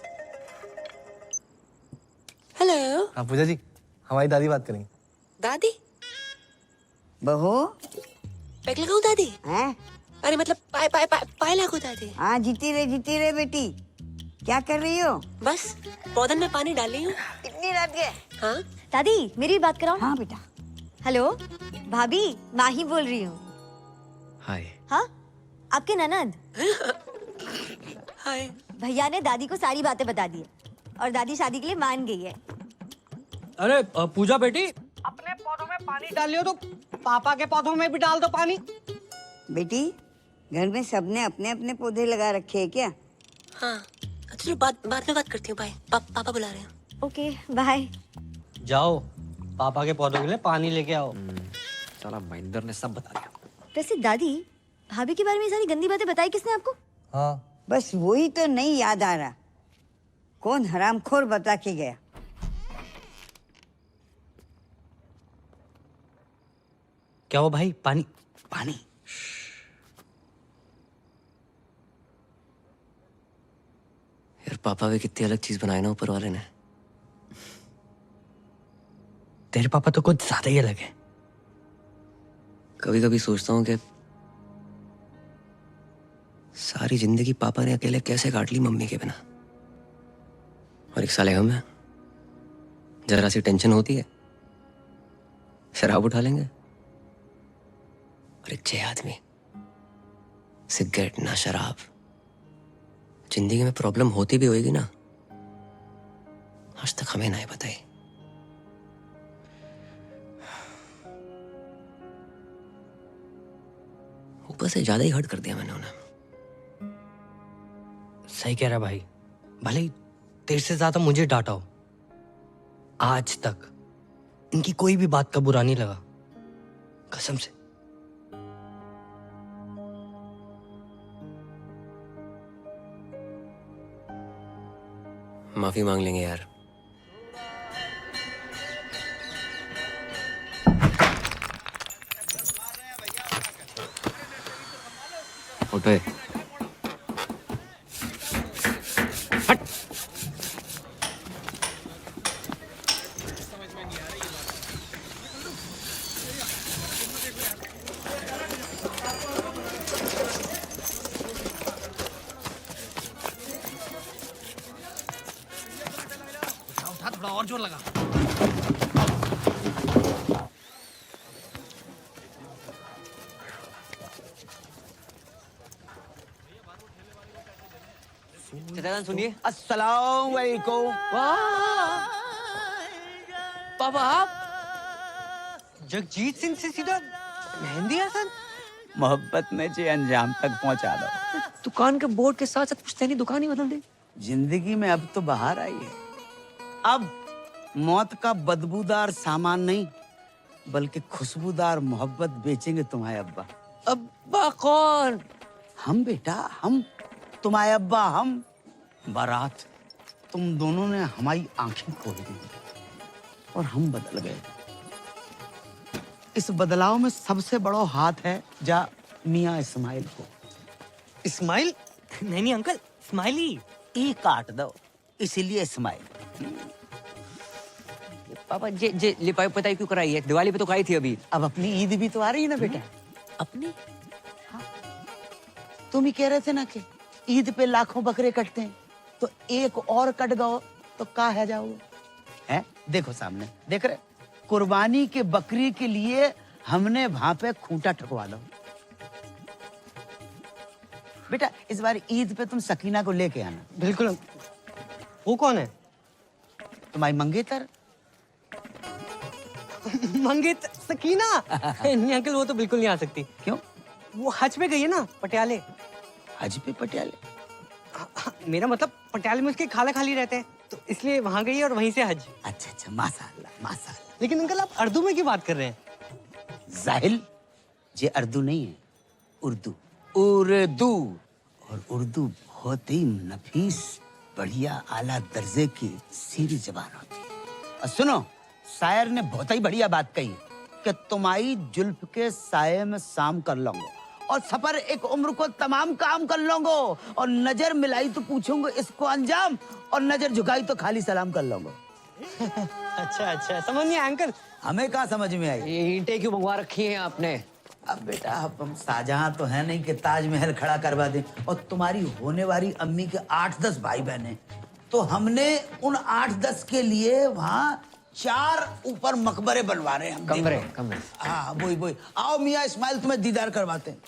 हेलो। हाँ पूजा जी, हमारी दादी बात करेंगे। दादी? बहू पैक लगाऊं दादी? हैं? अरे मतलब पाए लागू दादी। हाँ जीती रहे बेटी। क्या कर रही हो? बस पौधन में पानी डाल रही हूँ। इतनी रात के? हाँ दादी मेरी भी बात कराओ। हाँ बेटा। हेलो भाभी, माही बोल रही हूँ। हाय। हाँ आपके ननद। हाय। भैया ने दादी को सारी बातें बता दी है और दादी शादी के लिए मान गई है। अरे पूजा बेटी, अपने पौधों में पानी डाल लियो तो पापा के पौधों में भी डाल दो पानी। बेटी, घर में सबने अपने अपने पौधे लगा रखे हैं क्या? हाँ, चलो बाद में बात करती हूँ। बाय, पापा बुला रहे हैं। Okay bye. जाओ पापा के पौधों के लिए पानी लेके आओ। साला महेंद्र ने सब बता दिया। वैसे दादी, भाभी के बारे में ये सारी गंदी बातें बताई किसने आपको? हाँ, बस वही तो नहीं याद आ रहा, कौन हरामखोर बता के गया। क्या हो भाई? पानी पानी। यार पापा भी कितनी अलग चीज बनाई ना ऊपर वाले ने। तेरे पापा तो कुछ ज्यादा ही अलग है। कभी कभी सोचता हूँ कि सारी जिंदगी पापा ने अकेले कैसे काट ली मम्मी के बिना। और एक साले हम हैं, जरा सी टेंशन होती है शराब उठा लेंगे, और एक 6 आदमी सिगरेट ना शराब। जिंदगी में प्रॉब्लम होती भी होगी ना, आज तक हमें नहीं बताई। ऊपर से ज्यादा ही हर्ट कर दिया मैंने उन्हें। सही कह रहा भाई, भले ही तेरे से ज्यादा मुझे डांटा हो, आज तक इनकी कोई भी बात का बुरा नहीं लगा, कसम से। माफी मांग लेंगे यार। उठ बे। हट। उठा थोड़ा और जोर लगा। सुनिए। अस्सलाम वालेकुम। पापा आप जगजीत सिंह से सीधा मेहंदी हसन? मोहब्बत में जे अंजाम तक पहुंचा दो। दुकान के बोर्ड के साथ साथ पुश्तैनी दुकान ही बदल दी। जिंदगी में अब तो बाहर आई है। अब मौत का बदबूदार सामान नहीं, बल्कि खुशबूदार मोहब्बत बेचेंगे तुम्हारे अब्बा। अब्बा कौन? हम बेटा, हम। तुम्हारे अब्बा हम। बारात तुम दोनों ने हमारी आंखें खोल दी और हम बदल गए। इस बदलाव में सबसे बड़ा हाथ है जा मियाँ इस्माइल को। इस्माइल? नहीं अंकल, स्माइली। ई काट दो, इसीलिए इस्माइल। पापा जे लिपाई पताई क्यों कराई है? दिवाली पे तो खाई थी अभी। अब अपनी ईद भी तो आ रही है ना बेटा। अपनी? तुम ही कह रहे थे ना कि ईद पे लाखों बकरे कटते हैं, तो एक और कट गओ तो का है जाओगे? हैं? देखो सामने, देख रहे? कुर्बानी के बकरी के लिए हमने वहां पे खूंटा ठकवा दो। बेटा इस बार ईद पे तुम सकीना को लेके आना। बिल्कुल। वो कौन है? तुम्हारी मंगेतर। मंगेतर? सकीना? नहीं अंकल, वो तो बिल्कुल नहीं आ सकती। क्यों? वो हज पे गई है ना, पटियाले। हज पे पटियाले? मेरा मतलब पटियाले में उसके खाला खाली रहते हैं, तो इसलिए वहां गई और वहीं से हज। अच्छा अच्छा, माशाअल्लाह माशाअल्लाह। लेकिन अंकल आप उर्दू में क्यों बात कर रहे हैं? जाहिल, ये उर्दू नहीं है, उर्दू। उर्दू। और उर्दू बहुत ही नफीस, बढ़िया, आला दर्जे की सीरी जबान होती है। और सुनो, शायर ने बहुत ही बढ़िया बात कही कि तुम्हारी जुल्फ के साये में शाम कर लूंगा और सफर एक उम्र को तमाम काम कर लूंगा, और नजर मिलाई तो पूछूंगा इसको अंजाम, और नजर झुकाई तो खाली सलाम कर लूंगा। अच्छा अच्छा, समझ नहीं आया अंकल। हमें कहाँ समझ में आई? ये ईंटें क्यों मंगवा रखी हैं आपने? अब बेटा हम शाहजहां तो है नहीं कि ताजमहल खड़ा करवा दें, और तुम्हारी होने वाली अम्मी के 8-10 भाई बहन हैं, तो हमने उन 8-10 के लिए वहाँ 4 ऊपर मकबरे बनवा रहे हैं हम। कमरे। हाँ वही। आओ मियाँ इस्माइल, तुम्हें दीदार करवाते हैं।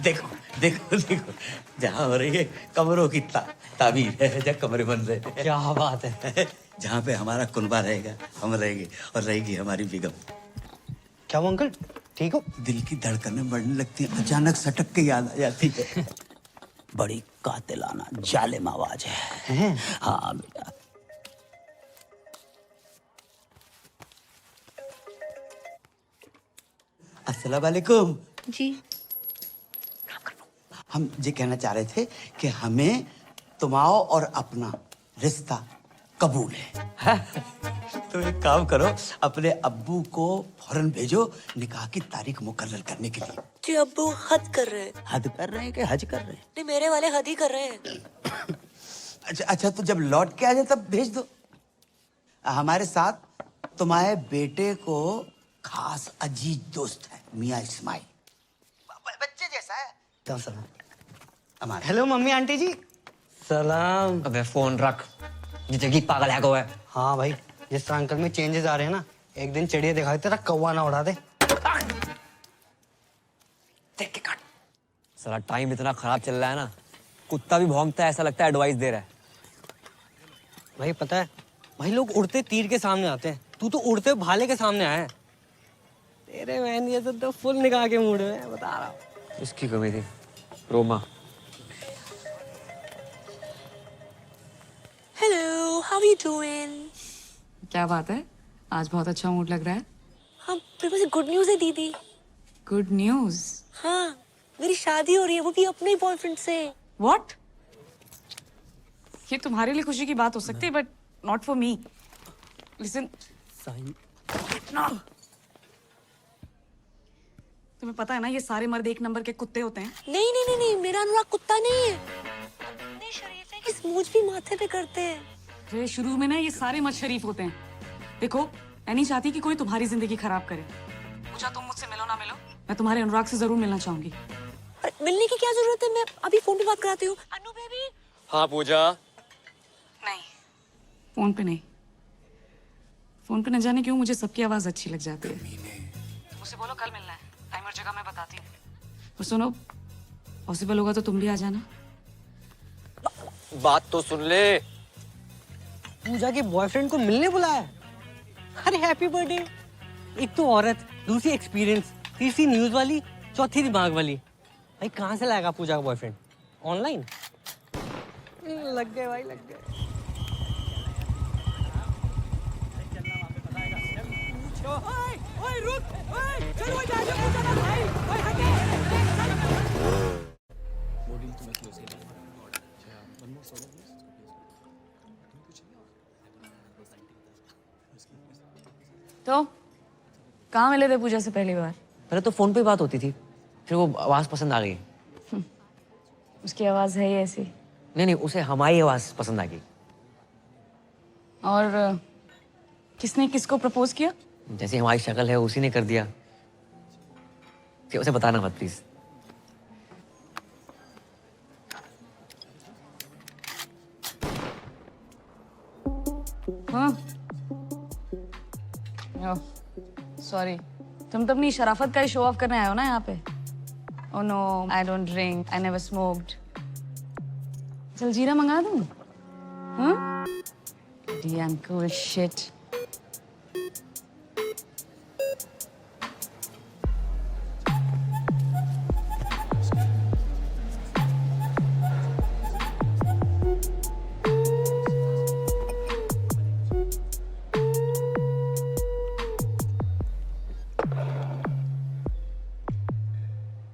देखो देखो देखो, जहाँ हो रही है कमरों की तामीर है, जहाँ कमरे बन रहे हैं। क्या बात है। जहाँ पे हमारा कुनबा रहेगा, हम रहेंगे, और रहेगी हमारी बेगम। क्या वो अंकल ठीक हो? दिल की धड़कनें बढ़ने लगती है, अचानक सटक के याद आ जाती है। बड़ी कातिलाना जालिम आवाज है। हाँ बेटा। अस्सलाम वालेकुम। जी। हम ये कहना चाह रहे थे कि हमें तुम्हारा और अपना रिश्ता कबूल है। तो एक काम करो, अपने अब्बू को फौरन भेजो निकाह की तारीख मुकर्रर करने के लिए। जी अब्बू हद कर रहे हैं। हद कर रहे हैं कि हज कर रहे हैं? नहीं मेरे वाले हद ही कर रहे हैं। अच्छा अच्छा, तो जब लौट के आ जाए तब भेज दो। हमारे साथ तुम्हारे बेटे को खास अजीज दोस्त है, मियाँ इस्माइल, बच्चे जैसा है। हेलो मम्मी आंटी जी। सलाम। अबे फोन रख, जिंदगी पागल है को है। हाँ भाई, जिस तरह अंकल में चेंजेस आ रहे हैं ना, एक दिन चिड़िया दिखाई तेरा कौवा ना उड़ा दे। देख के काट। साला टाइम इतना खराब चल रहा है ना, कुत्ता भी भौंकता है, ऐसा लगता है एडवाइस दे रहा है। भाई पता है, भाई लोग उड़ते तीर के सामने आते हैं, तू तो उड़ते भाले के सामने आया है। तेरे बहन ये तो फुल निकाह के मूड में है, बता रहा हूँ। इसकी कमी थी, Roma. Hello, how you doing? क्या बात है, आज बहुत अच्छा मूड लग रहा है। हाँ, मेरे पास गुड न्यूज़ है दीदी। Good news? हाँ, मेरी शादी हो रही है, वो भी अपने ही बॉयफ्रेंड से। व्हाट? ये तुम्हारे लिए खुशी की बात हो सकती है, but not for me. Listen, तुम्हें पता है ना, ये सारे मर्द एक नंबर के कुत्ते होते हैं। नहीं नहीं नहीं नहीं, मेरा अनुराग कुत्ता नहीं है। इतने शरीफ है कि स्मूच भी माथे पे करते हैं। अरे शुरू में ना ये सारे मर्द शरीफ होते हैं। देखो, मैं नहीं चाहती कि कोई तुम्हारी जिंदगी खराब करे। पूजा, तुम मुझसे मिलो ना मिलो, मैं तुम्हारे अनुराग से जरूर मिलना चाहूंगी। मिलने की क्या जरूरत है, मैं अभी फोन पे बात कराती हूँ। अनु बेबी। हाँ पूजा। नहीं, फोन पे नहीं। फोन पे न जाने क्यों मुझे सबकी आवाज अच्छी लग जाती है। मुझसे बोलो कल मिलना है, टाइम और जगह मैं बताती हूँ। और सुनो, पॉसिबल होगा तो तुम भी आ जाना। बात तो सुन ले। पूजा के बॉयफ्रेंड को मिलने बुलाया है। अरे हैप्पी बर्थडे। एक तो औरत, दूसरी एक्सपीरियंस, तीसरी न्यूज वाली, चौथी दिमाग वाली। भाई कहाँ से लाएगा पूजा का बॉयफ्रेंड? ऑनलाइन? लग गए भाई, लग गए। ओए रुक, ओए चल वो जा पूजा ना भाई, ओए हटे। तो कहाँ मिले थे पूजा से पहली बार? पहले तो फोन पे बात होती थी, फिर वो आवाज पसंद आ गई। उसकी आवाज है ही ऐसी। नहीं नहीं, उसे हमारी आवाज पसंद आ गई। और किसने किसको प्रपोज किया? जैसे हमारी शक्ल है उसी ने कर दिया। कि उसे बताना मत प्लीज। हाँ, सॉरी, तुम तो अपनी शराफत का ही शो ऑफ करने आए हो ना यहाँ पे। Oh no, I don't drink, I never smoked. जलजीरा मंगा दूँ? हाँ? Damn cool shit.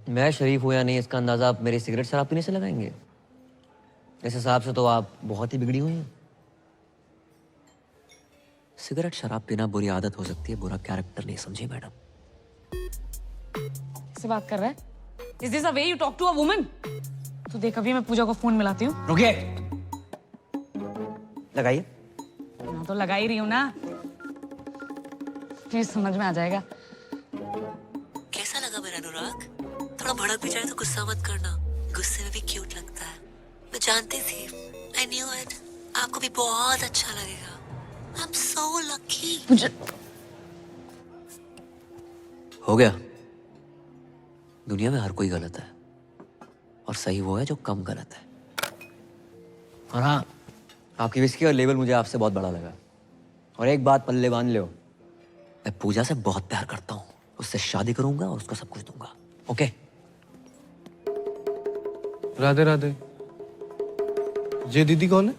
मैं शरीफ हूं या नहीं, इसका अंदाजा आप मेरी सिगरेट शराब पीने से लगाएंगे। इस हिसाब से तो आप बहुत ही बिगड़ी हुई हैं। सिगरेट शराब पीना बुरी आदत हो सकती है, बुरा कैरेक्टर नहीं, समझी मैडम? किससे बात कर रहा है? Is this a way you talk to a woman? तो देख, अभी मैं पूजा को फोन मिलाती हूँ। रुकिए, लगाइए। मैं तो लगा ही रही हूँ ना, प्लीज समझ में आ जाएगा। कैसा लगा मेरा अनुराग? थोड़ा भड़क भी जाए तो गुस्सा मत करना, गुस्से में भी क्यूट लगता है। मैं जानती थी, I knew it, आपको भी बहुत अच्छा लगेगा। I'm so lucky. हो गया। दुनिया में हर कोई गलत है और सही वो है जो कम गलत है। और हाँ, आपकी विस्की और लेवल मुझे आपसे बहुत बड़ा लगा। और एक बात पल्ले बांध लो, मैं पूजा से बहुत प्यार करता हूँ, उससे शादी करूंगा और उसको सब कुछ दूंगा। ओके? राधे राधे। ये दीदी कौन है?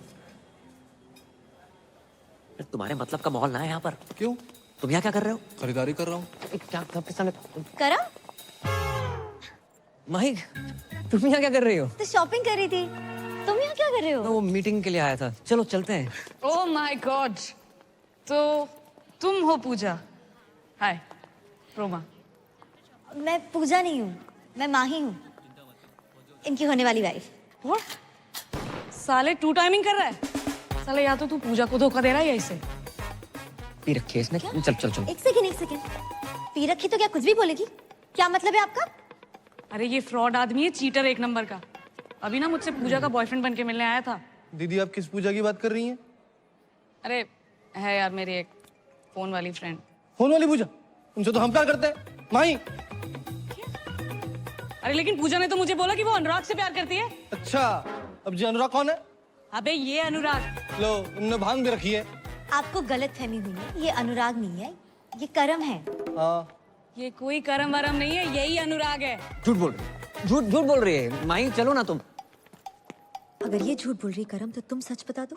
तुम्हारे मतलब का माहौल ना है यहाँ पर। क्यों? तुम यहाँ क्या कर रहे हो? खरीदारी कर रहा हूँ। क्या किस समय? करा माही, तुम यहाँ क्या कर रही हो? तो शॉपिंग कर रही थी। तुम यहाँ क्या कर रहे हो? मैं वो मीटिंग के लिए आया था। चलो चलते हैं। ओह माय गॉड, तो तुम हो पूजा? हाय रोमा। मैं पूजा नहीं हूँ, मैं माही हूँ, इनकी होने वाली वाइफ। साले टू टाइमिंग कर रहा है साले। या तो तू पूजा को धोखा दे रहा है या इसे। पी रखी है इसने। चल चल चल। एक सेकंड। पी रखी तो क्या कुछ भी बोलेगी? क्या मतलब है आपका? अरे ये फ्रॉड आदमी है, चीटर एक नंबर का। अभी ना मुझसे पूजा का बॉयफ्रेंड बन के मिलने आया था। दीदी आप किस पूजा की बात कर रही हैं? अरे है यार मेरी एक फोन वाली फ्रेंड। फोन वाली पूजा? उनसे तो हम प्यार करते हैं माही। अरे लेकिन पूजा ने तो मुझे बोला कि वो अनुराग से प्यार करती है। अच्छा, अब जी अनुराग कौन है? अबे ये अनुराग। लो, उनने भांग भी रखी है। आपको गलतफहमी हुई है, ये अनुराग नहीं है, ये करम है। हाँ। ये कोई करम वरम नहीं है, यही अनुराग है। झूठ बोल रही है, झूठ बोल रही है। माही चलो ना तुम। अगर ये झूठ बोल रही करम तो तुम सच बता दो।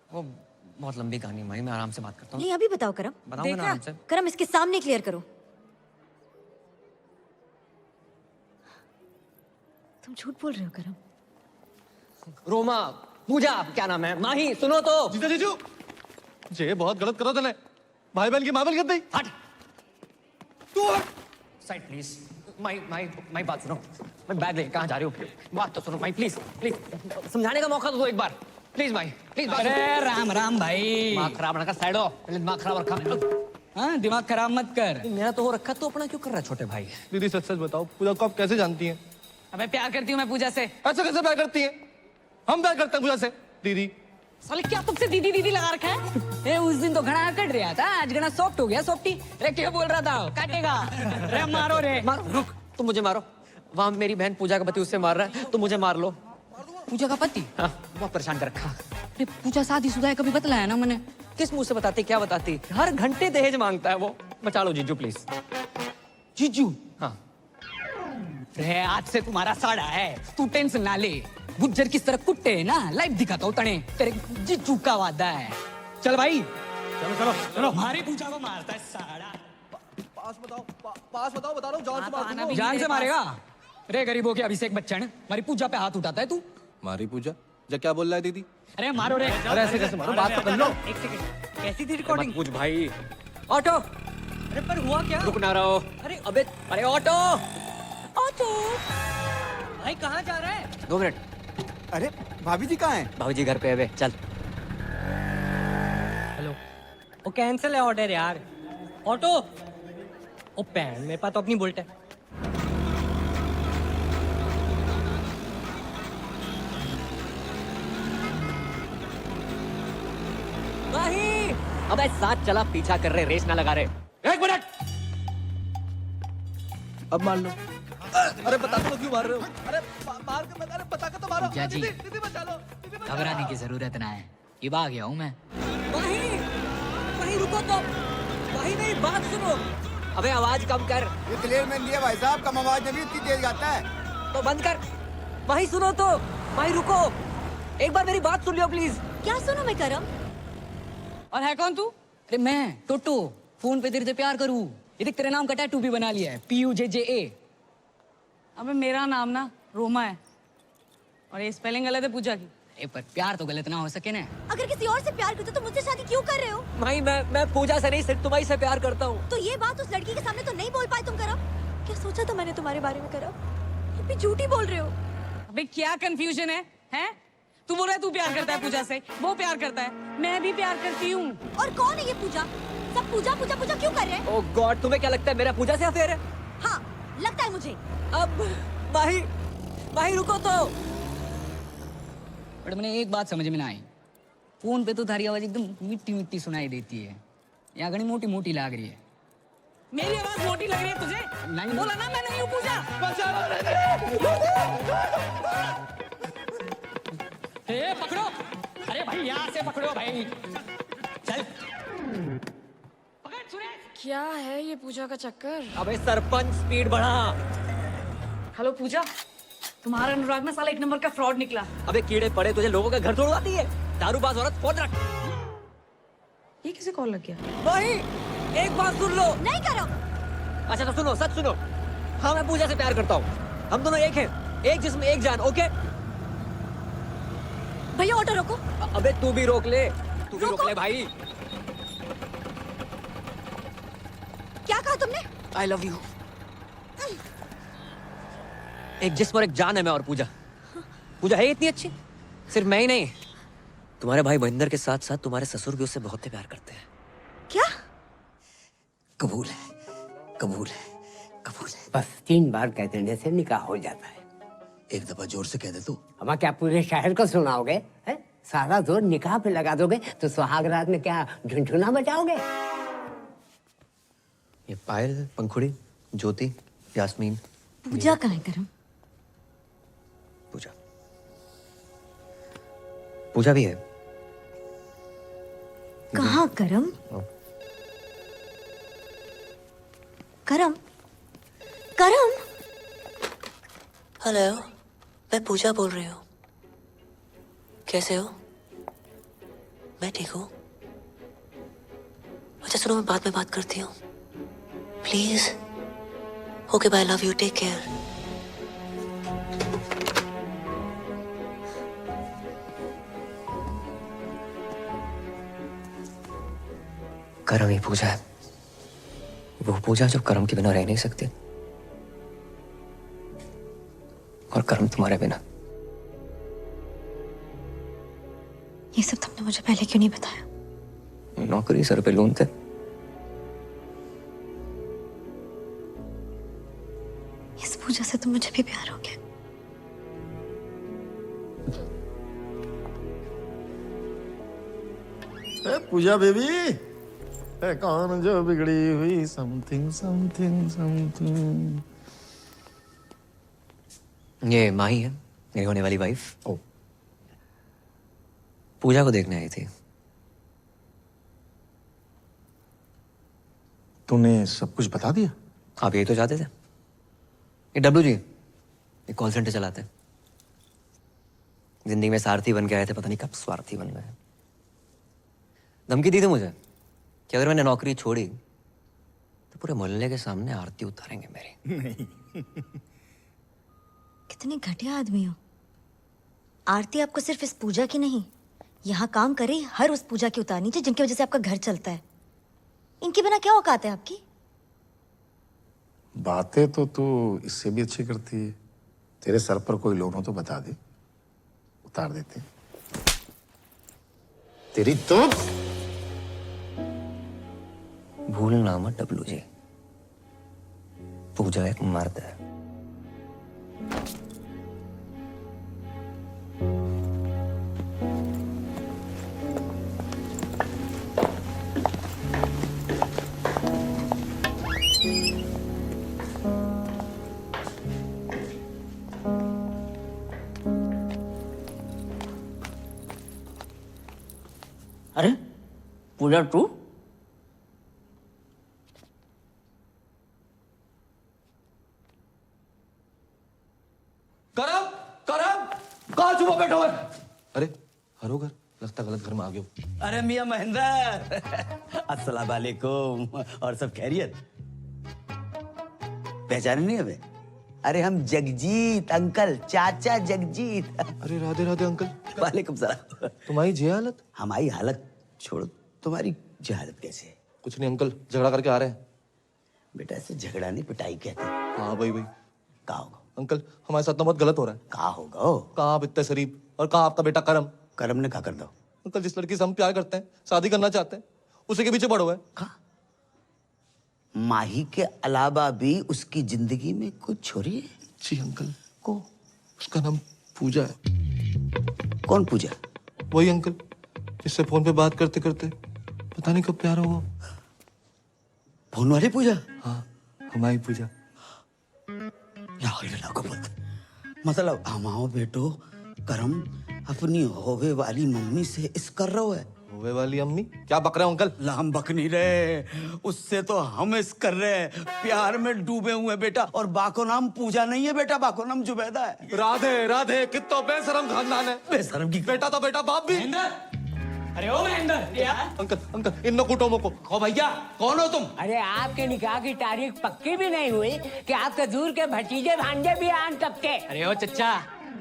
वो बहुत लंबी कहानी माही, मैं आराम से बात करता हूँ। नहीं अभी बताओ करम। बताऊंगा ना आराम से। करम इसके सामने क्लियर करो। तुम झूठ बोल रहे हो करम। रोमा, पूजा, क्या नाम है? माही सुनो तो। जीजा जीजू, ये बहुत गलत करो तूने। भाई बहन की मामल कर दी। हट। तू हट। Side please. माही बात सुनो। मैं बैग ले कहाँ जा रही हूँ? बात तो सुनो माही, प्लीज प्लीज समझाने का मौका तो दो एक बार। Please Mahi please. अरे राम राम भाई। दिमाग खराब ना कर, साइड हो। पहले दिमाग खराब रखा। हाँ दिमाग खराब मत कर। मेरा तो हो रखा, तो अपना क्यों कर रहा है छोटे भाई? दीदी सच सच बताओ, पूजा को आप कैसे जानती हैं? अबे प्यार करती हूँ मैं पूजा से। ऐसे कैसे प्यार करती हैं? हम प्यार करते हैं पूजा से। दीदी साले क्या तुमसे दीदी दीदी लगा रखा है? ए उस दिन तो घना कट रहा था, आज घना सॉफ्ट हो गया सॉफ्टी। अरे क्या बोल रहा था? काटेगा। अरे मारो रे। रुक, तुम मुझे मारो। वहाँ मेरी बहन पूजा का पति उससे मार रहा है, तुम मुझे मार लो। पूजा का पति? हाँ, बहुत परेशान कर रखा। अरे पूजा शादीशुदा है, कभी बतलाया ना मैंने। किस मुंह से बताती, क्या बताती? हर घंटे दहेज मांगता है वो। बचा लो जीजू प्लीज। जीजू? हाँ। रे आज से तुम्हारा साड़ा है, तू टेंशन ना ले। गुज्जर किस तरह कुट्टे है ना, लाइव दिखाता हूँ तने। तेरे जीजू का वादा है। चल भाई चलो चलो चलो। हमारी पूजा को मारता है साड़ा। पास बताओ बता रहा हूँ। जान से मार। जान से मारेगा? रे गरीबों के अभिषेक बच्चन, हमारी पूजा पे हाथ उठाता है तू। मारी पूजा? जा क्या बोल रहा है दीदी? अरे मारो रे। अरे ऐसे कैसे मारो, बात तो कर लो। एक सेकंड, कैसी थी रिकॉर्डिंग? पूछ भाई। ऑटो। अरे पर हुआ क्या? रुक ना रहो। अरे अबे अरे ऑटो। ऑटो भाई कहाँ जा रहा है? 2 मिनट। अरे भाभी जी कहाँ हैं? भाभी जी घर पे है बे, चल। हेलो, वो कैंसिल है ऑर्डर यार। ऑटो। ओ पैन, मेरे पास तो अपनी बुलेट है। नहीं, अबे साथ चला, पीछा कर रहे, रेस ना लगा रहे। 1 मिनट। अब मान लो। अरे बता दो क्यों मार रहे हो? अरे मार के अरे बता के तो मारो। पूजा जी, दीदी बचा लो। घबराने की जरूरत ना है, अब आ गया हूँ मैं। वहीं रुको तो। वहीं मेरी बात सुनो। अबे आवाज कम कर। ये क्लियर मैन दिया भाई साहब, कम आवाज में भी इतनी तेज गाता है। तो बंद कर। वहीं सुनो तो। वहीं रुको, एक बार मेरी बात सुन लियो प्लीज। क्या सुनो मैं करम? और है कौन तू? अरे मैं टोटो, फोन पे तेरे से प्यार करूँ। ये देख तेरे नाम का टैटू भी बना लिया है, PUJJA। अबे मेरा नाम ना रोमा है, और ये स्पेलिंग गलत है पूजा की। अरे पर प्यार तो गलत ना हो सके ना। अगर किसी और से प्यार करते तो मुझसे शादी क्यों कर रहे हो? भाई मैं पूजा से नहीं, सिर्फ तुम्हारी से प्यार करता हूँ। तो ये बात उस लड़की के सामने तो नहीं बोल पाए तुम करम? क्या सोचा था मैंने तुम्हारे बारे में करम? तुम भी झूठी बोल रहे हो। अबे क्या कंफ्यूजन है? हैं? तू बोल रहा है तू प्यार करता है पूजा से, वो प्यार करता है, मैं भी प्यार करती हूँ। और कौन है ये पूजा? सब पूजा पूजा पूजा क्यों कर रहे हैं? ओह गॉड, तुम्हें क्या लगता है मेरा पूजा से अफेयर है? हाँ लगता है मुझे। अब भाई रुको तो। बट मैंने एक बात समझ में ना आई, फोन पे तो थारी आवाज एकदम मिट्टी मिट्टी सुनाई देती है, यहाँ घनी मोटी मोटी लाग रही है। मेरी आवाज मोटी लग रही है तुझे? नहीं बोला ना मैं नहीं हूँ पूजा। ए पकड़ो, अरे भाई यहाँ से पकड़ो भाई, चल। क्या है ये पूजा का चक्कर? अबे सरपंच स्पीड बढ़ा। हेलो पूजा, तुम्हारा अनुराग ना साला एक नंबर का फ्रॉड निकला। अबे कीड़े पड़े तुझे, लोगों का घर तोड़वाती है, दारूबाज औरत, फोन रख। ये किसे कॉल लग गया? नहीं, एक बात सुन लो। नहीं करो। अच्छा तो सुनो, सच सुनो। हाँ मैं पूजा से प्यार करता हूँ, हम दोनों एक हैं, एक जिस्म एक जान, ओके? भैया ऑटो रोको। अबे तू भी रोक ले, तू भी रोक ले भाई। क्या कहा तुमने? I love you. एक जिस्म और एक जान है मैं और पूजा। पूजा है इतनी अच्छी, सिर्फ मैं ही नहीं, तुम्हारे भाई महेंद्र के साथ साथ तुम्हारे ससुर भी उससे बहुत प्यार करते हैं। क्या? कबूल है, कबूल है, कबूल है। बस 3 बार कह देने से निकाह हो जाता है। एक दफा जोर से कह दे तू। अब क्या पूरे शहर को सुनाओगे? है? सारा जोर निकाह पे लगा दोगे तो सुहाग रात में क्या झुनझुना बजाओगे? ये पायल, पंखुड़ी, ज्योति, यास्मीन, पूजा कहाँ है करम? पूजा, पूजा भी है। कहाँ करम? करम? करम? हेलो, मैं पूजा बोल रही हूँ। कैसे हो? मैं ठीक हूँ। अच्छा सुनो, मैं बाद में बात करती हूँ please. Okay bye, love you, take care. करम ही पूजा है, वो पूजा जो कर्म के बिना रह नहीं सकती, और कर्म तुम्हारे बिना। ये सब तुमने मुझे पहले क्यों नहीं बताया? नौकरी सर पे लोन थे। इस पूजा से तो मुझे भी प्यार हो गया। पूजा बेबी, कौन जो बिगड़ी हुई समथिंग समथिंग समथिंग। ये माही है, मेरी होने वाली वाइफ। ओ, पूजा को देखने आई थी। तूने सब कुछ बता दिया? आप यही तो चाहते थे। ये डब्लू जी एक कॉल सेंटर चलाते हैं, जिंदगी में सारथी बन के आए थे, पता नहीं कब स्वार्थी बन गए। धमकी दी थी मुझे कि अगर मैंने नौकरी छोड़ी तो पूरे मोहल्ले के सामने आरती उतारेंगे मेरी। नहीं। कितने घटिया आदमी हो। आरती आपको सिर्फ इस पूजा की नहीं, यहाँ काम करे हर उस पूजा की उतारनी चाहिए जिनकी वजह से आपका घर चलता है। इनके बिना क्या औकात है आपकी? बातें तो तू इससे भी अच्छी करती है। तेरे सर पर कोई लोन हो तो बता दे, उतार देते। तेरी तो भूलना मत डब्लू जी, पूजा एक मर्द है। अरे पूजा 2? करम, करम, कहाँ छुपा बैठा हुआ है? अरे हरो घर, लगता गलत घर में आ गया हूँ। अरे मियां महेंद्र, अस्सलाम वालेकुम। और सब खैरियत? पहचाने नहीं हमें? अरे हम जगजीत अंकल, चाचा जगजीत। अरे राधे राधे अंकल। वालेकुम सलाम। तुम्हारी जे हालत? हमारी हालत छोड़ो, तुम्हारी जे हालत कैसे है? कुछ नहीं अंकल, झगड़ा करके आ रहे हैं। बेटा इसे झगड़ा नहीं पिटाई कहते हैं। हाँ भाई भाई। कहा होगा अंकल, हमारे साथ तो बहुत गलत हो रहा है। कहा होगा? कहाँ आप इतने शरीफ, और कहाँ आपका बेटा करम। करम ने कहा कर दो। अंकल, जिस लड़की से हम प्यार करते हैं, शादी करना चाहते हैं, उसी के पीछे पड़ो है। माही के अलावा भी उसकी जिंदगी में कुछ छोरी है? जी अंकल। को उसका नाम पूजा है। कौन पूजा? वही अंकल, जिससे फोन पे बात करते करते पता नहीं कब प्यार हुआ। फोन वाली पूजा? हाँ, हमारी पूजा। लाहौल बिला कुव्वत। मतलब हमाओ बेटो करम अपनी होवे वाली मम्मी से इस कर रहे हो है। होवे वाली अम्मी? क्या बक रहे हो अंकल? हम बक नहीं रहे, उससे तो हम इस कर रहे हैं। प्यार में डूबे हुए बेटा। और बाको नाम पूजा नहीं है बेटा, बाको नाम जुबैदा है। राधे राधे, कितना बेशरम खानदान है। बेशरम की बेटा तो बेटा, बाप भी। अरे ओ महेंद्र, अंकल अंकल, इन कुटो को। ओ भैया, कौन हो तुम? अरे आपके निकाह की तारीख पक्की भी नहीं हुई कि आपके दूर के भतीजे भांजे भी आन तब के। अरे ओ चच्चा,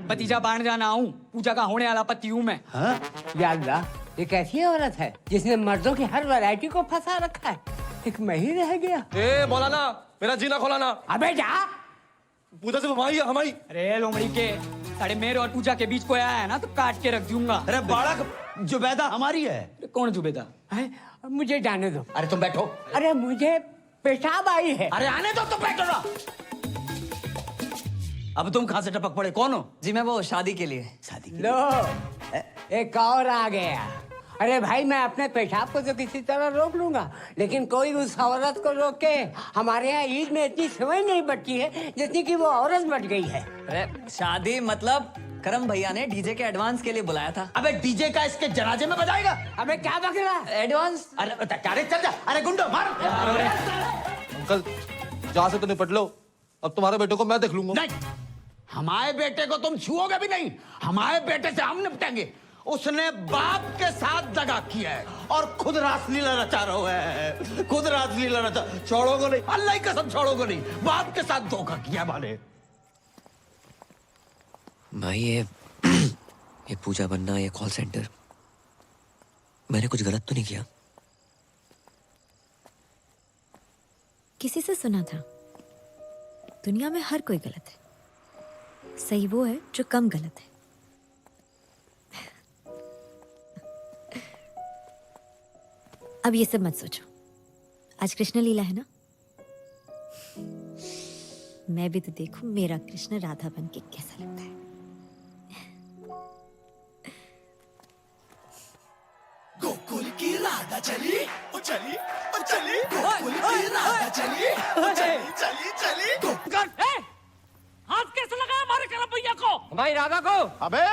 भतीजा बाण जाना हूँ, पूजा का होने वाला पति हूँ मैं। हाँ? या अल्लाह, ये कैसी औरत है जिसने मर्दों की हर वैरायटी को फंसा रखा है? एक मैं ही रह गया। ए मौलाना, मेरा जीना खोलाना। अबे जा। पूजा से हमारी है, हमारी। अरे लोमड़ी के साढ़े मेरे और पूजा के बीच कोई आया है ना तो काट के रख दूंगा। अरे बालक, जुबैदा हमारी है। कौन जुबैदा? मुझे जाने दो। अरे तुम बैठो। अरे मुझे पेशाब आई है। अरे आने दो, तुम बैठो ना। अब तुम कहाँ से टपक पड़े, कौन हो? जी मैं वो शादी के लिए। शादी लो, एक और आ गया। अरे भाई, मैं अपने पेशाब को तो किसी तरह रोक लूंगा, लेकिन कोई उस औरत को रोके। हमारे यहाँ ईद में इतनी समय नहीं बची है जितनी कि वो औरत बच गई है। अरे शादी मतलब करम भैया ने डीजे के एडवांस के लिए बुलाया था। अबे डीजे का इसके जनाजे में बजाएगा? अबे क्या बक रहा है? एडवांस? अरे चल जा। अरे गुंडो मार। अंकल जहाँ से तो निपट लो, अब तुम्हारे बेटे को मैं देख लूंगा। नहीं, हमारे बेटे को तुम छुओगे भी नहीं। हमारे बेटे से हम निपटेंगे। उसने बाप के साथ दगा किया है और खुद रासलीला रचा रहा है। खुद रासलीला रचा। छोड़ोगे नहीं, अल्लाह की कसम छोड़ोगे नहीं। बाप के साथ धोखा किया माने। भाई ये पूजा बनना, ये कॉल सेंटर, मैंने कुछ गलत तो नहीं किया? किसी से सुना था, दुनिया में हर कोई गलत है, सही वो है जो कम गलत है। अब ये सब मत सोचो, आज कृष्ण लीला है ना, मैं भी तो देखूं मेरा कृष्ण राधा बन के कैसा लगता है। गोकुल की राधा चली, ओ चली, ओ चली, गोकुल की राधा चली, ओ चली, चली, चली, गोकुल। हाथ कैसे लगाया हमारे करम भैया को? भाई राधा को। अबे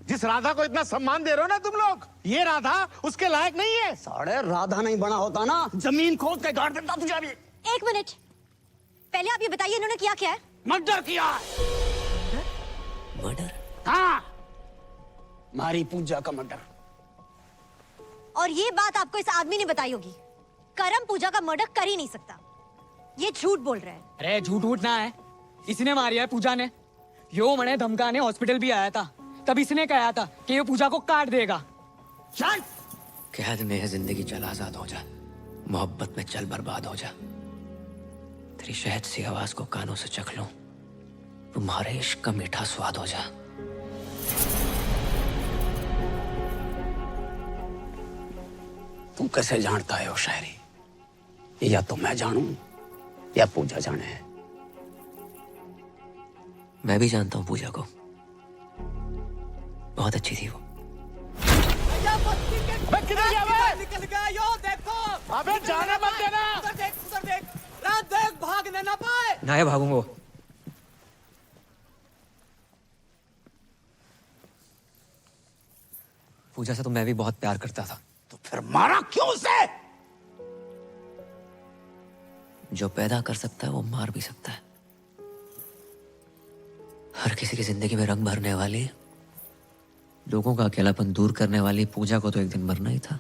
जिस राधा को इतना सम्मान दे रहे हो ना तुम लोग, ये राधा उसके लायक नहीं है। साढ़े राधा नहीं बना होता ना, जमीन खोद के गाड़ देता तुझे अभी। एक मिनट, पहले आप ये बताइए इन्होंने किया क्या है? मर्डर किया। मर्डर? हाँ, मारी पूजा का मर्डर। और ये बात आपको इस आदमी ने बताई होगी। करम पूजा का मर्डर कर ही नहीं सकता, ये झूठ बोल रहा है। अरे झूठ उठना है, इसने मारी है पूजा ने। यो मने धमकाने हॉस्पिटल भी आया था, तब इसने कहा था कि ये पूजा को काट देगा। चल। कैद में है जिंदगी, चल आजाद हो जा। मोहब्बत में चल बर्बाद हो जा। तेरी शहद सी आवाज को कानों से चख लूं, तुम्हारे इश्क का मीठा स्वाद हो जा। तू कैसे जानता है वो शायरी? या तो मैं जानूं या पूजा जाने। मैं भी जानता हूँ पूजा को, बहुत अच्छी थी वो। निकल गया यो, देखो। अबे जाने मत देना। उधर देख, उधर देख, रात देख, भागने ना पाए। ना भागूंगा वो। पूजा से तो मैं भी बहुत प्यार करता था। तो फिर मारा क्यों उसे? जो पैदा कर सकता है वो मार भी सकता है। हर किसी की जिंदगी में रंग भरने वाली, लोगों का अकेलापन दूर करने वाली पूजा को तो एक दिन मरना ही था।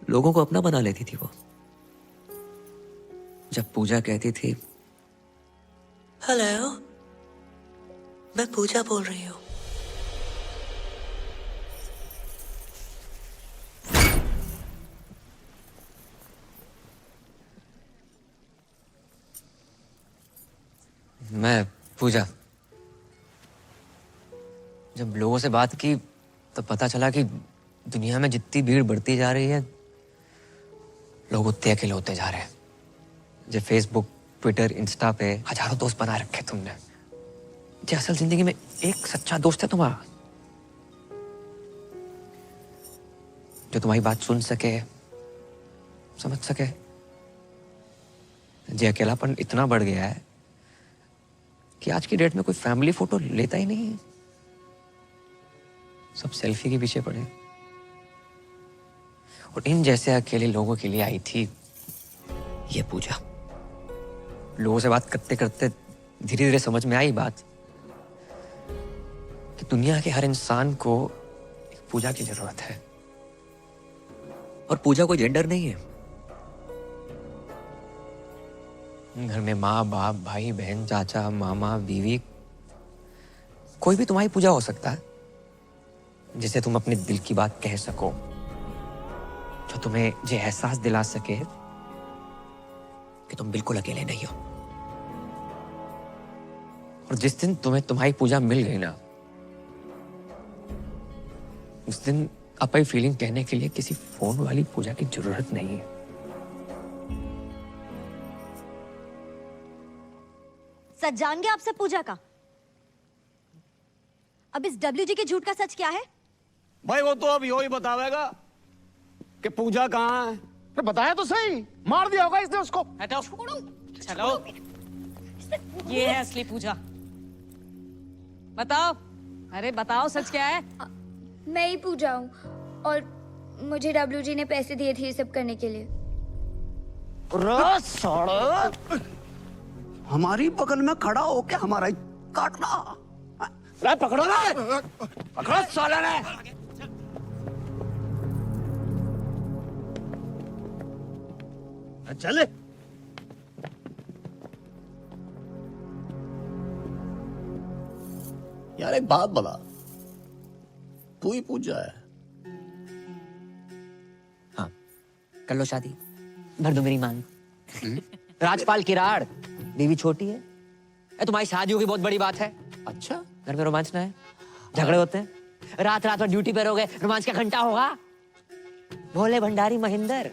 लोगों को अपना बना लेती थी वो। जब पूजा कहती थी, हेलो, मैं पूजा बोल रही हूँ। मैं पूजा, जब लोगों से बात की तो पता चला कि दुनिया में जितनी भीड़ बढ़ती जा रही है, लोग उतने अकेले होते जा रहे हैं। जो फेसबुक, ट्विटर, इंस्टा पे हजारों दोस्त बना रखे तुमने, जो असल जिंदगी में एक सच्चा दोस्त है तुम्हारा, जो तुम्हारी बात सुन सके, समझ सके ये अकेलापन इतना बढ़ गया है कि आज की डेट में कोई फैमिली फोटो लेता ही नहीं है। सब सेल्फी के पीछे पड़े। और इन जैसे अकेले लोगों के लिए आई थी ये पूजा। लोगों से बात करते करते धीरे धीरे समझ में आई बात कि दुनिया के हर इंसान को एक पूजा की जरूरत है। और पूजा कोई जेंडर नहीं है। घर में माँ बाप भाई बहन चाचा मामा बीवी कोई भी तुम्हारी पूजा हो सकता है, जिसे तुम अपने दिल की बात कह सको, जो तुम्हें ये एहसास दिला सके कि तुम बिल्कुल अकेले नहीं हो। और जिस दिन तुम्हें तुम्हारी पूजा मिल गई ना, उस दिन अपनी फीलिंग कहने के लिए किसी फोन वाली पूजा की जरूरत नहीं है। सच जान गए आपसे पूजा का? अब इस WG के झूठ का सच क्या है? भाई वो तो अब यो ही बतावेगा कि पूजा कहाँ है। तो बताया तो सही, मार दिया होगा इसने उसको। हटाओ, चलो। ये है असली पूजा। बताओ, अरे बताओ सच क्या है? मैं ही पूजा हूँ और मुझे WG ने पैसे दिए थे ये सब करने के लिए। हमारी बगल में खड़ा होके हमारा ही काटना। रे पकड़ो ना, पकड़ो साले ने। चले। यार एक बात बता, तू ही पूजा है? हाँ, कर लो शादी, भर दो मेरी मांग। राजपाल किराड़, बीवी छोटी है। तुम्हारी शादी होगी बहुत बड़ी बात है। अच्छा, घर में रोमांच ना है, झगड़े होते हैं, रात रात भर ड्यूटी पे रहोगे, रोमांच का घंटा होगा। भोले भंडारी महेंद्र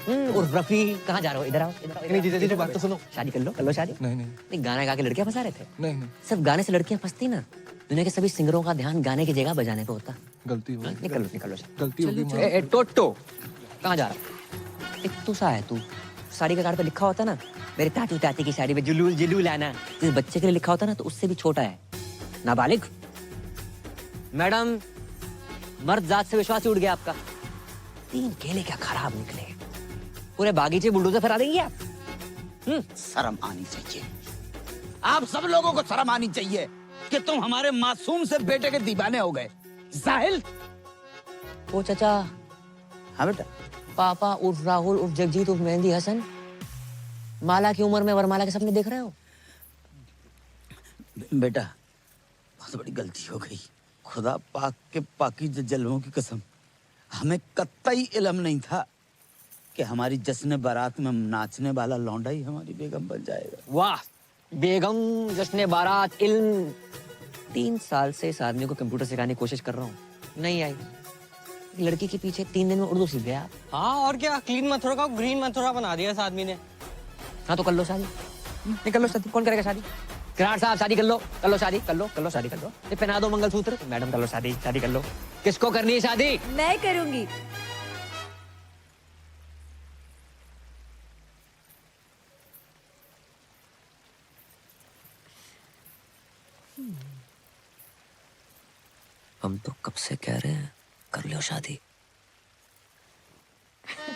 उर्फ रफी, कहाँ जा रहे हो? इधर आओ, इधर आओ। नहीं जीजा जी बात तो सुनो। शादी कर लो शादी। नहीं गाना गा के लड़कियां फंसा रहे थे। नहीं सब गाने से लड़कियां फंसती ना। दुनिया के सभी सिंगरों का ध्यान गाने की जगह बजाने पे होता। गलती हो गई। निकल लो गलती हो गई। ए टोटो, कहाँ जा रहा? एक तू सा है तू। साड़ी के कार्ड पे लिखा होता ना, मेरे ताती ताती की साड़ी पे जुलूल जुलूल आना। जिस बच्चे के लिए लिखा होता ना, तो उससे भी छोटा है, नाबालिग। मैडम, मर्द जात से विश्वास उड़ गया आपका। 3 केले क्या खराब निकले, पूरे बागीचे बुलडोजर फरा देंगे आप। शर्म आनी चाहिए, आप सब लोगों को शर्म आनी चाहिए कि तुम हमारे मासूम से बेटे के दीवाने हो गए। जाहिल। ओ चाचा। हाँ बेटा। पापा उर्फ राहुल उर्फ जगजीत उर्फ मेहंदी हसन माला की उम्र में वरमाला के सपने देख रहे हो? बेटा, बहुत बड़ी गलती हो गई। खुदा पाक के पाकीज़ जलवों की कसम, हमें कतई इल्म नहीं था कि हमारी जश्न बारात में नाचने वाला लौंडा ही हमारी बेगम बन जाएगा। वाह, बेगम, जश्न बारात, इल्म। 3 साल से इस आदमी को कंप्यूटर सिखाने की कोशिश कर रहा हूँ, नहीं आई। लड़की के पीछे 3 दिन में उर्दू सीख गया। हाँ और क्या, क्लीन मथुरा का ग्रीन मथुरा बना दिया इस आदमी ने। हाँ तो कर लो शादी, निकल लो शादी। कौन करेगा शादी? किराड़ साहब शादी कर लो शादी, कर लो शादी कर लो। ये पहना दो मंगलसूत्र। मैडम कर लो शादी कर लो। किसको करनी है शादी? मैं करूंगी। हम तो कब से कह रहे हैं कर लो शादी।